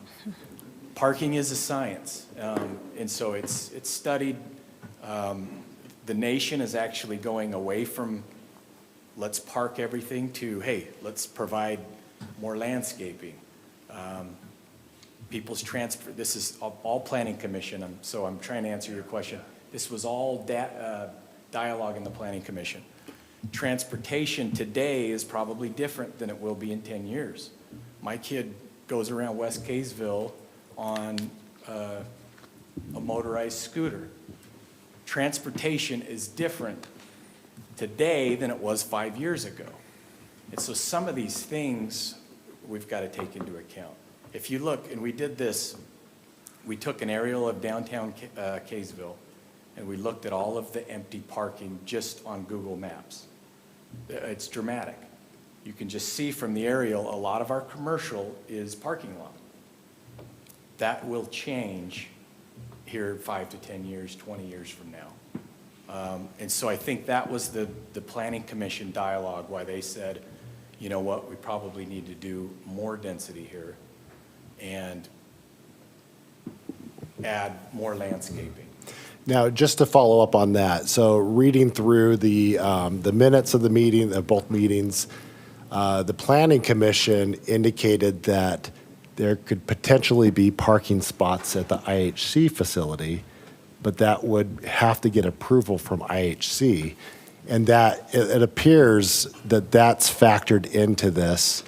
Parking is a science. And so it's studied. The nation is actually going away from let's park everything to, hey, let's provide more landscaping. People's transfer, this is all Planning Commission, so I'm trying to answer your question. This was all dialogue in the Planning Commission. Transportation today is probably different than it will be in 10 years. My kid goes around West Kaysville on a motorized scooter. Transportation is different today than it was 5 years ago. And so some of these things we've got to take into account. If you look, and we did this, we took an aerial of downtown Kaysville, and we looked at all of the empty parking just on Google Maps. It's dramatic. You can just see from the aerial, a lot of our commercial is parking lot. That will change here 5 to 10 years, 20 years from now. And so I think that was the Planning Commission dialogue, why they said, you know what, we probably need to do more density here and add more landscaping. Now, just to follow up on that, so reading through the minutes of the meeting, of both meetings, the Planning Commission indicated that there could potentially be parking spots at the IHC facility, but that would have to get approval from IHC. And that it appears that that's factored into this.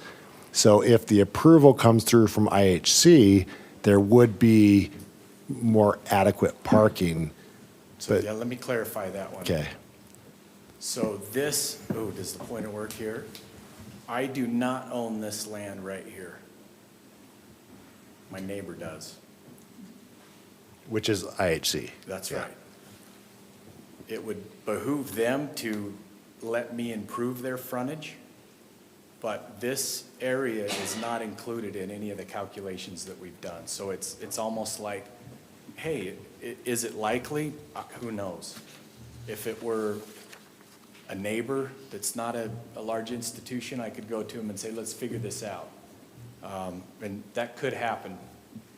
So if the approval comes through from IHC, there would be more adequate parking. So yeah, let me clarify that one. Okay. So this, does the pointer work here? I do not own this land right here. My neighbor does. Which is IHC. That's right. It would behoove them to let me improve their frontage, but this area is not included in any of the calculations that we've done. So it's almost like, hey, is it likely? Who knows? If it were a neighbor that's not a large institution, I could go to them and say, let's figure this out. And that could happen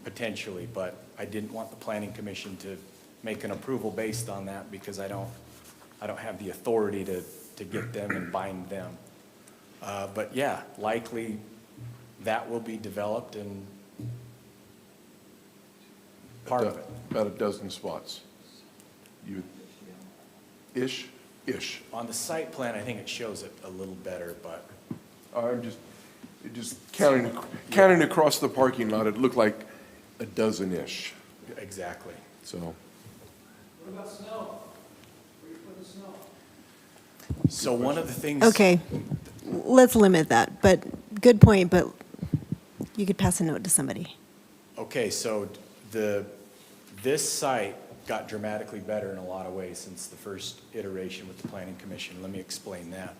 potentially, but I didn't want the planning commission to make an approval based on that because I don't have the authority to get them and bind them. But yeah, likely that will be developed and part of it. About a dozen spots. Ish. On the site plan, I think it shows it a little better, but I'm just counting across the parking lot, it looked like a dozen-ish, exactly. so. What about snow? Where you putting snow? So one of the things. Okay, let's limit that, but good point, but you could pass a note to somebody. Okay, so this site got dramatically better in a lot of ways since the first iteration with the Planning Commission. Let me explain that.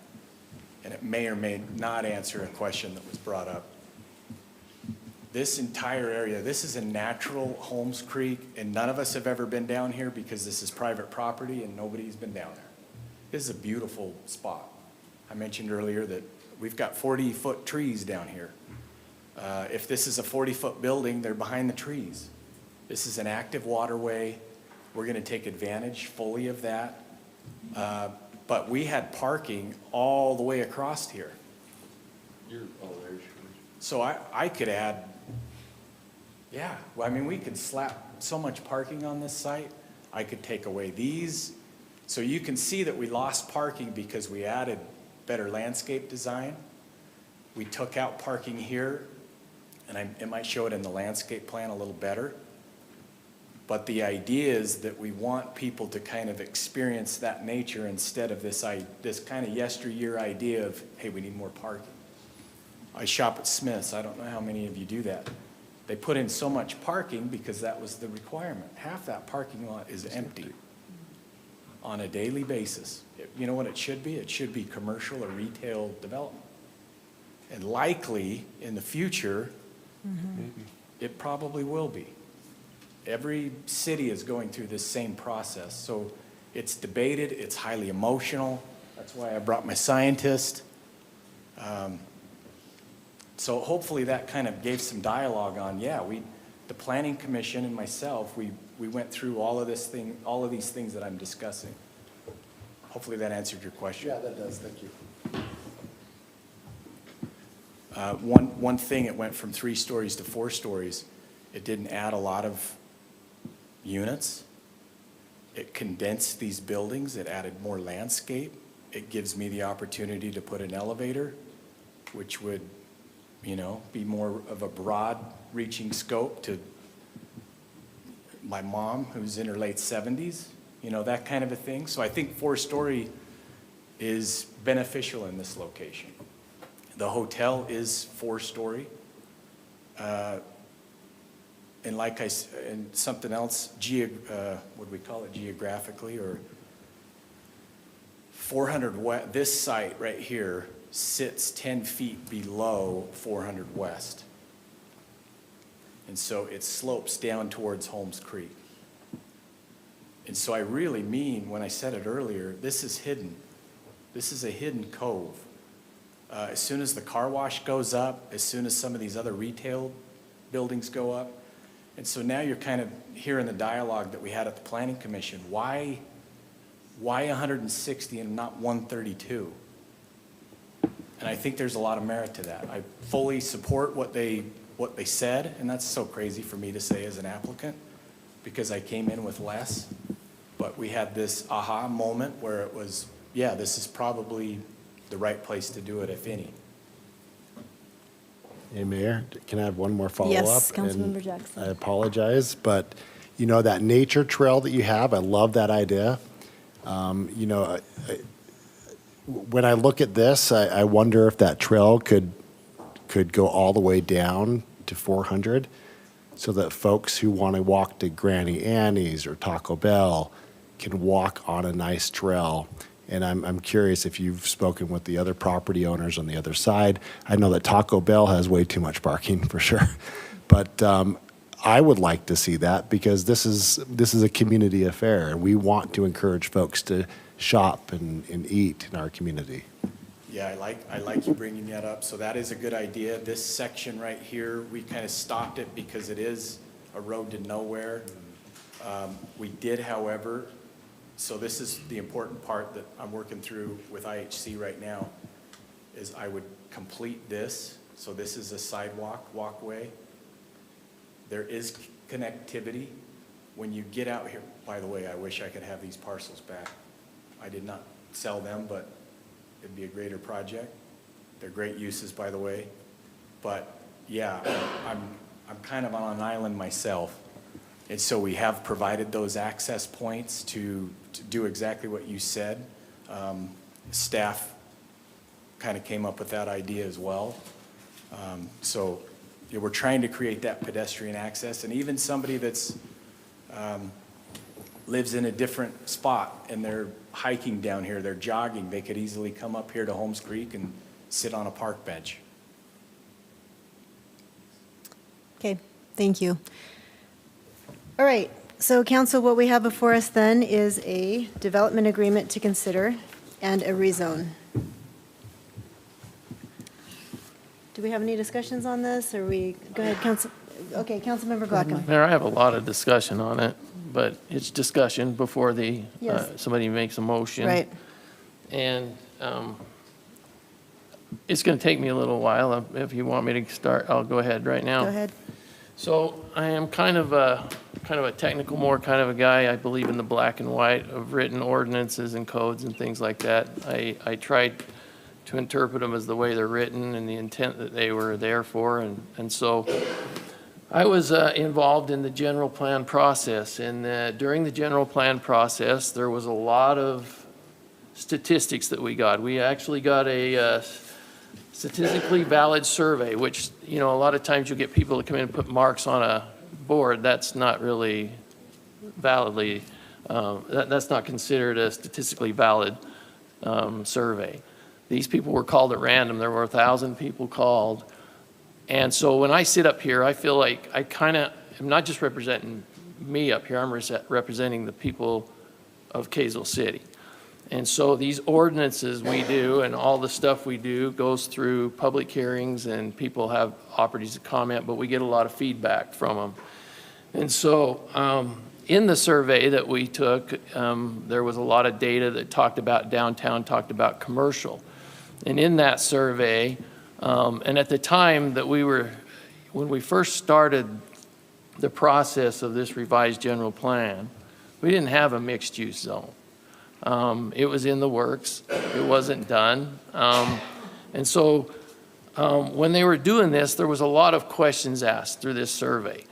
And it may or may not answer a question that was brought up. This entire area, this is a natural Holmes Creek, and none of us have ever been down here because this is private property and nobody's been down there. This is a beautiful spot. I mentioned earlier that we've got 40-foot trees down here. If this is a 40-foot building, they're behind the trees. This is an active waterway. We're going to take advantage fully of that. But we had parking all the way across here. So I could add, yeah, well, I mean, we could slap so much parking on this site. I could take away these. So you can see that we lost parking because we added better landscape design. We took out parking here, and it might show it in the landscape plan a little better. But the idea is that we want people to kind of experience that nature instead of this kind of yesteryear idea of, hey, we need more parking. I shop at Smith's. I don't know how many of you do that. They put in so much parking because that was the requirement. Half that parking lot is empty on a daily basis. You know what it should be? It should be commercial or retail development. And likely, in the future, it probably will be. Every city is going through this same process. So it's debated, it's highly emotional. That's why I brought my scientist. So hopefully that kind of gave some dialogue on, yeah, the Planning Commission and myself, we went through all of these things that I'm discussing. Hopefully that answered your question. Yeah, that does, thank you. One thing, it went from 3 stories to 4 stories. It didn't add a lot of units. It condensed these buildings. It added more landscape. It gives me the opportunity to put an elevator, which would, be more of a broad-reaching scope to my mom, who's in her late 70s, that kind of a thing. So I think 4-story is beneficial in this location. The hotel is 4-story. And something else, what do we call it, geographically, or 400 West, this site right here sits 10 feet below 400 West. And so it slopes down towards Holmes Creek. And so I really mean, when I said it earlier, this is hidden. This is a hidden cove. As soon as the car wash goes up, as soon as some of these other retail buildings go up, and so now you're kind of hearing the dialogue that we had at the Planning Commission. Why 160 and not 132? And I think there's a lot of merit to that. I fully support what they said, and that's so crazy for me to say as an applicant because I came in with less. But we had this aha moment where it was, yeah, this is probably the right place to do it, if any. Hey, Mayor, can I have one more follow-up? Yes, Councilmember And Jackson. I apologize, but, that nature trail that you have, I love that idea. When I look at this, I wonder if that trail could go all the way down to 400 so that folks who want to walk to Granny Annie's or Taco Bell can walk on a nice trail And I'm curious if you've spoken with the other property owners on the other side. I know that Taco Bell has way too much parking for sure. But I would like to see that because this is a community affair. And we want to encourage folks to shop and eat in our community. Yeah, I like you bringing that up. So that is a good idea. This section right here, we kind of stopped it because it is a road to nowhere. We did, however, so this is the important part that I'm working through with IHC right now, is I would complete this. So this is a sidewalk, walkway. There is connectivity. When you get out here, by the way, I wish I could have these parcels back. I did not sell them, but it'd be a greater project. They're great uses, by the way. But yeah, I'm kind of on an island myself. And so we have provided those access points to do exactly what you said. Staff kind of came up with that idea as well. So yeah, we're trying to create that pedestrian access, and even somebody that's lives in a different spot and they're hiking down here, they're jogging, they could easily come up here to Holmes Creek and sit on a park bench. Okay, thank you. All right, so council, what we have before us then is a development agreement to consider and a rezone. Do we have any discussions on this, or go ahead, Council, okay, Councilmember Glockham. Mayor, I have a lot of discussion on it, but it's discussion before Yes. somebody makes a motion. Right. And it's going to take me a little while. If you want me to start, I'll go ahead right now. Go ahead. So I am kind of a technical, more kind of a guy. I believe in the black and white of written ordinances and codes and things like that. I tried to interpret them as the way they're written and the intent that they were there for. And so I was involved in the general plan process. And during the general plan process, there was a lot of statistics that we got. We actually got a statistically valid survey, which, you know, a lot of times you'll get people to come in and put marks on a board. That's not really validly, that's not considered a statistically valid survey. These people were called at random. There were 1,000 people called. And so when I sit up here, I feel like I kind of am not just representing me up here, I'm representing the people of Kaysville City. And so these ordinances we do and all the stuff we do goes through public hearings and people have opportunities to comment, but we get a lot of feedback from them. And so in the survey that we took, there was a lot of data that talked about downtown, talked about commercial. And in that survey, and at the time that when we first started the process of this revised general plan, we didn't have a mixed-use zone. It was in the works. It wasn't done. And so when they were doing this, there was a lot of questions asked through this survey.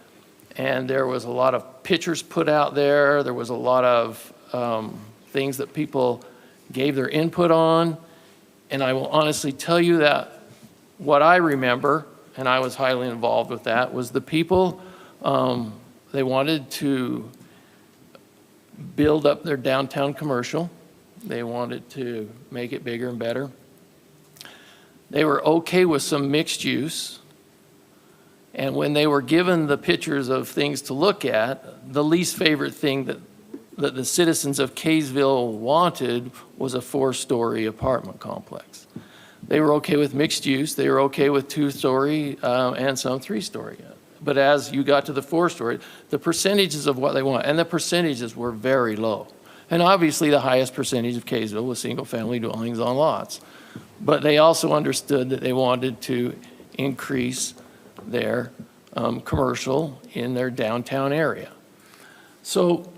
And there was a lot of pictures put out there. There was a lot of things that people gave their input on. And I will honestly tell you that what I remember, and I was highly involved with that, was the people, they wanted to build up their downtown commercial. They wanted to make it bigger and better. They were okay with some mixed use. And when they were given the pictures of things to look at, the least favorite thing that the citizens of Kaysville wanted was a 4-story apartment complex. They were okay with mixed use. They were okay with 2-story and some 3-story. But as you got to the 4-story, the percentages of what they want, and the percentages were very low. And obviously the highest percentage of Kaysville was single-family dwellings on lots. But they also understood that they wanted to increase their commercial in their downtown area. So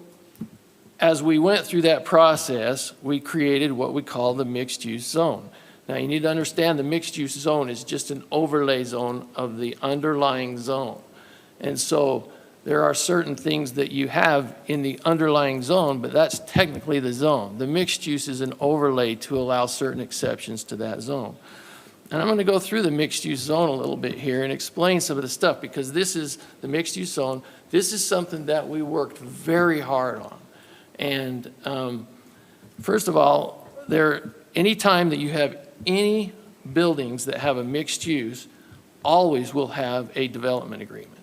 as we went through that process, we created what we call the mixed-use zone. Now, you need to understand the mixed-use zone is just an overlay zone of the underlying zone. And so there are certain things that you have in the underlying zone, but that's technically the zone. The mixed use is an overlay to allow certain exceptions to that zone. And I'm going to go through the mixed-use zone a little bit here and explain some of the stuff, because this is the mixed-use zone. This is something that we worked very hard on. And first of all, anytime that you have any buildings that have a mixed use, always will have a development agreement.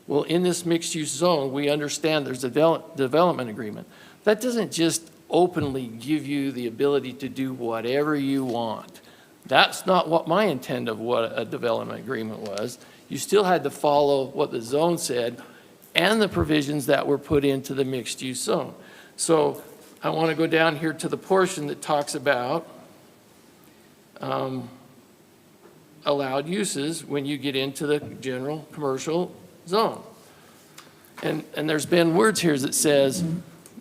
Well, in this mixed-use zone, we understand there's a development agreement. That doesn't just openly give you the ability to do whatever you want. That's not what my intent of what a development agreement was. You still had to follow what the zone said and the provisions that were put into the mixed-use zone. So I want to go down here to the portion that talks about allowed uses when you get into the general commercial zone. And there's been words here that says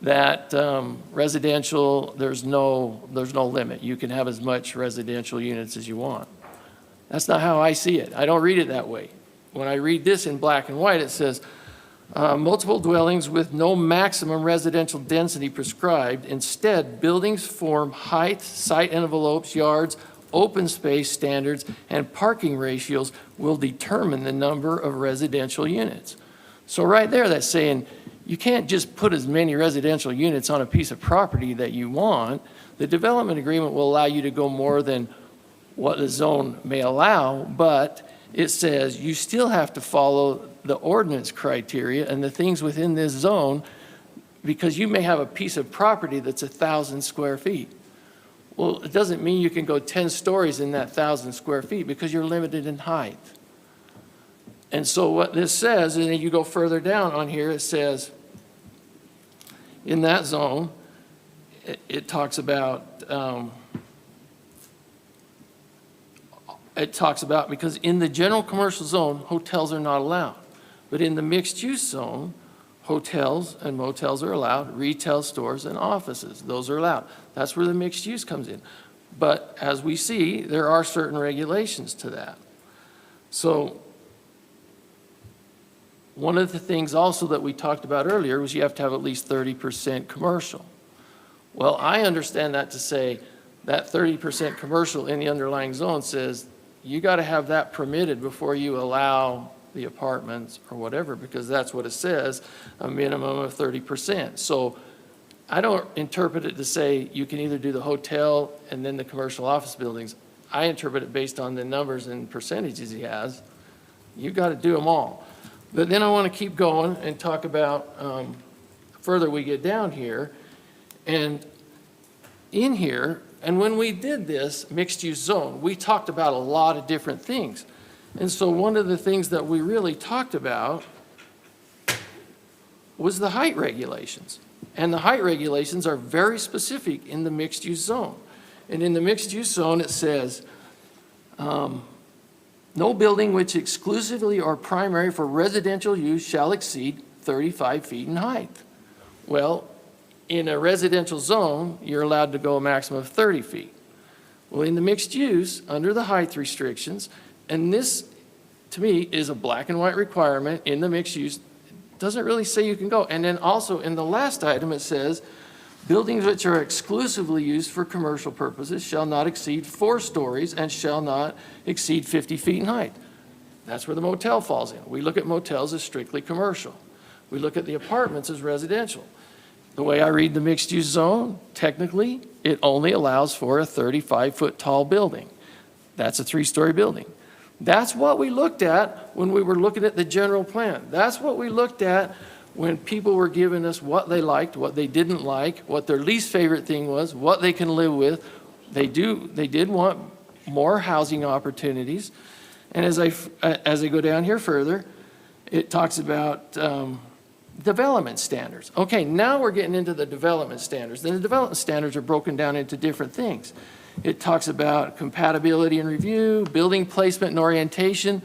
that residential, there's no limit. You can have as much residential units as you want. That's not how I see it. I don't read it that way. When I read this in black and white, it says, multiple dwellings with no maximum residential density prescribed. Instead, buildings form height, site envelopes, yards, open space standards, and parking ratios will determine the number of residential units. So right there, that's saying you can't just put as many residential units on a piece of property that you want. The development agreement will allow you to go more than what the zone may allow, but it says you still have to follow the ordinance criteria and the things within this zone, because you may have a piece of property that's 1,000 square feet. Well, it doesn't mean you can go 10 stories in that 1,000 square feet because you're limited in height. And so what this says, and then you go further down on here, it says in that zone, it talks about, because in the general commercial zone, hotels are not allowed. But in the mixed use zone, hotels and motels are allowed, retail stores and offices, those are allowed. That's where the mixed use comes in. But as we see, there are certain regulations to that. So one of the things also that we talked about earlier was you have to have at least 30% commercial. Well, I understand that to say that 30% commercial in the underlying zone says you got to have that permitted before you allow the apartments or whatever, because that's what it says, a minimum of 30%. So I don't interpret it to say you can either do the hotel and then the commercial office buildings. I interpret it based on the numbers and percentages he has. You got to do them all. But then I want to keep going and talk about further we get down here. And in here, and when we did this mixed-use zone, we talked about a lot of different things. And so one of the things that we really talked about was the height regulations. And the height regulations are very specific in the mixed-use zone. And in the mixed-use zone, it says, no building which exclusively or primary for residential use shall exceed 35 feet in height. Well, in a residential zone, you're allowed to go a maximum of 30 feet. Well, in the mixed use, under the height restrictions, and this, to me, is a black and white requirement in the mixed use, doesn't really say you can go. And then also in the last item, it says, buildings which are exclusively used for commercial purposes shall not exceed 4 stories and shall not exceed 50 feet in height. That's where the motel falls in. We look at motels as strictly commercial. We look at the apartments as residential. The way I read the mixed-use zone, technically, it only allows for a 35-foot tall building. That's a 3-story building. That's what we looked at when we were looking at the general plan. That's what we looked at when people were giving us what they liked, what they didn't like, what their least favorite thing was, what they can live with. They did want more housing opportunities. And as I go down here further, it talks about development standards. Okay, now we're getting into the development standards. Then the development standards are broken down into different things. It talks about compatibility and review, building placement and orientation.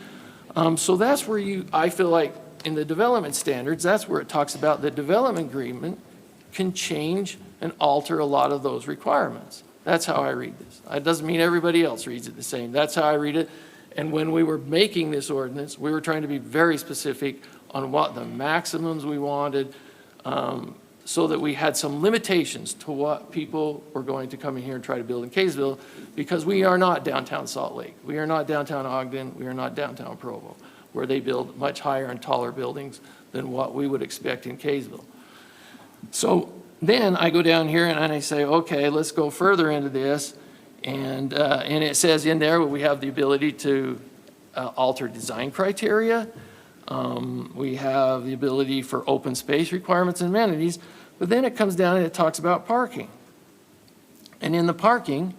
So that's where I feel like in the development standards, that's where it talks about the development agreement can change and alter a lot of those requirements. That's how I read this. It doesn't mean everybody else reads it the same. That's how I read it. And when we were making this ordinance, we were trying to be very specific on what the maximums we wanted, so that we had some limitations to what people were going to come in here and try to build in Kaysville, because we are not downtown Salt Lake. We are not downtown Ogden. We are not downtown Provo, where they build much higher and taller buildings than what we would expect in Kaysville. So then I go down here and I say, okay, let's go further into this. And it says in there, we have the ability to alter design criteria. We have the ability for open space requirements and amenities. But then it comes down and it talks about parking. And in the parking,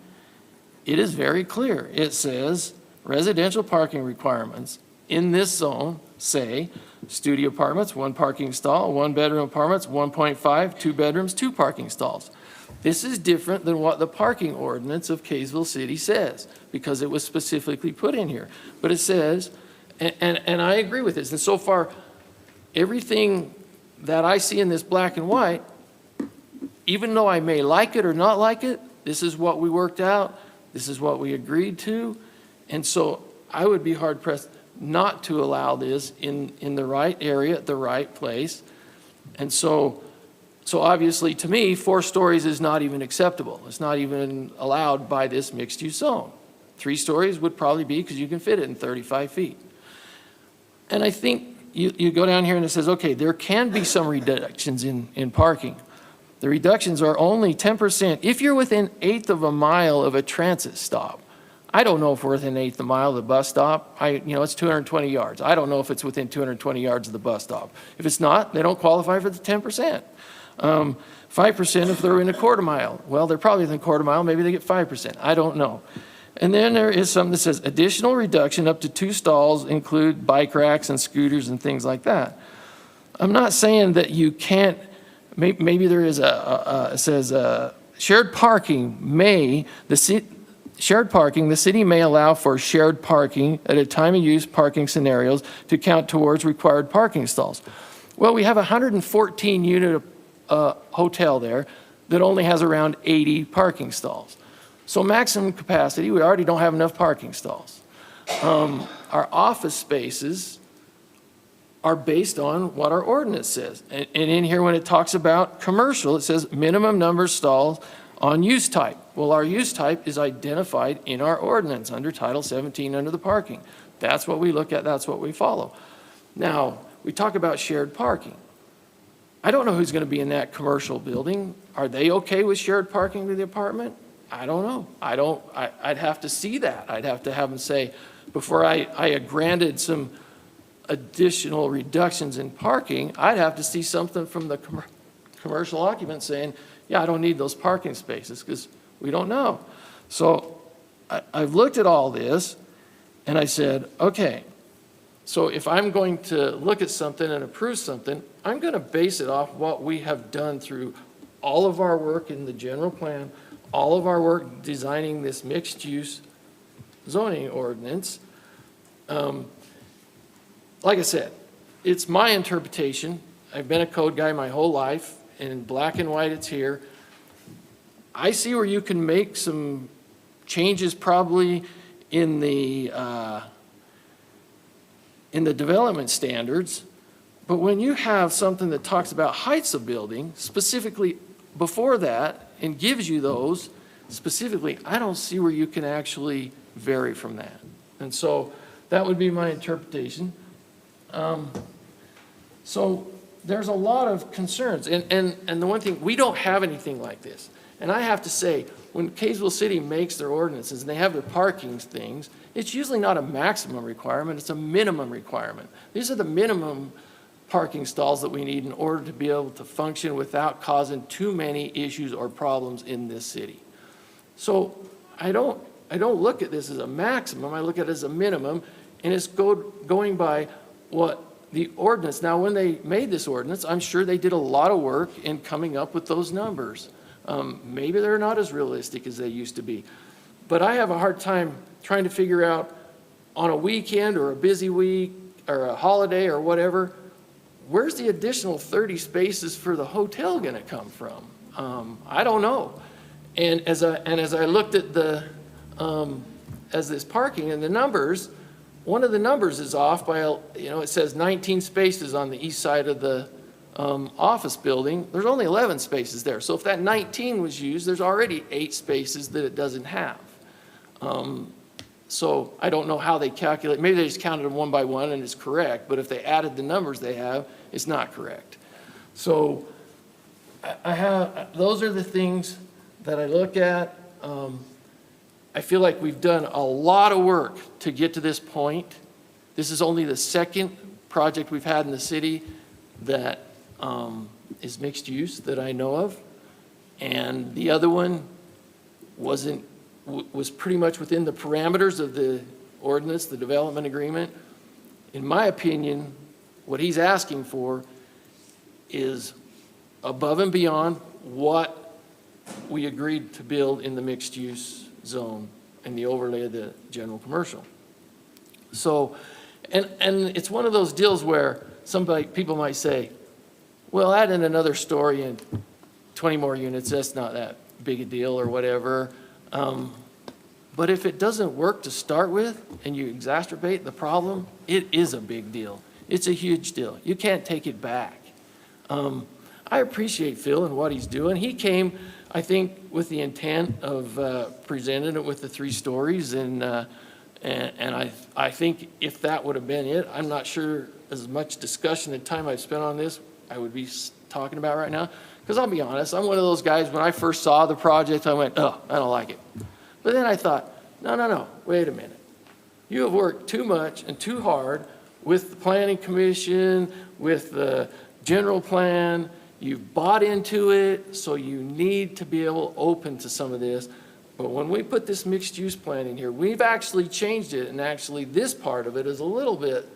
it is very clear. It says residential parking requirements in this zone say studio apartments, 1 parking stall, 1-bedroom apartments, 1.5, 2 bedrooms, 2 parking stalls. This is different than what the parking ordinance of Kaysville City says, because it was specifically put in here. But it says, and I agree with this, and so far, everything that I see in this black and white, even though I may like it or not like it, this is what we worked out, this is what we agreed to, and so I would be hard-pressed not to allow this in the right area, at the right place. And so obviously, to me, 4 stories is not even acceptable. It's not even allowed by this mixed-use zone. 3 stories would probably be, because you can fit it in 35 feet. And I think you go down here and it says, okay, there can be some reductions in parking. The reductions are only 10% if you're within 1/8 of a mile of a transit stop. I don't know if we're within 1/8 of a mile of the bus stop. It's 220 yards. I don't know if it's within 220 yards of the bus stop. If it's not, they don't qualify for the 10%. 5% if they're in a 1/4 mile. Well, they're probably within a 1/4 mile. Maybe they get 5%. I don't know. And then there is something that says additional reduction up to 2 stalls include bike racks and scooters and things like that. I'm not saying that you can't, maybe there is it says shared parking the city may allow for shared parking at a time of use parking scenarios to count towards required parking stalls. Well, we have a 114 unit hotel there that only has around 80 parking stalls. So maximum capacity, we already don't have enough parking stalls. Our office spaces are based on what our ordinance says. And in here, when it talks about commercial, it says minimum number of stalls on use type. Well, our use type is identified in our ordinance under Title 17 under the parking. That's what we look at, that's what we follow. Now, we talk about shared parking. I don't know who's going to be in that commercial building. Are they okay with shared parking with the apartment? I don't know. I'd have to see that. I'd have to have them say, before I granted some additional reductions in parking, I'd have to see something from the commercial occupant saying, yeah, I don't need those parking spaces, because we don't know. So I've looked at all this and I said, okay, so if I'm going to look at something and approve something, I'm going to base it off what we have done through all of our work in the general plan, all of our work designing this mixed-use zoning ordinance. Like I said, it's my interpretation. I've been a code guy my whole life, and in black and white it's here. I see where you can make some changes probably in the development standards, but when you have something that talks about heights of building, specifically before that, and gives you those specifically, I don't see where you can actually vary from that. And so that would be my interpretation. So there's a lot of concerns. And the one thing, we don't have anything like this. And I have to say, when Kaysville City makes their ordinances and they have their parking things, it's usually not a maximum requirement, it's a minimum requirement. These are the minimum parking stalls that we need in order to be able to function without causing too many issues or problems in this city. So I don't look at this as a maximum, I look at it as a minimum, and it's going by what the ordinance. Now, when they made this ordinance, I'm sure they did a lot of work in coming up with those numbers. Maybe they're not as realistic as they used to be. But I have a hard time trying to figure out on a weekend or a busy week or a holiday or whatever, where's the additional 30 spaces for the hotel going to come from? I don't know. And as I looked at as this parking and the numbers, one of the numbers is off by, it says 19 spaces on the east side of the office building. There's only 11 spaces there. So if that 19 was used, there's already 8 spaces that it doesn't have. So I don't know how they calculate. Maybe they just counted them one by one and it's correct, but if they added the numbers they have, it's not correct. So those are the things that I look at. I feel like we've done a lot of work to get to this point. This is only the second project we've had in the city that is mixed use that I know of. And the other one was pretty much within the parameters of the ordinance, the development agreement. In my opinion, what he's asking for is above and beyond what we agreed to build in the mixed-use zone and the overlay of the general commercial. So, and it's one of those deals where people might say, well, add in another story and 20 more units, that's not that big a deal or whatever. But if it doesn't work to start with and you exacerbate the problem, it is a big deal. It's a huge deal. You can't take it back. I appreciate Phil and what he's doing. He came, I think, with the intent of presenting it with the 3 stories, and I think if that would have been it, I'm not sure as much discussion and time I've spent on this I would be talking about right now. Because I'll be honest, I'm one of those guys, when I first saw the project, I went, oh, I don't like it. But then I thought, no, wait a minute. You have worked too much and too hard with the planning commission, with the general plan. You've bought into it, so you need to be able to open to some of this. But when we put this mixed-use plan in here, we've actually changed it, and actually this part of it is a little bit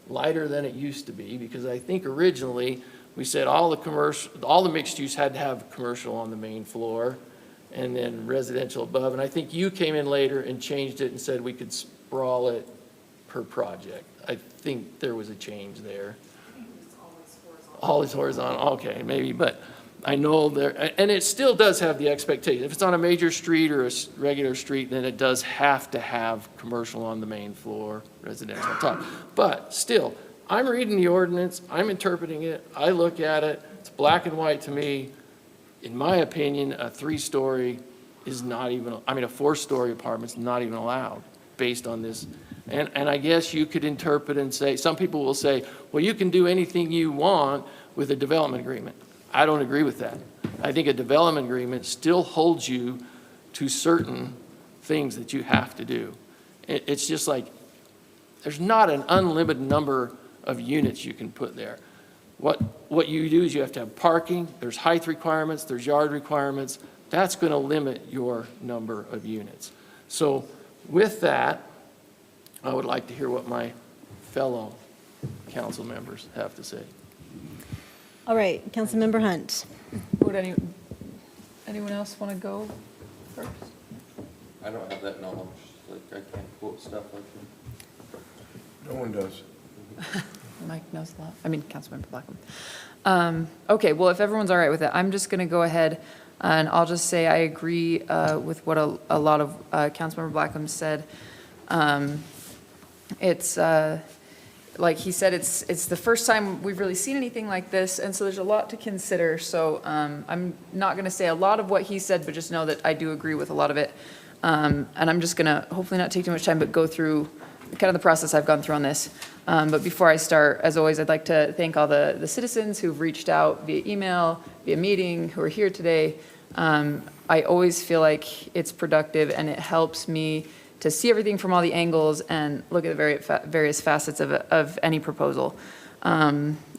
lighter than it used to be, because I think originally we said all the mixed use had to have commercial on the main floor and then residential above. And I think you came in later and changed it and said we could sprawl it per project. I think there was a change there. Always horizontal, okay, maybe, but I know there, and it still does have the expectation. If it's on a major street or a regular street, then it does have to have commercial on the main floor, residential on top. But still, I'm reading the ordinance, I'm interpreting it, I look at it, it's black and white to me. In my opinion, a 3-story is not even, I mean, a 4-story apartment's not even allowed based on this. And I guess you could interpret and say, some people will say, well, you can do anything you want with a development agreement. I don't agree with that. I think a development agreement still holds you to certain things that you have to do. It's just like, there's not an unlimited number of units you can put there. What you do is you have to have parking, there's height requirements, there's yard requirements. That's going to limit your number of units. So with that, I would like to hear what my fellow council members have to say. All right, Councilmember Hunt. Would anyone else want to go first? I don't have that knowledge, like I can't quote stuff like that. No one does. Mike knows a lot. I mean, Councilmember Blackham. Okay, well, if everyone's all right with it, I'm just going to go ahead and I'll just say I agree with what a lot of Councilmember Blackham said. It's like he said, it's the first time we've really seen anything like this, and so there's a lot to consider. So I'm not going to say a lot of what he said, but just know that I do agree with a lot of it. And I'm just going to hopefully not take too much time, but go through kind of the process I've gone through on this. But before I start, as always, I'd like to thank all the citizens who've reached out via email, via meeting, who are here today. I always feel like it's productive, and it helps me to see everything from all the angles and look at the various facets of any proposal.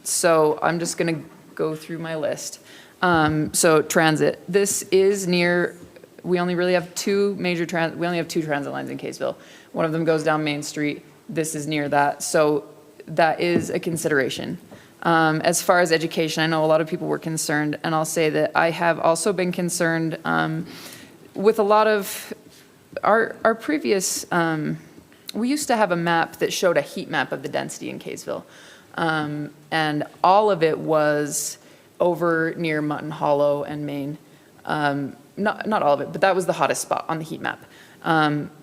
So I'm just going to go through my list. So transit. This is near, we only really have two transit lines in Kaysville. One of them goes down Main Street. This is near that. So that is a consideration. As far as education, I know a lot of people were concerned, and I'll say that I have also been concerned with a lot of our previous, we used to have a map that showed a heat map of the density in Kaysville. And all of it was over near Mutton Hollow and Maine. Not all of it, but that was the hottest spot on the heat map.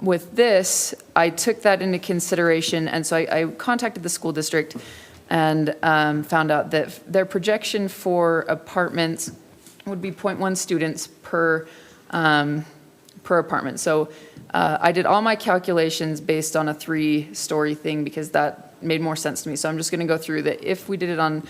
With this, I took that into consideration, and so I contacted the school district and found out that their projection for apartments would be 0.1 students per apartment. So I did all my calculations based on a 3-story thing because that made more sense to me. So I'm just going to go through that. If we did it on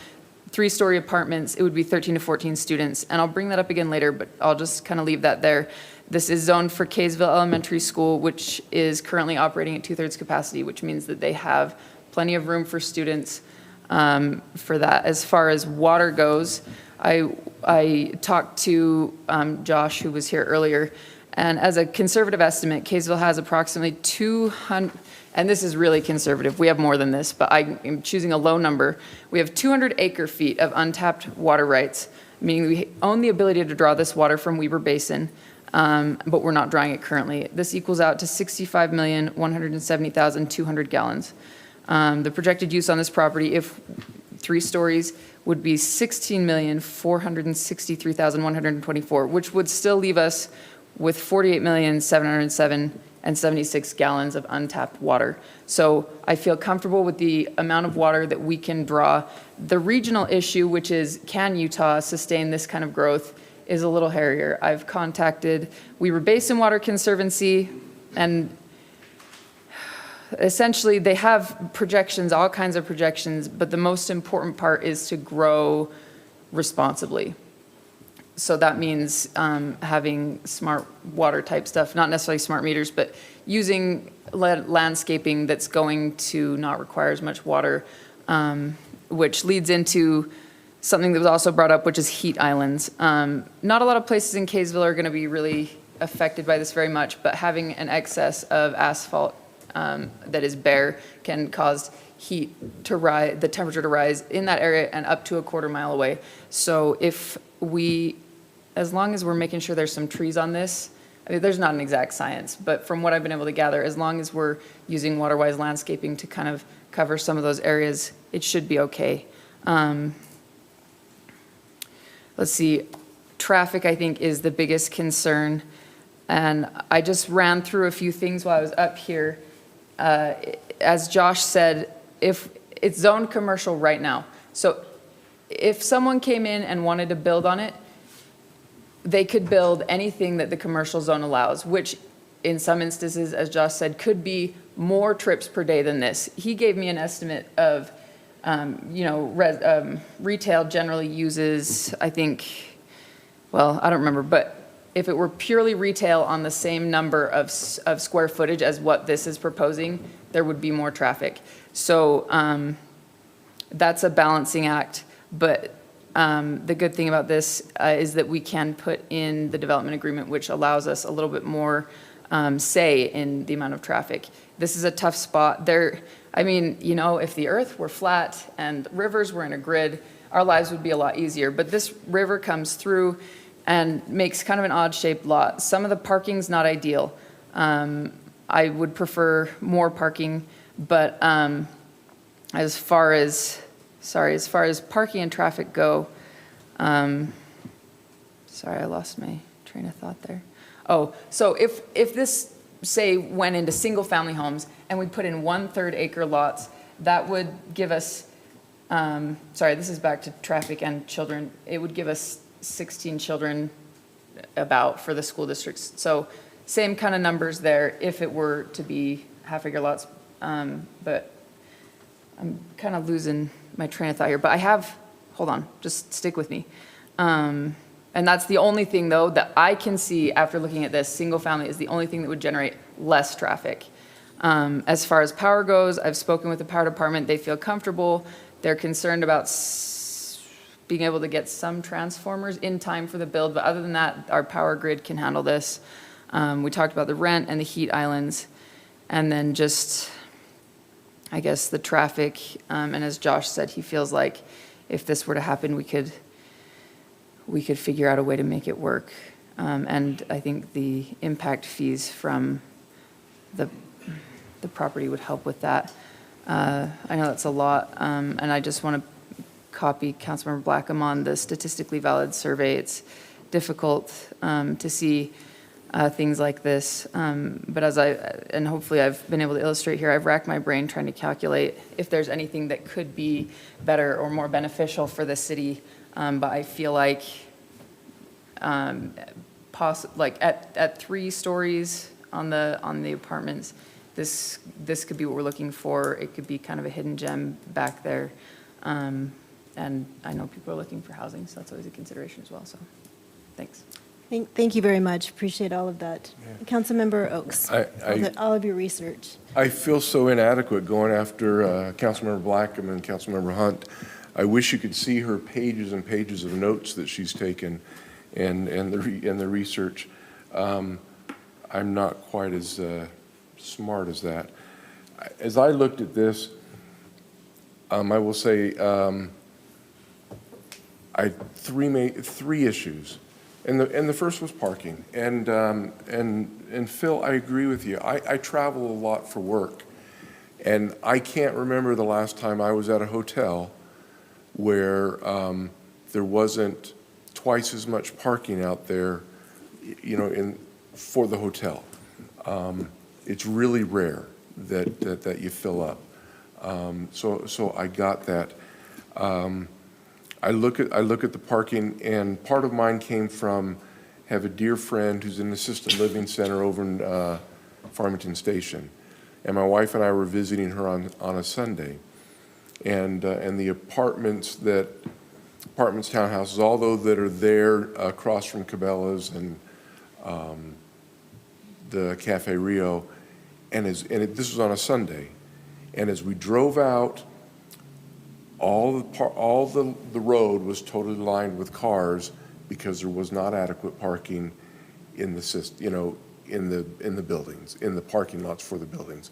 three-story apartments, it would be 13 to 14 students. And I'll bring that up again later, but I'll just kind of leave that there. This is zoned for Kaysville Elementary School, which is currently operating at 2/3 capacity, which means that they have plenty of room for students for that. As far as water goes, I talked to Josh, who was here earlier, and as a conservative estimate, Kaysville has approximately 200, and this is really conservative, we have more than this, but I am choosing a low number. We have 200 acre-feet of untapped water rights, meaning we own the ability to draw this water from Weber Basin, but we're not drawing it currently. This equals out to 65,170,200 gallons. The projected use on this property, if 3 stories, would be 16,463,124, which would still leave us with 48,707,076 gallons of untapped water. So I feel comfortable with the amount of water that we can draw. The regional issue, which is, can Utah sustain this kind of growth, is a little hairier. I've contacted Weber Basin Water Conservancy, and essentially they have projections, all kinds of projections, but the most important part is to grow responsibly. So that means having smart water type stuff, not necessarily smart meters, but using landscaping that's going to not require as much water, which leads into something that was also brought up, which is heat islands. Not a lot of places in Kaysville are going to be really affected by this very much, but having an excess of asphalt that is bare can cause heat to rise, the temperature to rise in that area and up to a quarter mile away. So if we, as long as we're making sure there's some trees on this, I mean, there's not an exact science, but from what I've been able to gather, as long as we're using water-wise landscaping to kind of cover some of those areas, it should be okay. Let's see, traffic, I think, is the biggest concern. And I just ran through a few things while I was up here. As Josh said, if it's zoned commercial right now, so if someone came in and wanted to build on it, they could build anything that the commercial zone allows, which in some instances, as Josh said, could be more trips per day than this. He gave me an estimate of, retail generally uses, I think, well, I don't remember, but if it were purely retail on the same number of square footage as what this is proposing, there would be more traffic. So that's a balancing act, but the good thing about this is that we can put in the development agreement, which allows us a little bit more say in the amount of traffic. This is a tough spot. I mean, if the earth were flat and rivers were in a grid, our lives would be a lot easier. But this river comes through and makes kind of an odd-shaped lot. Some of the parking's not ideal. I would prefer more parking, but as far as parking and traffic go, sorry, I lost my train of thought there. Oh, so if this, say, went into single-family homes and we put in 1/3 acre lots, that would give us, sorry, this is back to traffic and children, it would give us 16 children about for the school districts. So same kind of numbers there if it were to be half-acre lots, but I'm kind of losing my train of thought here. But I have, hold on, just stick with me. And that's the only thing, though, that I can see after looking at this, single family is the only thing that would generate less traffic. As far as power goes, I've spoken with the power department. They feel comfortable. They're concerned about being able to get some transformers in time for the build, but other than that, our power grid can handle this. We talked about the rent and the heat islands, and then just, I guess, the traffic. And as Josh said, he feels like if this were to happen, we could figure out a way to make it work. And I think the impact fees from the property would help with that. I know that's a lot, and I just want to copy Councilmember Blackham on the statistically valid survey. It's difficult to see things like this, but and hopefully I've been able to illustrate here, I've racked my brain trying to calculate if there's anything that could be better or more beneficial for the city. But I feel like at 3 stories on the apartments, this could be what we're looking for. It could be kind of a hidden gem back there. And And I know people are looking for housing, so that's always a consideration as well, so, thanks. Thank you very much. Appreciate all of that. Councilmember Oaks, all of your research. I feel so inadequate going after Councilmember Blackham and Councilmember Hunt. I wish you could see her pages and pages of notes that she's taken and the research. I'm not quite as smart as that. As I looked at this, I will say I had three issues. And the first was parking. And Phil, I agree with you. I travel a lot for work, and I can't remember the last time I was at a hotel where there wasn't twice as much parking out there, you know, for the hotel. It's really rare that you fill up. So I got that. I look at the parking, and part of mine came from have a dear friend who's in an assisted living center over in Farmington Station, and my wife and I were visiting her on a Sunday, and the apartments, townhouses, all those that are there across from Cabela's and the Cafe Rio, this was on a Sunday, and as we drove out, all the road was totally lined with cars because there was not adequate parking in the system, you know, in the buildings, in the parking lots for the buildings.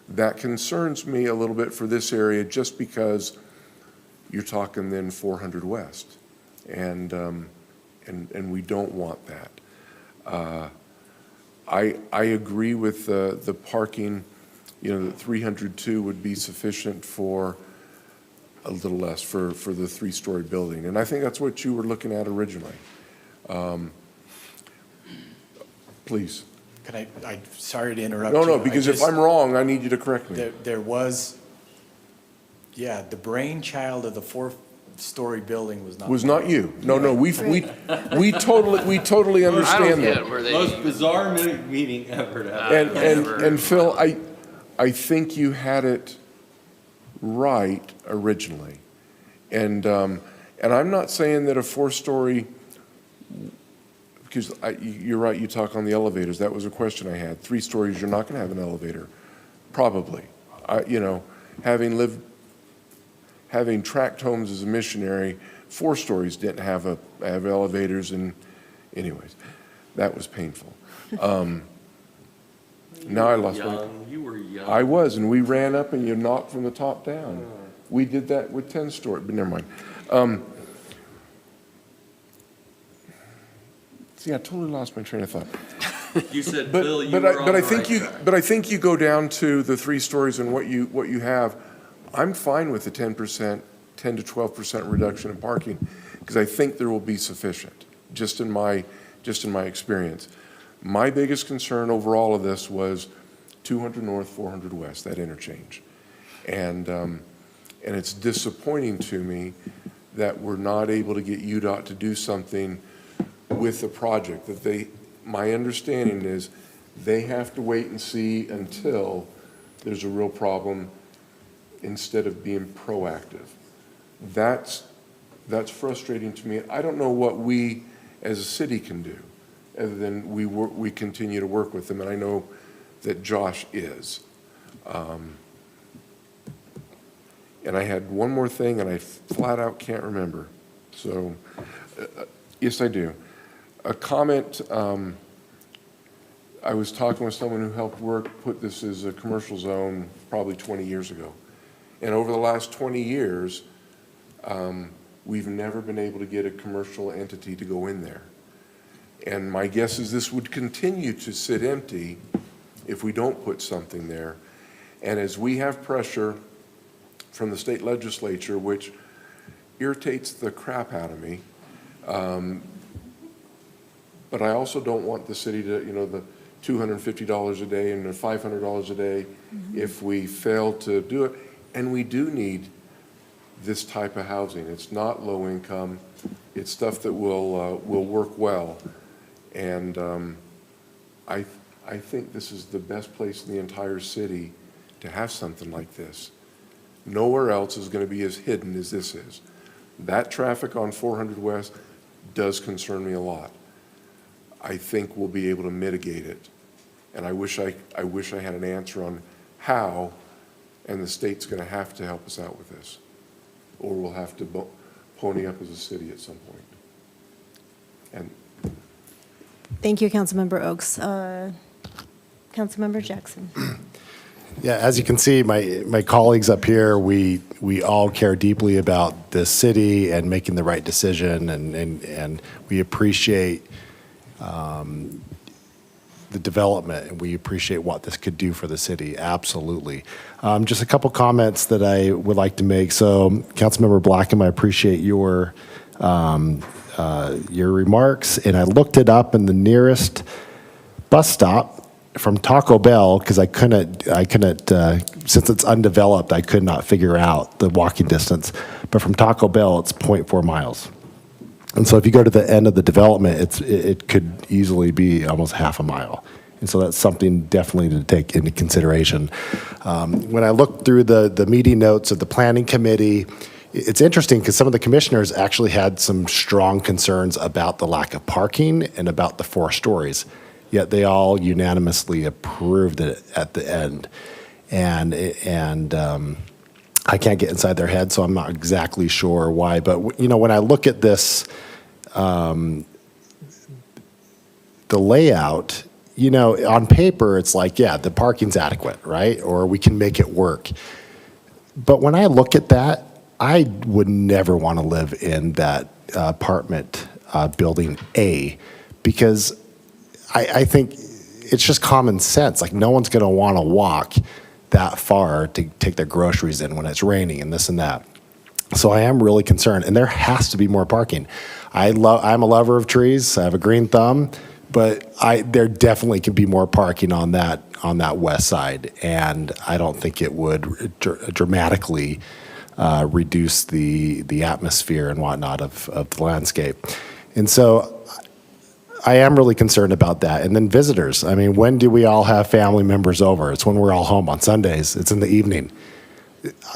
That concerns me a little bit for this area, just because you're talking then 400 West, and we don't want that. I agree with the parking. You know, that 302 would be sufficient for a little less for the three-story building. And I think that's what you were looking at originally. Please. Can I'm sorry to interrupt you. you. No, because if I'm wrong, I need you to correct me. There was, yeah, the brainchild of the fourth-story building was not. Was not you. No, we totally understand that. Most bizarre meeting ever to happen. And Phil, I think you had it right originally, and I'm not saying that a four-story, because you're right, you talk on the elevators. That was a question I had. 3 stories, you're not going to have an elevator, probably. You know, having tract homes as a missionary, 4 stories didn't have elevators, and anyways, that was painful. Now I lost my. You were young. I was, and we ran up and you knocked from the top down. We did that with 10 stories, but never mind. See, I totally lost my train of thought. You said, But Bill, you were on I the think right you, track. but I think you go down to the 3 stories and what you have. I'm fine with the 10%, 10 to 12% reduction in parking, because I think there will be sufficient, just in my experience. My biggest concern over all of this was 200 North, 400 West, that interchange. And it's disappointing to me that we're not able to get UDOT to do something with the project. My understanding is they have to wait and see until there's a real problem instead of being proactive. That's frustrating to me. I don't know what we as a city can do, other than we continue to work with them, and I know that Josh is. And I had one more thing, and I flat out can't remember. So, yes, I do. A comment, I was talking with someone who helped put this as a commercial zone probably 20 years ago. And over the last 20 years, we've never been able to get a commercial entity to go in there. And my guess is this would continue to sit empty if we don't put something there. And as we have pressure from the state legislature, which irritates the crap out of me, but I also don't want the city to, you know, the $250 a day and the $500 a day if we fail to do it. And we do need this type of housing. It's not low income. It's stuff that will work well. And I think this is the best place in the entire city to have something like this. Nowhere else is going to be as hidden as this is. That traffic on 400 West does concern me a lot. I think we'll be able to mitigate it. And I wish I had an answer on how, and the state's going to have to help us out with this. Or we'll have to pony up as a city at some point. And Thank you, Councilmember Oaks. Councilmember Jackson. Yeah, as you can see, my colleagues up here, we all care deeply about this city and making the right decision, and we appreciate the development, and we appreciate what this could do for the city, absolutely. Just a couple comments that I would like to make. So, Councilmember Blackham, I appreciate your remarks, and I looked it up, and the nearest bus stop from Taco Bell, because I couldn't, since it's undeveloped, I could not figure out the walking distance. But from Taco Bell, it's 0.4 miles. And so if you go to the end of the development, it could easily be almost half a mile. And so that's something definitely to take into consideration. When I looked through the meeting notes of the planning committee, it's interesting because some of the commissioners actually had some strong concerns about the lack of parking and about the 4 stories. Yet they all unanimously approved it at the end. And I can't get inside their head, so I'm not exactly sure why. But, you know, when I look at this, the layout, you know, on paper, it's like, yeah, the parking's adequate, right? Or we can make it work. But when I look at that, I would never want to live in that apartment building A, because I think it's just common sense. Like, no one's going to want to walk that far to take their groceries in when it's raining and this and that. So I am really concerned, and there has to be more parking. I'm a lover of trees. I have a green thumb, but there definitely can be more parking on that west side, and I don't think it would dramatically reduce the atmosphere and whatnot of the landscape. And so I am really concerned about that. And then visitors. I mean, when do we all have family members over? It's when we're all home on Sundays. It's in the evening.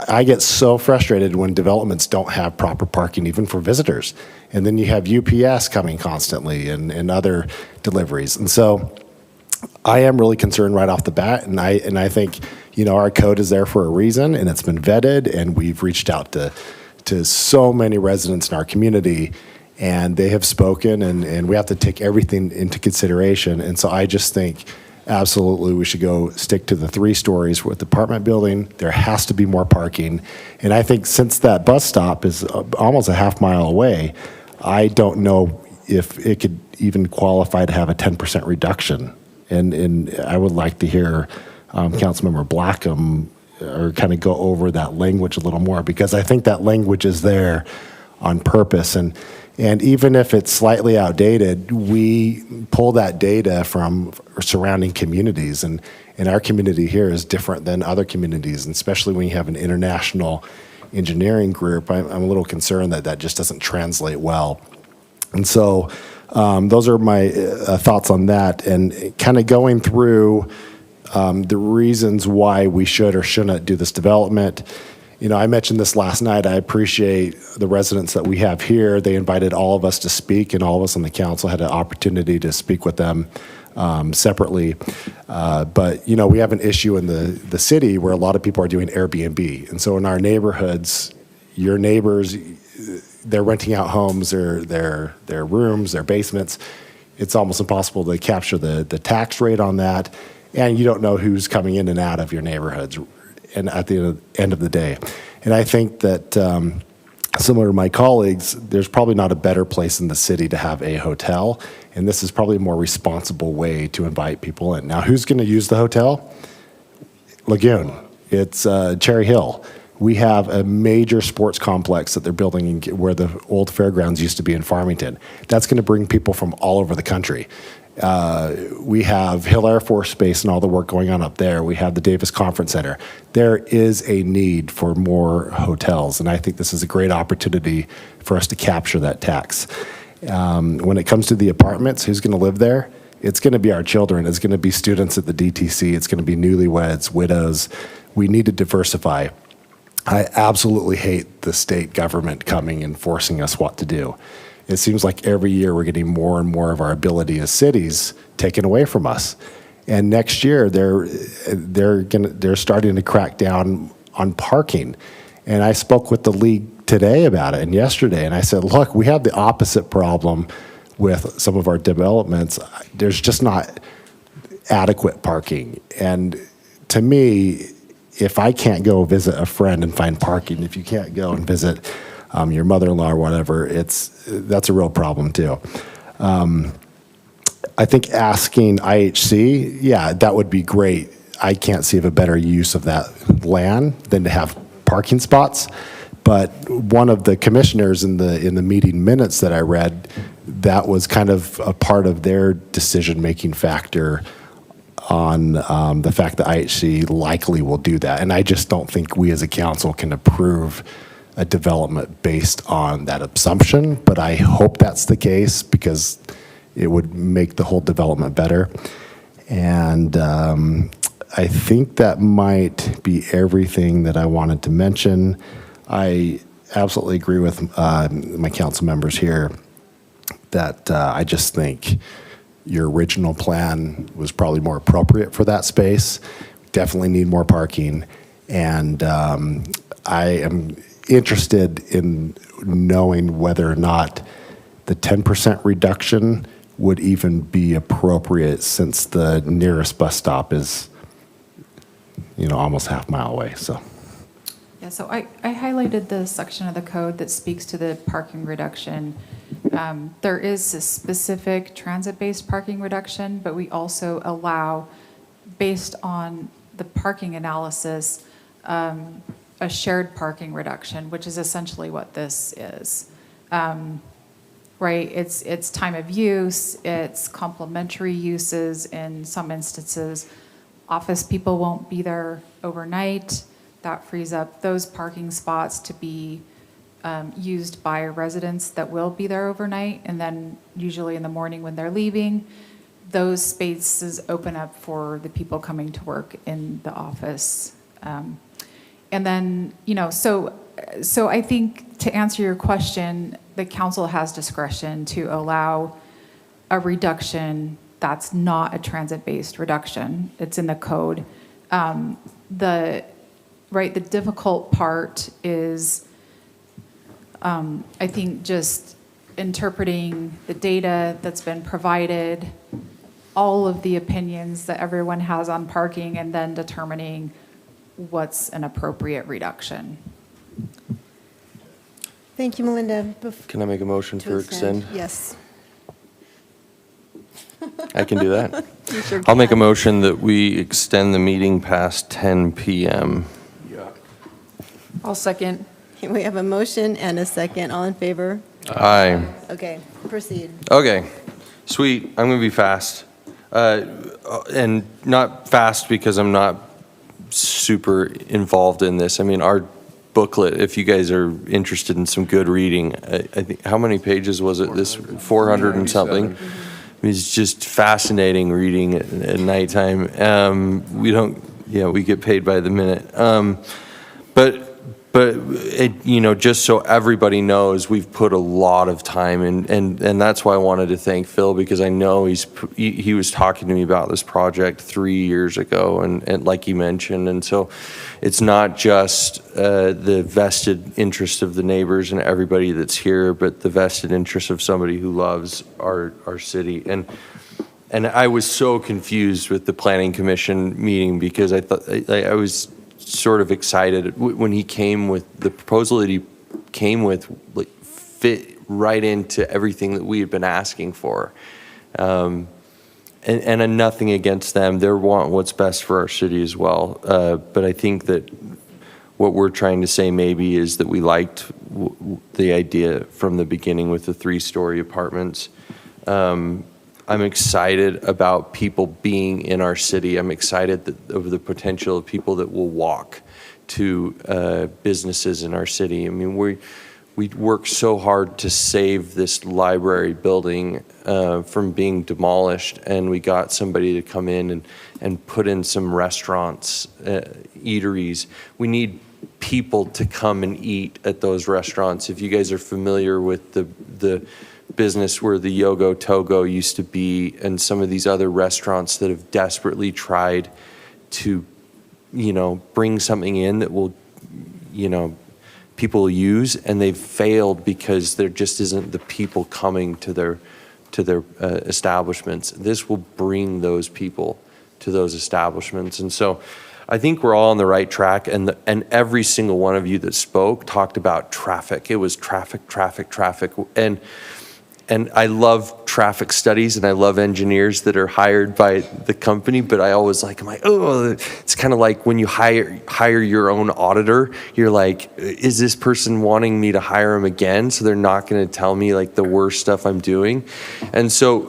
I get so frustrated when developments don't have proper parking, even for visitors. And then you have UPS coming constantly and other deliveries. And so I am really concerned right off the bat. And I think, you know, our code is there for a reason, and it's been vetted, and we've reached out to so many residents in our community, and they have spoken, and we have to take everything into consideration. And so I just think absolutely we should go stick to the 3 stories with the apartment building. There has to be more parking. And I think since that bus stop is almost a half mile away, I don't know if it could even qualify to have a 10% reduction. And I would like to hear Councilmember Blackham or kind of go over that language a little more, because I think that language is there on purpose. And even if it's slightly outdated, we pull that data from surrounding communities, and our community here is different than other communities, and especially when you have an international engineering group, I'm a little concerned that just doesn't translate well. And so those are my thoughts on that, and kind of going through the reasons why we should or shouldn't do this development. You know, I mentioned this last night. I appreciate the residents that we have here. They invited all of us to speak, and all of us on the council had an opportunity to speak with them separately. But, you know, we have an issue in the city where a lot of people are doing Airbnb. And so in our neighborhoods, your neighbors, they're renting out homes, their rooms, their basements. It's almost impossible to capture the tax rate on that. And you don't know who's coming in and out of your neighborhoods and at the end of the day. And I think that similar to my colleagues, there's probably not a better place in the city to have a hotel, and this is probably a more responsible way to invite people in. Now, who's going to use the hotel? Lagoon. It's Cherry Hill. We have a major sports complex that they're building where the old fairgrounds used to be in Farmington. That's going to bring people from all over the country. We have Hill Air Force Base and all the work going on up there. We have the Davis Conference Center. There is a need for more hotels, and I think this is a great opportunity for us to capture that tax. When it comes to the apartments, who's going to live there? It's going to be our children. It's going to be students at the DTC. It's going to be newlyweds, widows. We need to diversify. I absolutely hate the state government coming and forcing us what to do. It seems like every year we're getting more and more of our ability as cities taken away from us. And next year they're starting to crack down on parking. And I spoke with the league today about it and yesterday, and I said, look, we have the opposite problem with some of our developments. There's just not adequate parking. And to me, if I can't go visit a friend and find parking, if you can't go and visit your mother-in-law or whatever, that's a real problem too. I think asking IHC, yeah, that would be great. I can't see of a better use of that land than to have parking spots. But one of the commissioners in the meeting minutes that I read, that was kind of a part of their decision-making factor on the fact that IHC likely will do that. And I just don't think we as a council can approve a development based on that assumption, but I hope that's the case because it would make the whole development better. And I think that might be everything that I wanted to mention. I absolutely agree with my council members here that I just think your original plan was probably more appropriate for that space. Definitely need more parking. And I am interested in knowing whether or not the 10% reduction would even be appropriate since the nearest bus stop is, almost half a mile away, so. Yeah, so I highlighted the section of the code that speaks to the parking reduction. There is a specific transit-based parking reduction, but we also allow, based on the parking analysis, a shared parking reduction, which is essentially what this is. Right, it's time of use, it's complementary uses in some instances. Office people won't be there overnight. That frees up those parking spots to be used by residents that will be there overnight, and then usually in the morning when they're leaving, those spaces open up for the people coming to work in the office. And then, so I think to answer your question, the council has discretion to allow a reduction that's not a transit-based reduction. It's in the code. The difficult part is, I think, just interpreting the data that's been provided, all of the opinions that everyone has on parking, and then determining what's an appropriate reduction. Thank you, Melinda. Can I make a motion for extend? Yes. I can do that. You sure I'll make a can. motion that we extend the meeting past 10 p.m. I'll second. We have a motion and a second. All in favor? Aye. Okay, proceed. Okay, sweet. I'm going to be fast. And not fast because I'm not super involved in this. I mean, our booklet, if you guys are interested in some good reading, I think, how many pages was it? This 400 and something? It's just fascinating reading at nighttime. We get paid by the minute. But it, just so everybody knows, we've put a lot of time in, and that's why I wanted to thank Phil, because I know he was talking to me about this project 3 years ago, and like you mentioned, and so it's not just the vested interest of the neighbors and everybody that's here, but the vested interest of somebody who loves our city. And I was so confused with the planning commission meeting because I thought I was sort of excited when he came with the proposal that he came with, like, fit right into everything that we had been asking for. And nothing against them. They want what's best for our city as well. But I think that what we're trying to say maybe is that we liked the idea from the beginning with the 3-story apartments. I'm excited about people being in our city. I'm excited over the potential of people that will walk to businesses in our city. I mean, we worked so hard to save this library building from being demolished, and we got somebody to come in and put in some restaurants, eateries. We need people to come and eat at those restaurants. If you guys are familiar with the business where the Yogo Togo used to be and some of these other restaurants that have desperately tried to, bring something in that will, people use, and they've failed because there just isn't the people coming to their establishments. This will bring those people to those establishments. And so I think we're all on the right track, and every single one of you that spoke talked about traffic. It was traffic. And I love traffic studies, and I love engineers that are hired by the company, but I always I'm like, oh, it's kind of like when you hire your own auditor, you're like, is this person wanting me to hire him again? So they're not going to tell me the worst stuff I'm doing. And so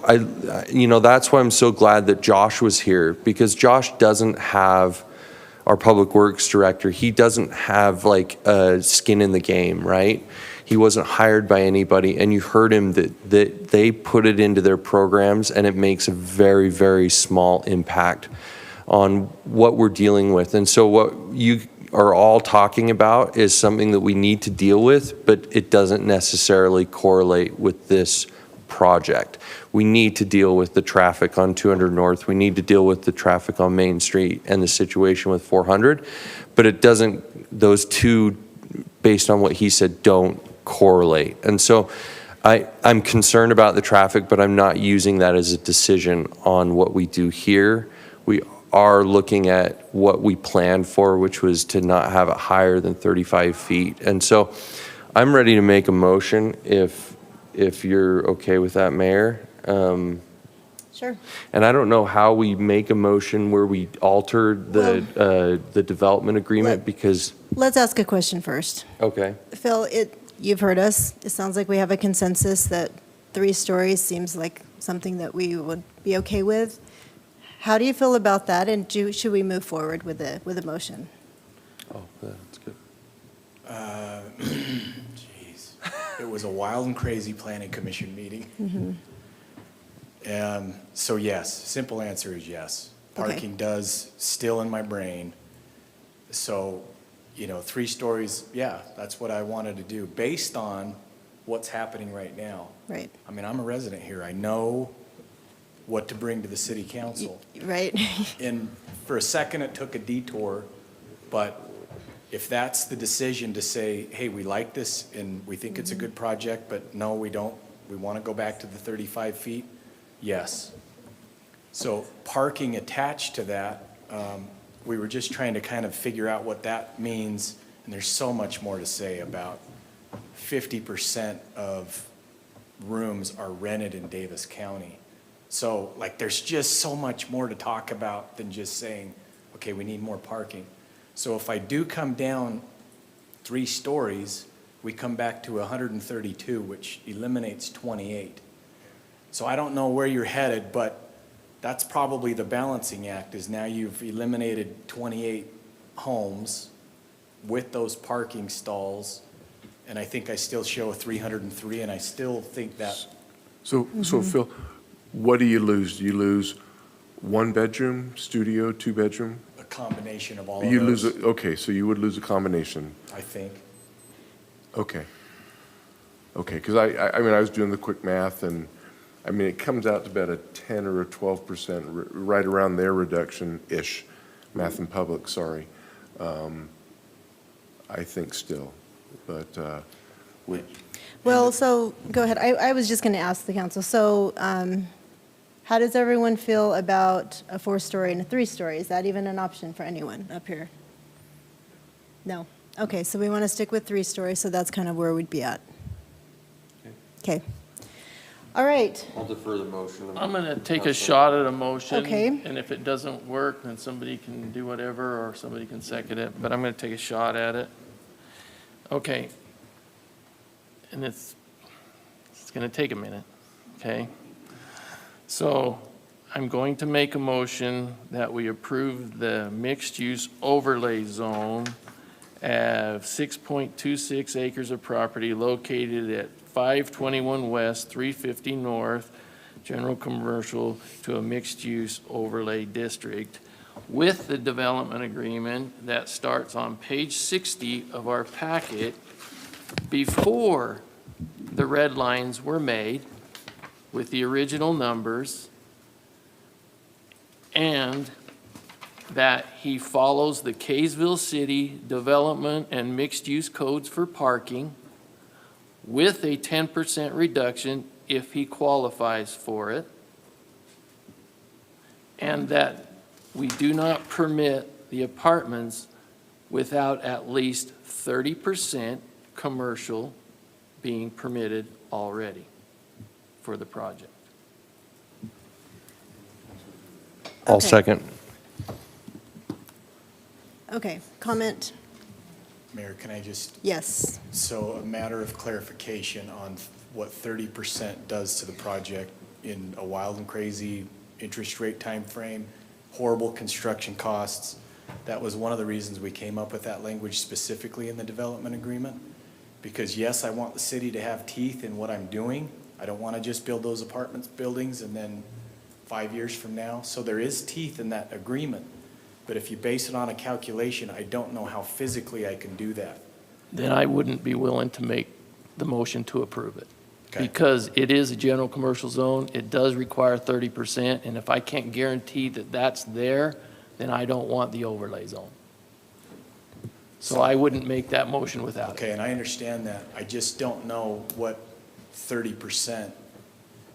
that's why I'm so glad that Josh was here, because Josh doesn't have, our public works director, he doesn't have a skin in the game, right? He wasn't hired by anybody, and you heard him that they put it into their programs, and it makes a very, very small impact on what we're dealing with. And so what you are all talking about is something that we need to deal with, but it doesn't necessarily correlate with this project. We need to deal with the traffic on 200 North. We need to deal with the traffic on Main Street and the situation with 400, but it doesn't, those two, based on what he said, don't correlate. And so I'm concerned about the traffic, but I'm not using that as a decision on what we do here. We are looking at what we planned for, which was to not have it higher than 35 feet. And so I'm ready to make a motion if you're okay with that, Mayor. Sure. And I don't know how we make a motion where we alter the development agreement, because. Let's ask a question first. Okay. Phil, you've heard us. It sounds like we have a consensus that 3 stories seems like something that we would be okay with. How do you feel about that, and should we move forward with a motion? Oh, that's good. Jeez. It was a wild and crazy planning commission meeting. So yes, simple answer is yes. Parking does still in my brain. So, 3 stories, yeah, that's what I wanted to do based on what's happening right now. Right. I mean, I'm a resident here. I know what to bring to the city council. Right. And for a second, it took a detour, but if that's the decision to say, hey, we like this and we think it's a good project, but no, we don't, we want to go back to the 35 feet, yes. So parking attached to that, we were just trying to kind of figure out what that means, and there's so much more to say about 50% of rooms are rented in Davis County. So there's just so much more to talk about than just saying, okay, we need more parking. So if I do come down 3 stories, we come back to 132, which eliminates 28. So I don't know where you're headed, but that's probably the balancing act, is now you've eliminated 28 homes with those parking stalls, and I think I still show 303, and I still think that. So Phil, what do you lose? Do you lose 1 bedroom, studio, 2 bedroom? A combination of all of You those. lose, okay, so you would lose a combination. I think. Okay, because I mean, I was doing the quick math, and I mean, it comes out to about a 10 or a 12%, right around their reduction-ish, math in public, sorry. I think still, but Well, so, go ahead. I was just going to ask the council, so how does everyone feel about a 4-story and a 3-story? Is that even an option for anyone up here? No? Okay, so we want to stick with 3 stories, so that's kind of where we'd be at. Okay. All right. I'll defer the motion. I'm going to take a shot at a motion. Okay. And if it doesn't work, then somebody can do whatever, or somebody can second it, but I'm going to take a shot at it. Okay. And it's going to take a minute, okay? So I'm going to make a motion that we approve the mixed-use overlay zone of 6.26 acres of property located at 521 West, 350 North, general commercial, to a mixed-use overlay district with the development agreement that starts on page 60 of our packet before the red lines were made with the original numbers, and that he follows the Kaysville City Development and Mixed-Use Codes for parking with a 10% reduction if he qualifies for it, and that we do not permit the apartments without at least 30% commercial being permitted already for the project. I'll Okay. second. Okay, comment? Mayor, can I just, Yes. so a matter of clarification on what 30% does to the project in a wild and crazy interest rate time frame, horrible construction costs. That was one of the reasons we came up with that language specifically in the development agreement. Because yes, I want the city to have teeth in what I'm doing. I don't want to just build those apartments, buildings, and then 5 years from now. So there is teeth in that agreement. But if you base it on a calculation, I don't know how physically I can do that. Then I wouldn't be willing to make the motion to approve it. Okay. Because it is a general commercial zone, it does require 30%, and if I can't guarantee that that's there, then I don't want the overlay zone. So I wouldn't make that motion without it. Okay, and I understand that. I just don't know what 30%,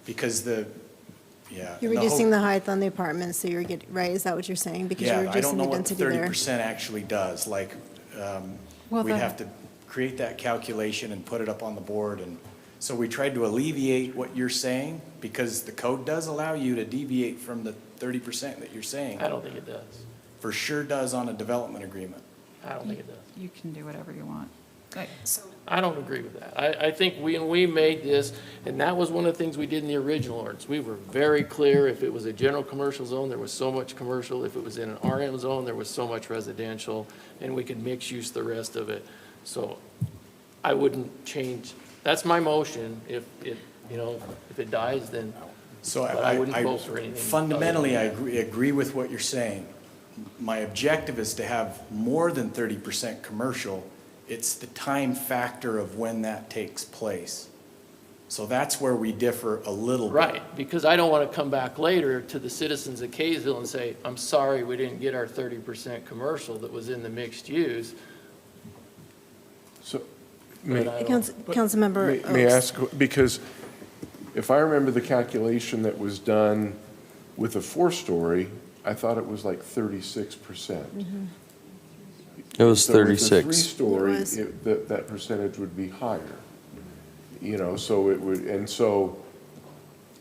because yeah. You're and reducing the height on the apartments, so you're getting, right, is that what you're saying? Because you're Yeah, I don't reducing know the what density there. 30% actually does. Like, Well, we'd the- have to create that calculation and put it up on the board. And so we tried to alleviate what you're saying, because the code does allow you to deviate from the 30% that you're saying. I don't think it does. For sure does on a development agreement. I don't think it does. You can do whatever you want. So I don't agree with that. I think when we made this, and that was one of the things we did in the original ordinance, we were very clear, if it was a general commercial zone, there was so much commercial. If it was in an RM zone, there was so much residential, and we could mix use the rest of it. So I wouldn't change, that's my motion. If it dies, then, So but I wouldn't vote for anything. fundamentally, I agree with what you're saying. My objective is to have more than 30% commercial. It's the time factor of when that takes place. So that's where we differ a little bit. Right, because I don't want to come back later to the citizens of Kaysville and say, I'm sorry, we didn't get our 30% commercial that was in the mixed use. So, But I don't- Councilmember may I Oaks. ask, because if I remember the calculation that was done with a four-story, I thought it was like 36%. It was So with a 36. three-story, It was. that percentage would be higher. So it would, and so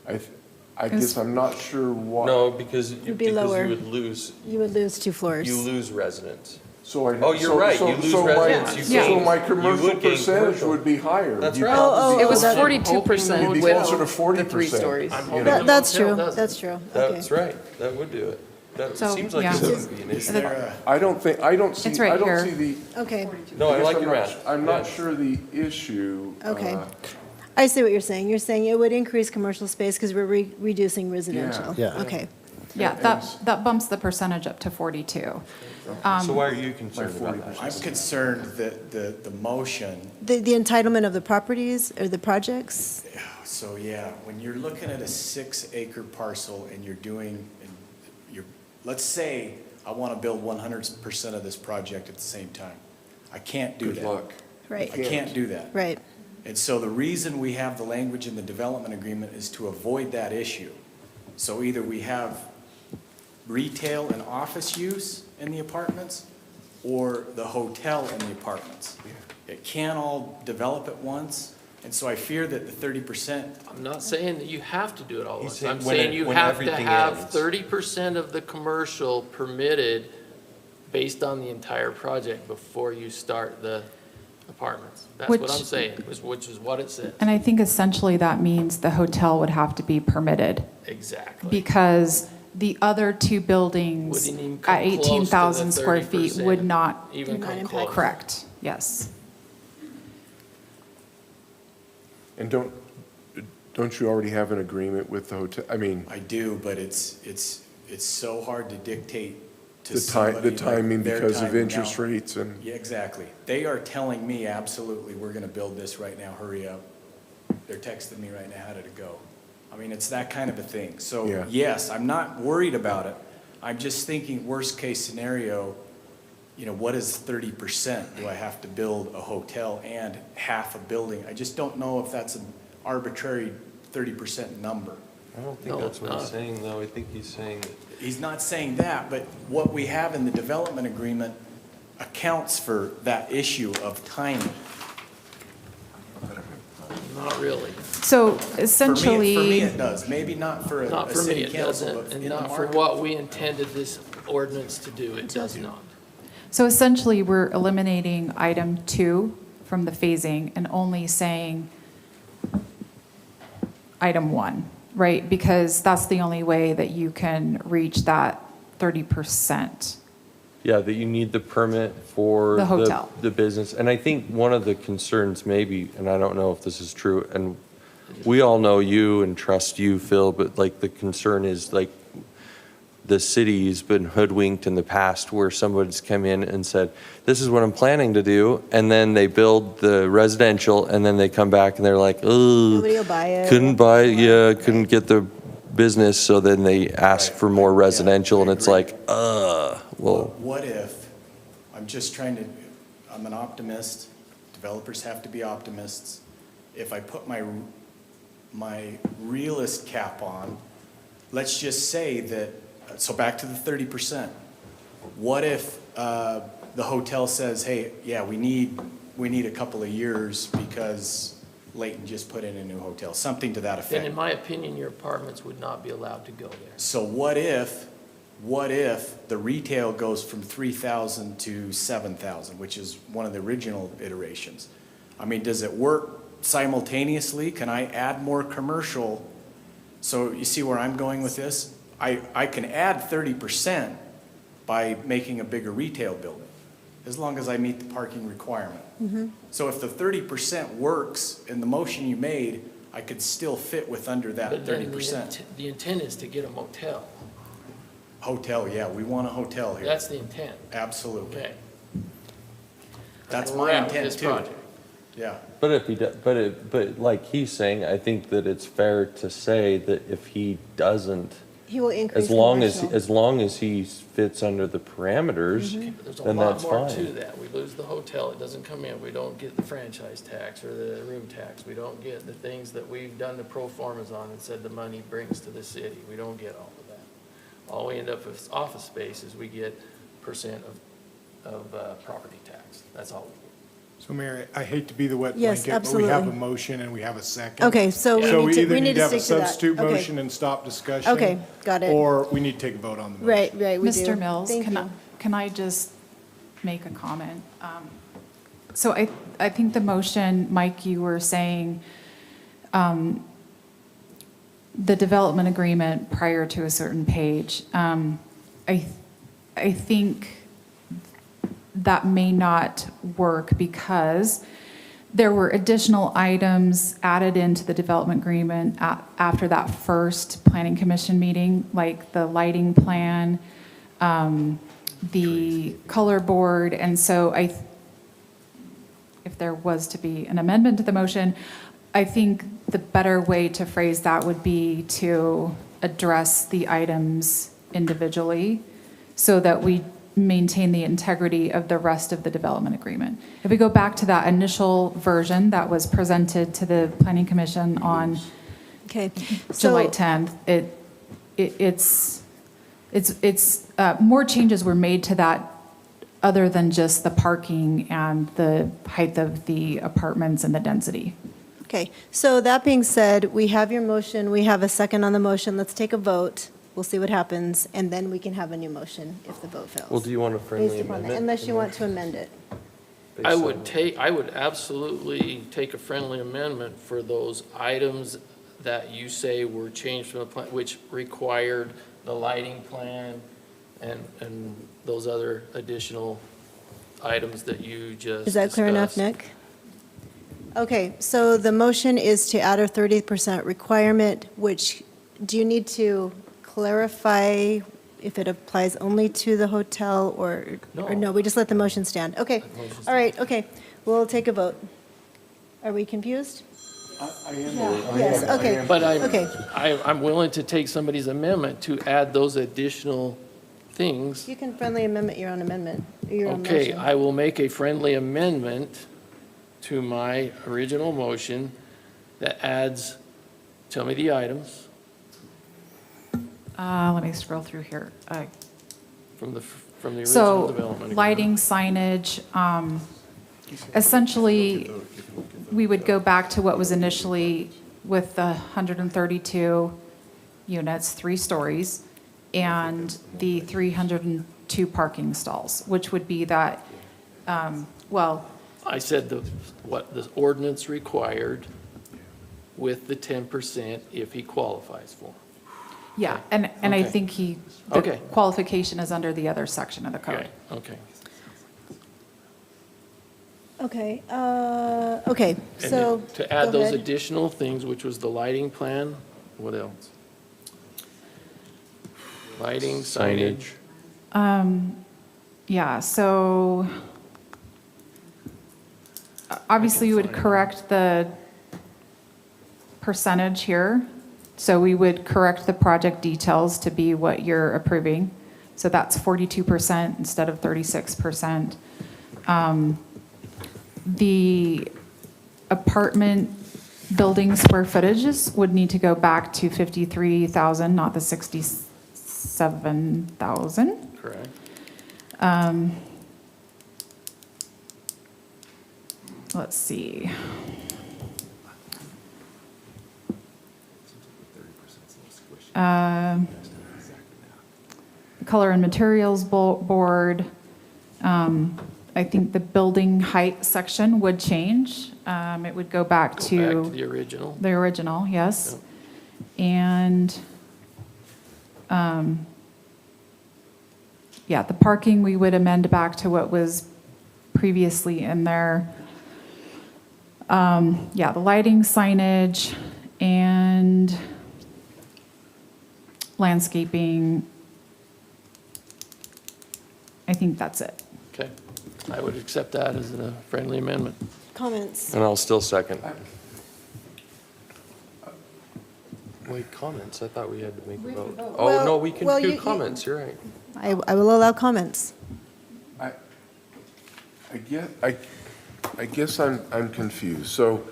I guess I'm not sure why. No, because you It'd be lower. would lose, You would lose 2 floors. you lose residents. So I. Oh, you're so- right, so- you lose so my- residents, you So gain- my you commercial would gain percentage commercial. would be higher. That's You'd right. probably It was be 42% It'd be with closer to the 40%. 3 stories. I'm hoping That- the That's motel true, doesn't. that's true. That's Okay. right, that would do it. That So, seems like yeah. it wouldn't be an Is issue. there I don't see, It's right I don't here. see the. Okay, No, I guess like I'm your not- math. I'm not Yeah. sure the issue. okay. I see what you're saying. You're saying it would increase commercial space because we're reducing residential. Yeah. Okay. Yeah, that bumps the percentage up to 42. So why are you concerned about that? I'm concerned that the motion, The entitlement of the properties or the projects? so yeah, when you're looking at a 6-acre parcel and let's say I want to build 100% of this project at the same time. I can't do that. Good luck. Right, I can't do that. right. And so the reason we have the language in the development agreement is to avoid that issue. So either we have retail and office use in the apartments or the hotel in the apartments. It can't all develop at once. And so I fear that the 30%, I'm not saying that you have to do it all at He's once. saying I'm when saying it- you when have to everything have ends. 30% of the commercial permitted based on the entire project before you start the apartments. That's what Which- I'm saying, which is what it says. And I think essentially that means the hotel would have to be permitted Exactly. because the other 2 buildings Wouldn't even come at close to the 18,000 square feet 30%. would not, Even Do not come impact. close. correct, yes. And don't you already have an agreement with the hotel? I mean, I do, but it's so hard to dictate to The somebody like timing their because of timing. interest Now, rates and. Yeah, exactly. They are telling me absolutely, we're gonna build this right now, hurry up. They're texting me right now, how did it go? I mean, it's that kind of a thing. Yeah. So, yes, I'm not worried about it. I'm just thinking worst case scenario, what is 30%? Do I have to build a hotel and half a building? I just don't know if that's an arbitrary 30% number. I don't think No, that's it's what he's not. saying, though. I think he's saying that He's not saying that, but what we have in the development agreement accounts for that issue of timing. Not really. So For me, essentially. it does. Maybe not for Not a for me, city it council, doesn't, but and in the not for market. what we intended this ordinance to do, it does not. So essentially, we're eliminating item 2 from the phasing and only saying item 1, right? Because that's the only way that you can reach that 30%. yeah, that you need the permit for The hotel. the business. And I think one of the concerns maybe, and I don't know if this is true, and we all know you and trust you, Phil, but like the concern is like the city's been hoodwinked in the past where somebody's come in and said, this is what I'm planning to do. And then they build the residential and then they come back and they're like, oh, Nobody will buy it. couldn't get the business. So then they ask for more residential and it's like, well. What if, I'm an optimist, developers have to be optimists. If I put my realist cap on, let's just say that, so back to the 30%. What if the hotel says, hey, yeah, we need a couple of years because Layton just put in a new hotel, something to that Then in effect. my opinion, your apartments would not be allowed to go there. So what if the retail goes from 3,000 to 7,000, which is one of the original iterations? I mean, does it work simultaneously? Can I add more commercial? So you see where I'm going with this? I can add 30% by making a bigger retail building, as long as I meet the parking requirement. So if the 30% works in the motion you made, I could still fit with under that But then 30%. the intent is to get a motel. Hotel, yeah, we want a hotel here. That's the intent. Absolutely. Okay. That's And my we're out with intent this too. project. Yeah. But if he does, but like he's saying, I think that it's fair to say that if he doesn't, He will increase as long commercial. as he fits under the parameters, There's a then lot that's more to fine. that. We lose the hotel, it doesn't come in. We don't get the franchise tax or the room tax. We don't get the things that we've done the pro formas on and said the money brings to the city. We don't get all of that. All we end up with office space is we get percent of property tax. That's all we get. So Mayor, I hate to be the wet Yes, blanket, but we have a absolutely. motion and we have a second. Okay, so we So need to, either we need to have a stick to that. substitute Okay. motion and stop discussion. Okay, got it. Or we need to take a vote on the motion. Right, we do. Mr. Mills, Thank you. can I just make a comment? So I think the motion, Mike, you were saying the development agreement prior to a certain page. I think that may not work because there were additional items added into the development agreement after that first planning commission meeting, like the lighting plan, the color board. And so if there was to be an amendment to the motion, I think the better way to phrase that would be to address the items individually so that we maintain the integrity of the rest of the development agreement. If we go back to that initial version that was presented to the Planning Commission on Okay. July So- 10th, more changes were made to that other than just the parking and the height of the apartments and the density. Okay, so that being said, we have your motion, we have a second on the motion, let's take a vote, we'll see what happens, and then we can have a new motion if the vote fails. Well, do you want a friendly Based upon that, amendment? unless you want to amend it. I would absolutely take a friendly amendment for those items that you say were changed from the plan, which required the lighting plan and those other additional items that you just Is that clear enough, discussed. Nick? Okay, so the motion is to add a 30% requirement, which, do you need to clarify if it applies only to the hotel or no, we just let the motion stand? Okay, all right, okay. We'll take a vote. Are we confused? I am. Yes, okay. But Okay. I'm willing to take somebody's amendment to add those additional things. You can friendly amendment your own amendment, your own Okay, motion. I will make a friendly amendment to my original motion that adds, tell me the items Let me scroll through here. from the original So, development agreement. lighting, signage, essentially, we would go back to what was initially with the 132 units, 3 stories, and the 302 parking stalls, which would be that, I said what the ordinance required with the 10% if he qualifies for. yeah, and I Okay. think the Okay. qualification is under the other section of the code. Okay. Okay, okay, And so. then to add go those ahead. additional things, which was the lighting plan, what else? Lighting, signage. Yeah, so obviously you would correct the percentage here. So we would correct the project details to be what you're approving. So that's 42% instead of 36%. The apartment building square footages would need to go back to 53,000, not the 67,000. Correct. Let's see. Color and materials board. I think the building height section would change. It would go back Go to. back to the original. The original, yes. And, yeah, the parking, we would amend back to what was previously in there. Yeah, the lighting, signage, and landscaping. I think that's it. Okay. I would accept that as a friendly amendment. Comments? And I'll still second. Wait, comments? I thought we had to make a vote. Oh, Well- no, we can well, do you- comments, you're right. I will allow comments. I guess I'm confused. So,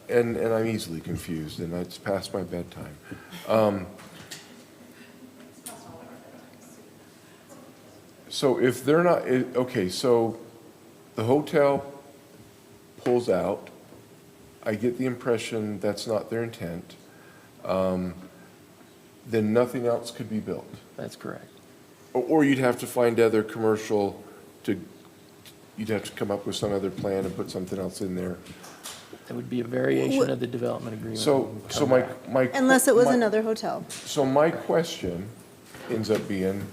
and I'm easily confused, and it's past my bedtime. So if they're not, okay, so the hotel pulls out. I get the impression that's not their intent. Then nothing else could be built. That's correct. Or you'd have to find other commercial you'd have to come up with some other plan and put something else in there. That would be a variation of the development agreement. So my. Unless it was my- another hotel. So my question ends up being,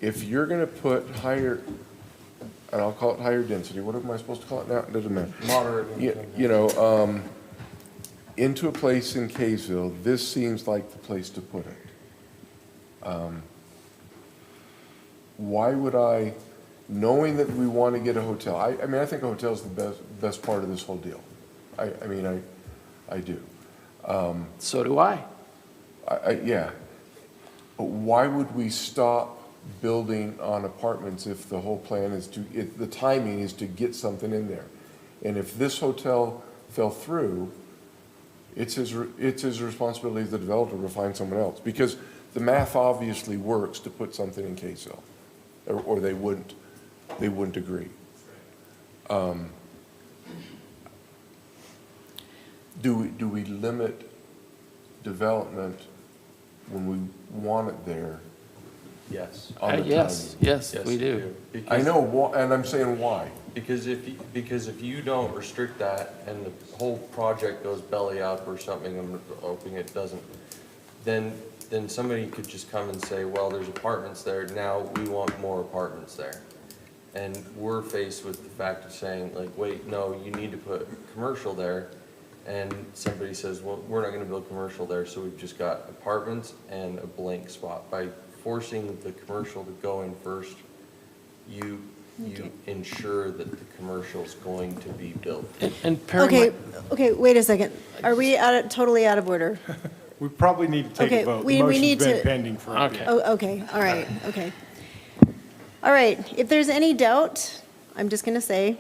if you're gonna put higher, and I'll call it higher density, what am I supposed to call it now? It doesn't matter. Moderate. You know, into a place in Kaysville, this seems like the place to put it. Why would I, knowing that we want to get a hotel, I mean, I think a hotel is the best part of this whole deal. I do. So do I. Yeah. But why would we stop building on apartments if the whole plan is if the timing is to get something in there? And if this hotel fell through, it's his responsibility as the developer to find someone else. Because the math obviously works to put something in Kaysville, or they wouldn't agree. Do we limit development when we want it there? Yes. On the Yes, timing? yes, we do. I know, and I'm saying why. Because if you don't restrict that and the whole project goes belly up or something, I'm hoping it doesn't, then somebody could just come and say, well, there's apartments there, now we want more apartments there. And we're faced with the fact of saying, like, wait, no, you need to put commercial there. and somebody says, well, we're not gonna build commercial there, so we've just got apartments and a blank spot. By forcing the commercial to go in first, you ensure that the commercial's going to be built. And Perry, Okay, wait a second. Are we totally out of order? We probably need to take Okay, a vote. we The motion's need been to- pending for a bit. Okay. Oh, okay, all right, okay. All right, if there's any doubt, I'm just going to say,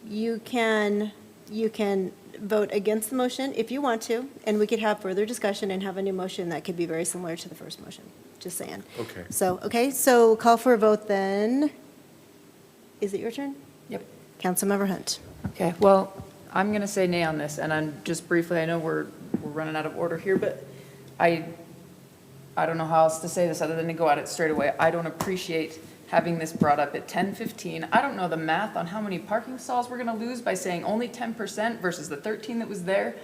you can vote against the motion if you want to, and we could have further discussion and have a new motion that could be very similar to the first motion, just saying. Okay. So call for a vote then. Is it your turn? Yep. Councilmember Hunt. Okay, well, I'm going to say nay on this, and I'm just briefly, I know we're running out of order here, but I don't know how else to say this other than to go at it straight away. I don't appreciate having this brought up at 10:15. I don't know the math on how many parking stalls we're going to lose by saying only 10% versus the 13 that was there.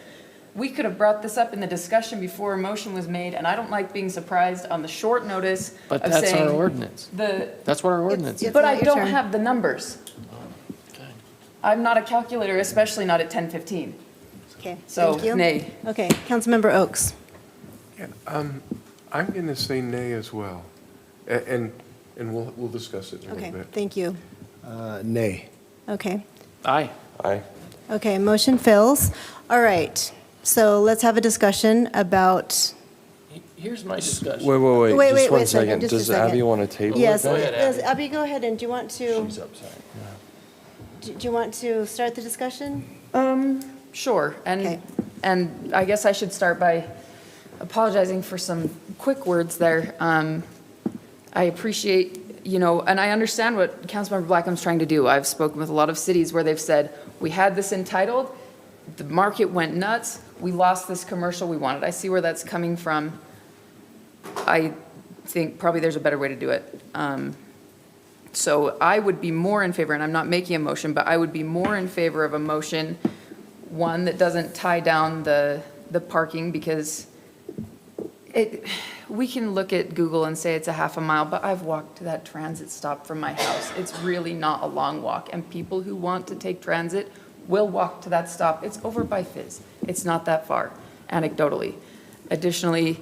We could have brought this up in the discussion before a motion was made, and I don't like being surprised on the short notice but of that's saying our ordinance. the, That's what our ordinance is. but I not your don't turn. have the numbers. Okay. I'm not a calculator, especially not at 10:15. Okay, So, thank you. nay. Okay, Councilmember Oaks. I'm going to say nay as well. And we'll discuss it in a Okay, little bit. thank you. Nay. Okay. Aye. Aye. Okay, motion fails. All right, so let's have a discussion about, Here's my discussion. Wait, Wait, just one a second, second. just a Does second. Abby want to table it? yes, then? ahead, yes, Abby, go ahead, and do you want to, She's upset. do you want to start the discussion? Sure, Okay. and I guess I should start by apologizing for some quick words there. I appreciate, and I understand what Councilmember Blackham's trying to do. I've spoken with a lot of cities where they've said, we had this entitled, the market went nuts, we lost this commercial we wanted. I see where that's coming from. I think probably there's a better way to do it. So I would be more in favor, and I'm not making a motion, but I would be more in favor of a motion, one that doesn't tie down the parking, because we can look at Google and say it's a half a mile, but I've walked to that transit stop from my house. It's really not a long walk, and people who want to take transit will walk to that stop. It's over by Fizz. It's not that far, anecdotally. Additionally,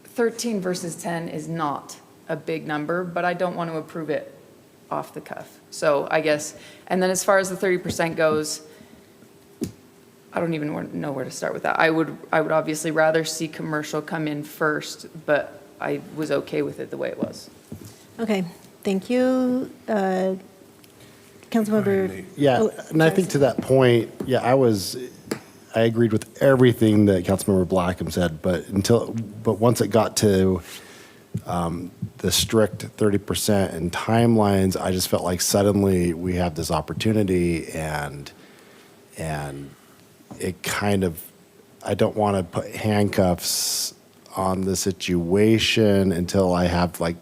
13 versus 10 is not a big number, but I don't want to approve it off the cuff. So I guess, and then as far as the 30% goes, I don't even know where to start with that. I would obviously rather see commercial come in first, but I was okay with it the way it was. Okay, thank you. Councilmember. Yeah, Oh, and I think to that point, yeah, I agreed with everything that Councilmember Blackham said, but once it got to the strict 30% and timelines, I just felt like suddenly we have this opportunity and it kind of, I don't want to put handcuffs on the situation until I have like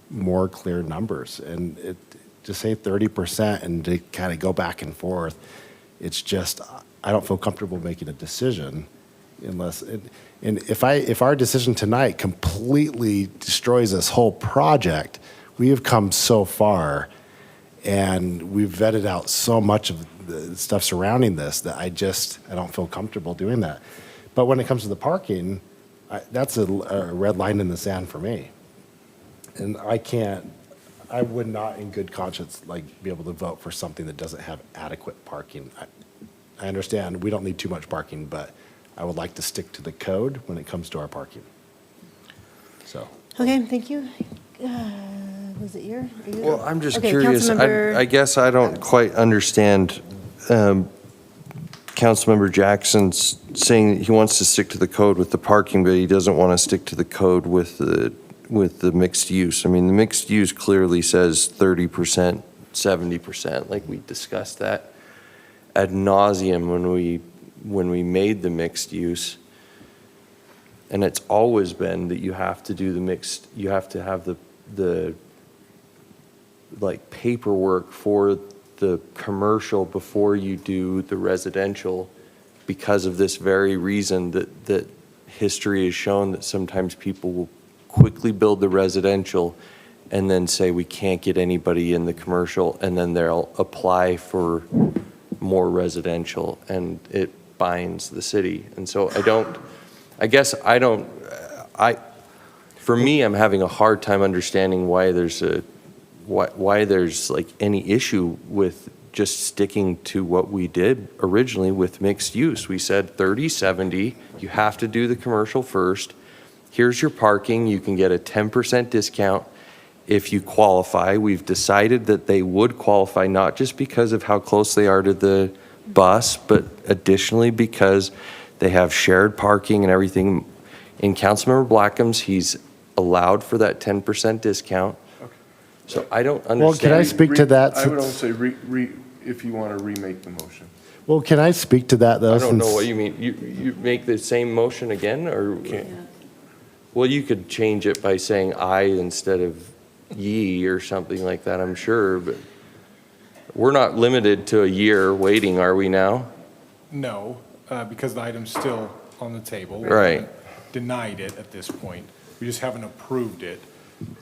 more clear numbers. And to say 30% and to kind of go back and forth, it's just, I don't feel comfortable making a decision unless, and if our decision tonight completely destroys this whole project, we have come so far and we've vetted out so much of the stuff surrounding this that I don't feel comfortable doing that. But when it comes to the parking, that's a red line in the sand for me. And I would not in good conscience be able to vote for something that doesn't have adequate parking. I understand we don't need too much parking, but I would like to stick to the code when it comes to our parking. So. Okay, thank you. Was it your? Well, I'm just Okay, curious. Councilmember- I guess I don't quite understand Councilmember Jackson's saying that he wants to stick to the code with the parking, but he doesn't want to stick to the code with the mixed use. I mean, the mixed use clearly says 30%, 70%, like we discussed that ad nauseum when we made the mixed use. And it's always been that you have to do the mixed, you have to have the like paperwork for the commercial before you do the residential, because of this very reason that history has shown that sometimes people will quickly build the residential and then say we can't get anybody in the commercial, and then they'll apply for more residential, and it binds the city. And so for me, I'm having a hard time understanding why there's like any issue with just sticking to what we did originally with mixed use. We said 30/70, you have to do the commercial first. Here's your parking, you can get a 10% discount if you qualify. We've decided that they would qualify, not just because of how close they are to the bus, but additionally because they have shared parking and everything. In Councilmember Blackham's, he's allowed for that 10% discount. So I don't understand. Well, can I speak to that? I would also say, if you want to remake the motion. Well, can I speak to that, though? I don't know what you mean. You make the same motion again, or? Well, you could change it by saying I instead of ye or something like that, I'm sure, but we're not limited to a year waiting, are we now? No, because the item's still on the table. We Right. haven't denied it at this point. We just haven't approved it.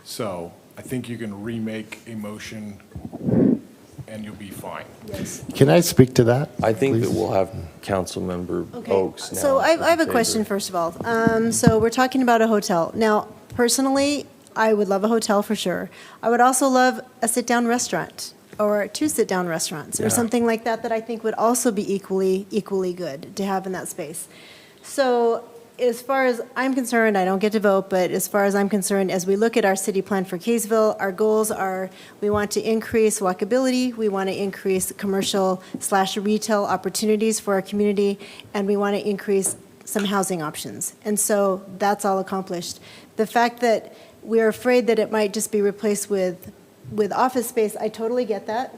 So I think you can remake a motion and you'll be fine. Can I speak to that? I think that please? we'll have Councilmember Okay, Oaks now. so I have a in question, favor. first of all. So we're talking about a hotel. Now, personally, I would love a hotel for sure. I would also love a sit-down restaurant, or 2 sit-down restaurants, or something like that, that I think would also be equally good to have in that space. So as far as I'm concerned, I don't get to vote, but as far as I'm concerned, as we look at our city plan for Kaysville, our goals are, we want to increase walkability, we want to increase commercial/retail opportunities for our community, and we want to increase some housing options. And so that's all accomplished. The fact that we're afraid that it might just be replaced with office space, I totally get that.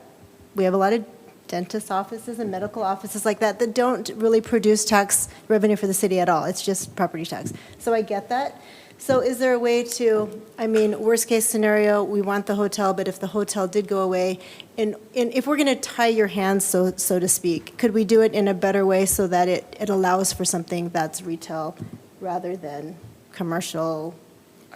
We have a lot of dentist offices and medical offices like that that don't really produce tax revenue for the city at all. It's just property tax. So I get that. So is there a way to, I mean, worst case scenario, we want the hotel, but if the hotel did go away, and if we're going to tie your hands, so to speak, could we do it in a better way so that it allows for something that's retail rather than commercial?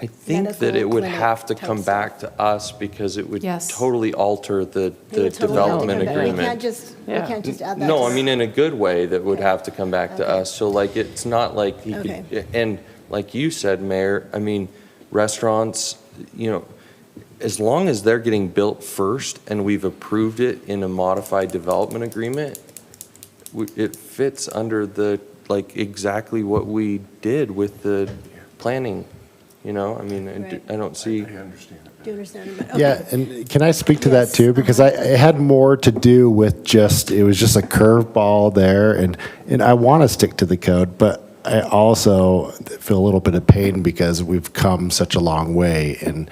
I think that it medical would clinic have to type come stuff. back to us because it would Yes. totally alter the It would totally have to development come back. agreement. We can't just add that. No, to I mean, in a good way, that would have to come back to Okay. us. So like, it's not like he Okay. could, and like you said, Mayor, I mean, restaurants, as long as they're getting built first and we've approved it in a modified development agreement, it fits under like exactly what we did with the planning, I mean, Right. I don't see. I understand it. Do you understand? Yeah, and can I speak to that Yes, too? Because it had more to do with it was just a curveball there, and I want to stick to the code, but I also feel a little bit of pain because we've come such a long way, and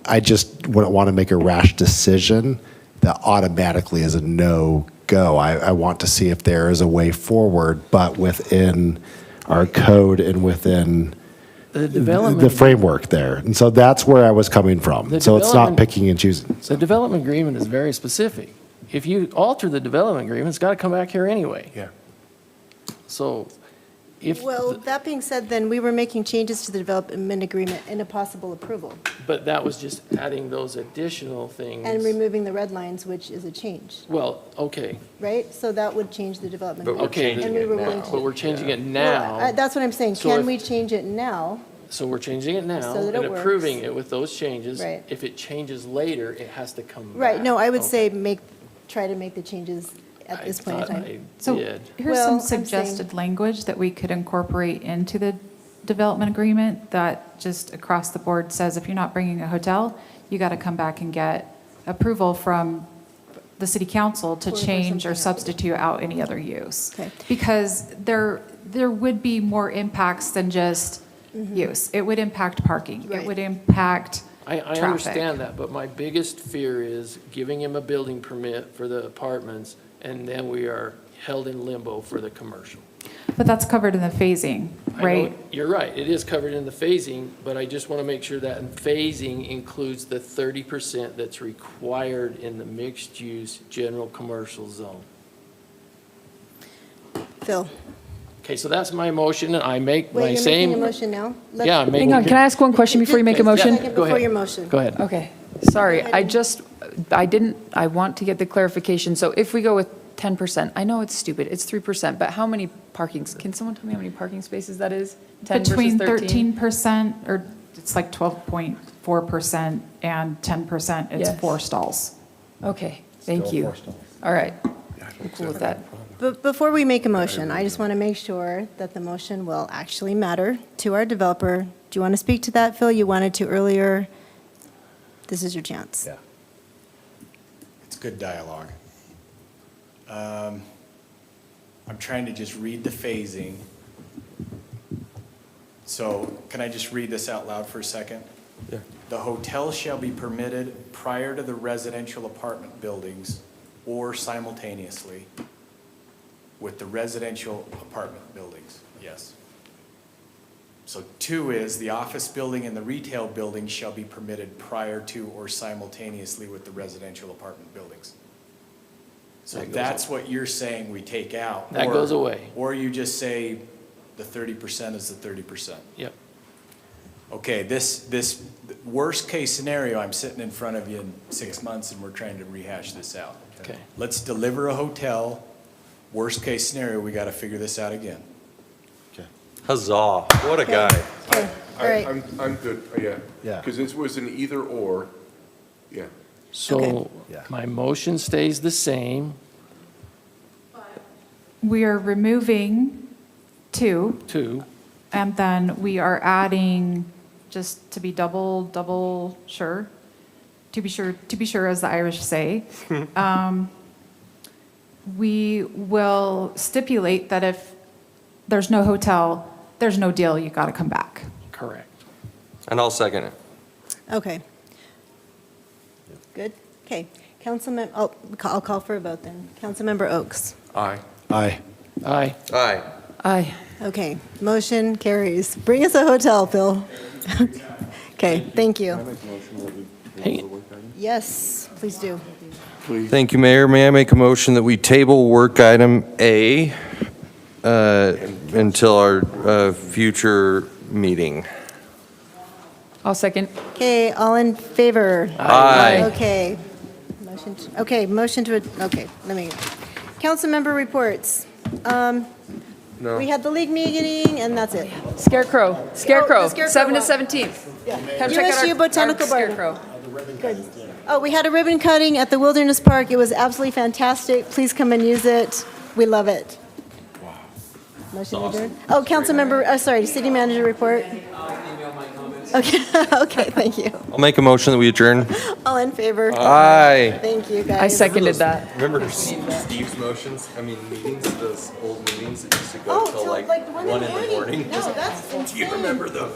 I just wouldn't want to make a rash decision that automatically is a no-go. I want to see if there is a way forward, but within our code and within the framework there. And so that's where I was coming from. The So it's not development- picking and choosing. The development agreement is very specific. If you alter the development agreement, it's got to come back here anyway. Yeah. So if, Well, that being said, then we were making changes to the development agreement and a possible approval, but that was just adding those additional things. and removing the red lines, which is a change, Well, okay, right? So that would change the development. But we're agreement. okay, And we were willing but to. we're changing it Well, now. That's what I'm saying. So Can if- we change it now? So we're changing it now So that it and works. approving it with those changes. Right. If it changes later, it has to come back. Right, no, I would Okay. say try to make the changes at this point in I thought time. So did. here's Well, some I'm saying- suggested language that we could incorporate into the development agreement that just across the board says if you're not bringing a hotel, you got to come back and get approval from the city council to For change or something else. substitute out any other use. Okay. Because there would be more impacts than just use. It would impact parking. It Right. would impact I traffic. understand that, but my biggest fear is giving him a building permit for the apartments, and then we are held in limbo for the commercial. But that's covered in the phasing, I know right? You're right, it is covered in the phasing, but I just want to make sure that phasing includes the 30% that's required in the mixed-use general commercial zone. Phil, Okay, so that's my motion, and I make wait, my you're same. making a motion now? Let's- Yeah, I'm making. Hang on, can I ask one question before you make a Just motion? second Go before ahead. your motion. Go ahead. Okay. Sorry, I want to get the clarification. So if we go with 10%, I know it's stupid, it's 3%, but how many parkings, can someone tell me how many parking spaces that is? 10 versus Between 13? 13%, or it's like 12.4%, and 10%, it's Yes. 4 stalls. Okay, thank you. All right, I'm cool with that. But before we make a motion, I just want to make sure that the motion will actually matter to our developer. Do you want to speak to that, Phil? You wanted to earlier. This is your chance. Yeah. It's good dialogue. I'm trying to just read the phasing. So can I just read this out loud for a second? Yeah. The hotel shall be permitted prior to the residential apartment buildings or simultaneously with the residential apartment buildings. Yes. So 2 is the office building and the retail building shall be permitted prior to or simultaneously with the residential apartment buildings. So That goes that's what you're saying we take out. That goes away. Or you just say the 30% is the 30%. Yep. Okay, this worst case scenario, I'm sitting in front of you in 6 months and we're trying to rehash this out. Okay. Let's deliver a hotel. Worst case scenario, we got to figure this out again. Huzzah, what a guy. Okay, all right. I'm good, yeah. Yeah. Because this was an either or, yeah. So Yeah. my motion stays the same. We are removing 2, 2. and then we are adding, just to be double sure, to be sure, as the Irish say, we will stipulate that if there's no hotel, there's no deal, you got to come back. Correct. And I'll second it. Okay. Good? Okay. I'll call for a vote then. Councilmember Oaks. Aye. Aye. Aye. Aye. Aye. Okay, motion carries. Bring us a hotel, Phil. Okay, thank you. Hey, Yes, please do. Thank you, Mayor. May I make a motion that we table work item A until our future meting? I'll second. Okay, all in favor? Aye. Okay. Motion to, let me, council member reports. No. We had the league meeting, and that's it. Scarecrow, Scarecrow 7 to what? 17th. Come check out USU our Botanical Garden. Scarecrow. Good. Oh, we had a ribbon cutting at the Wilderness Park. It was absolutely fantastic. Please come and use it. We love it. Wow. Motion adjourned. Oh, council member, sorry, city manager report. Okay, okay, thank you. I'll make a motion that we adjourn. All in favor? Aye. Thank you, guys. I seconded that. Remember Steve's motions, meetings, those old meetings that used to Oh, go till till like like 1 in the morning. morning? No, that's insane. Do you remember those?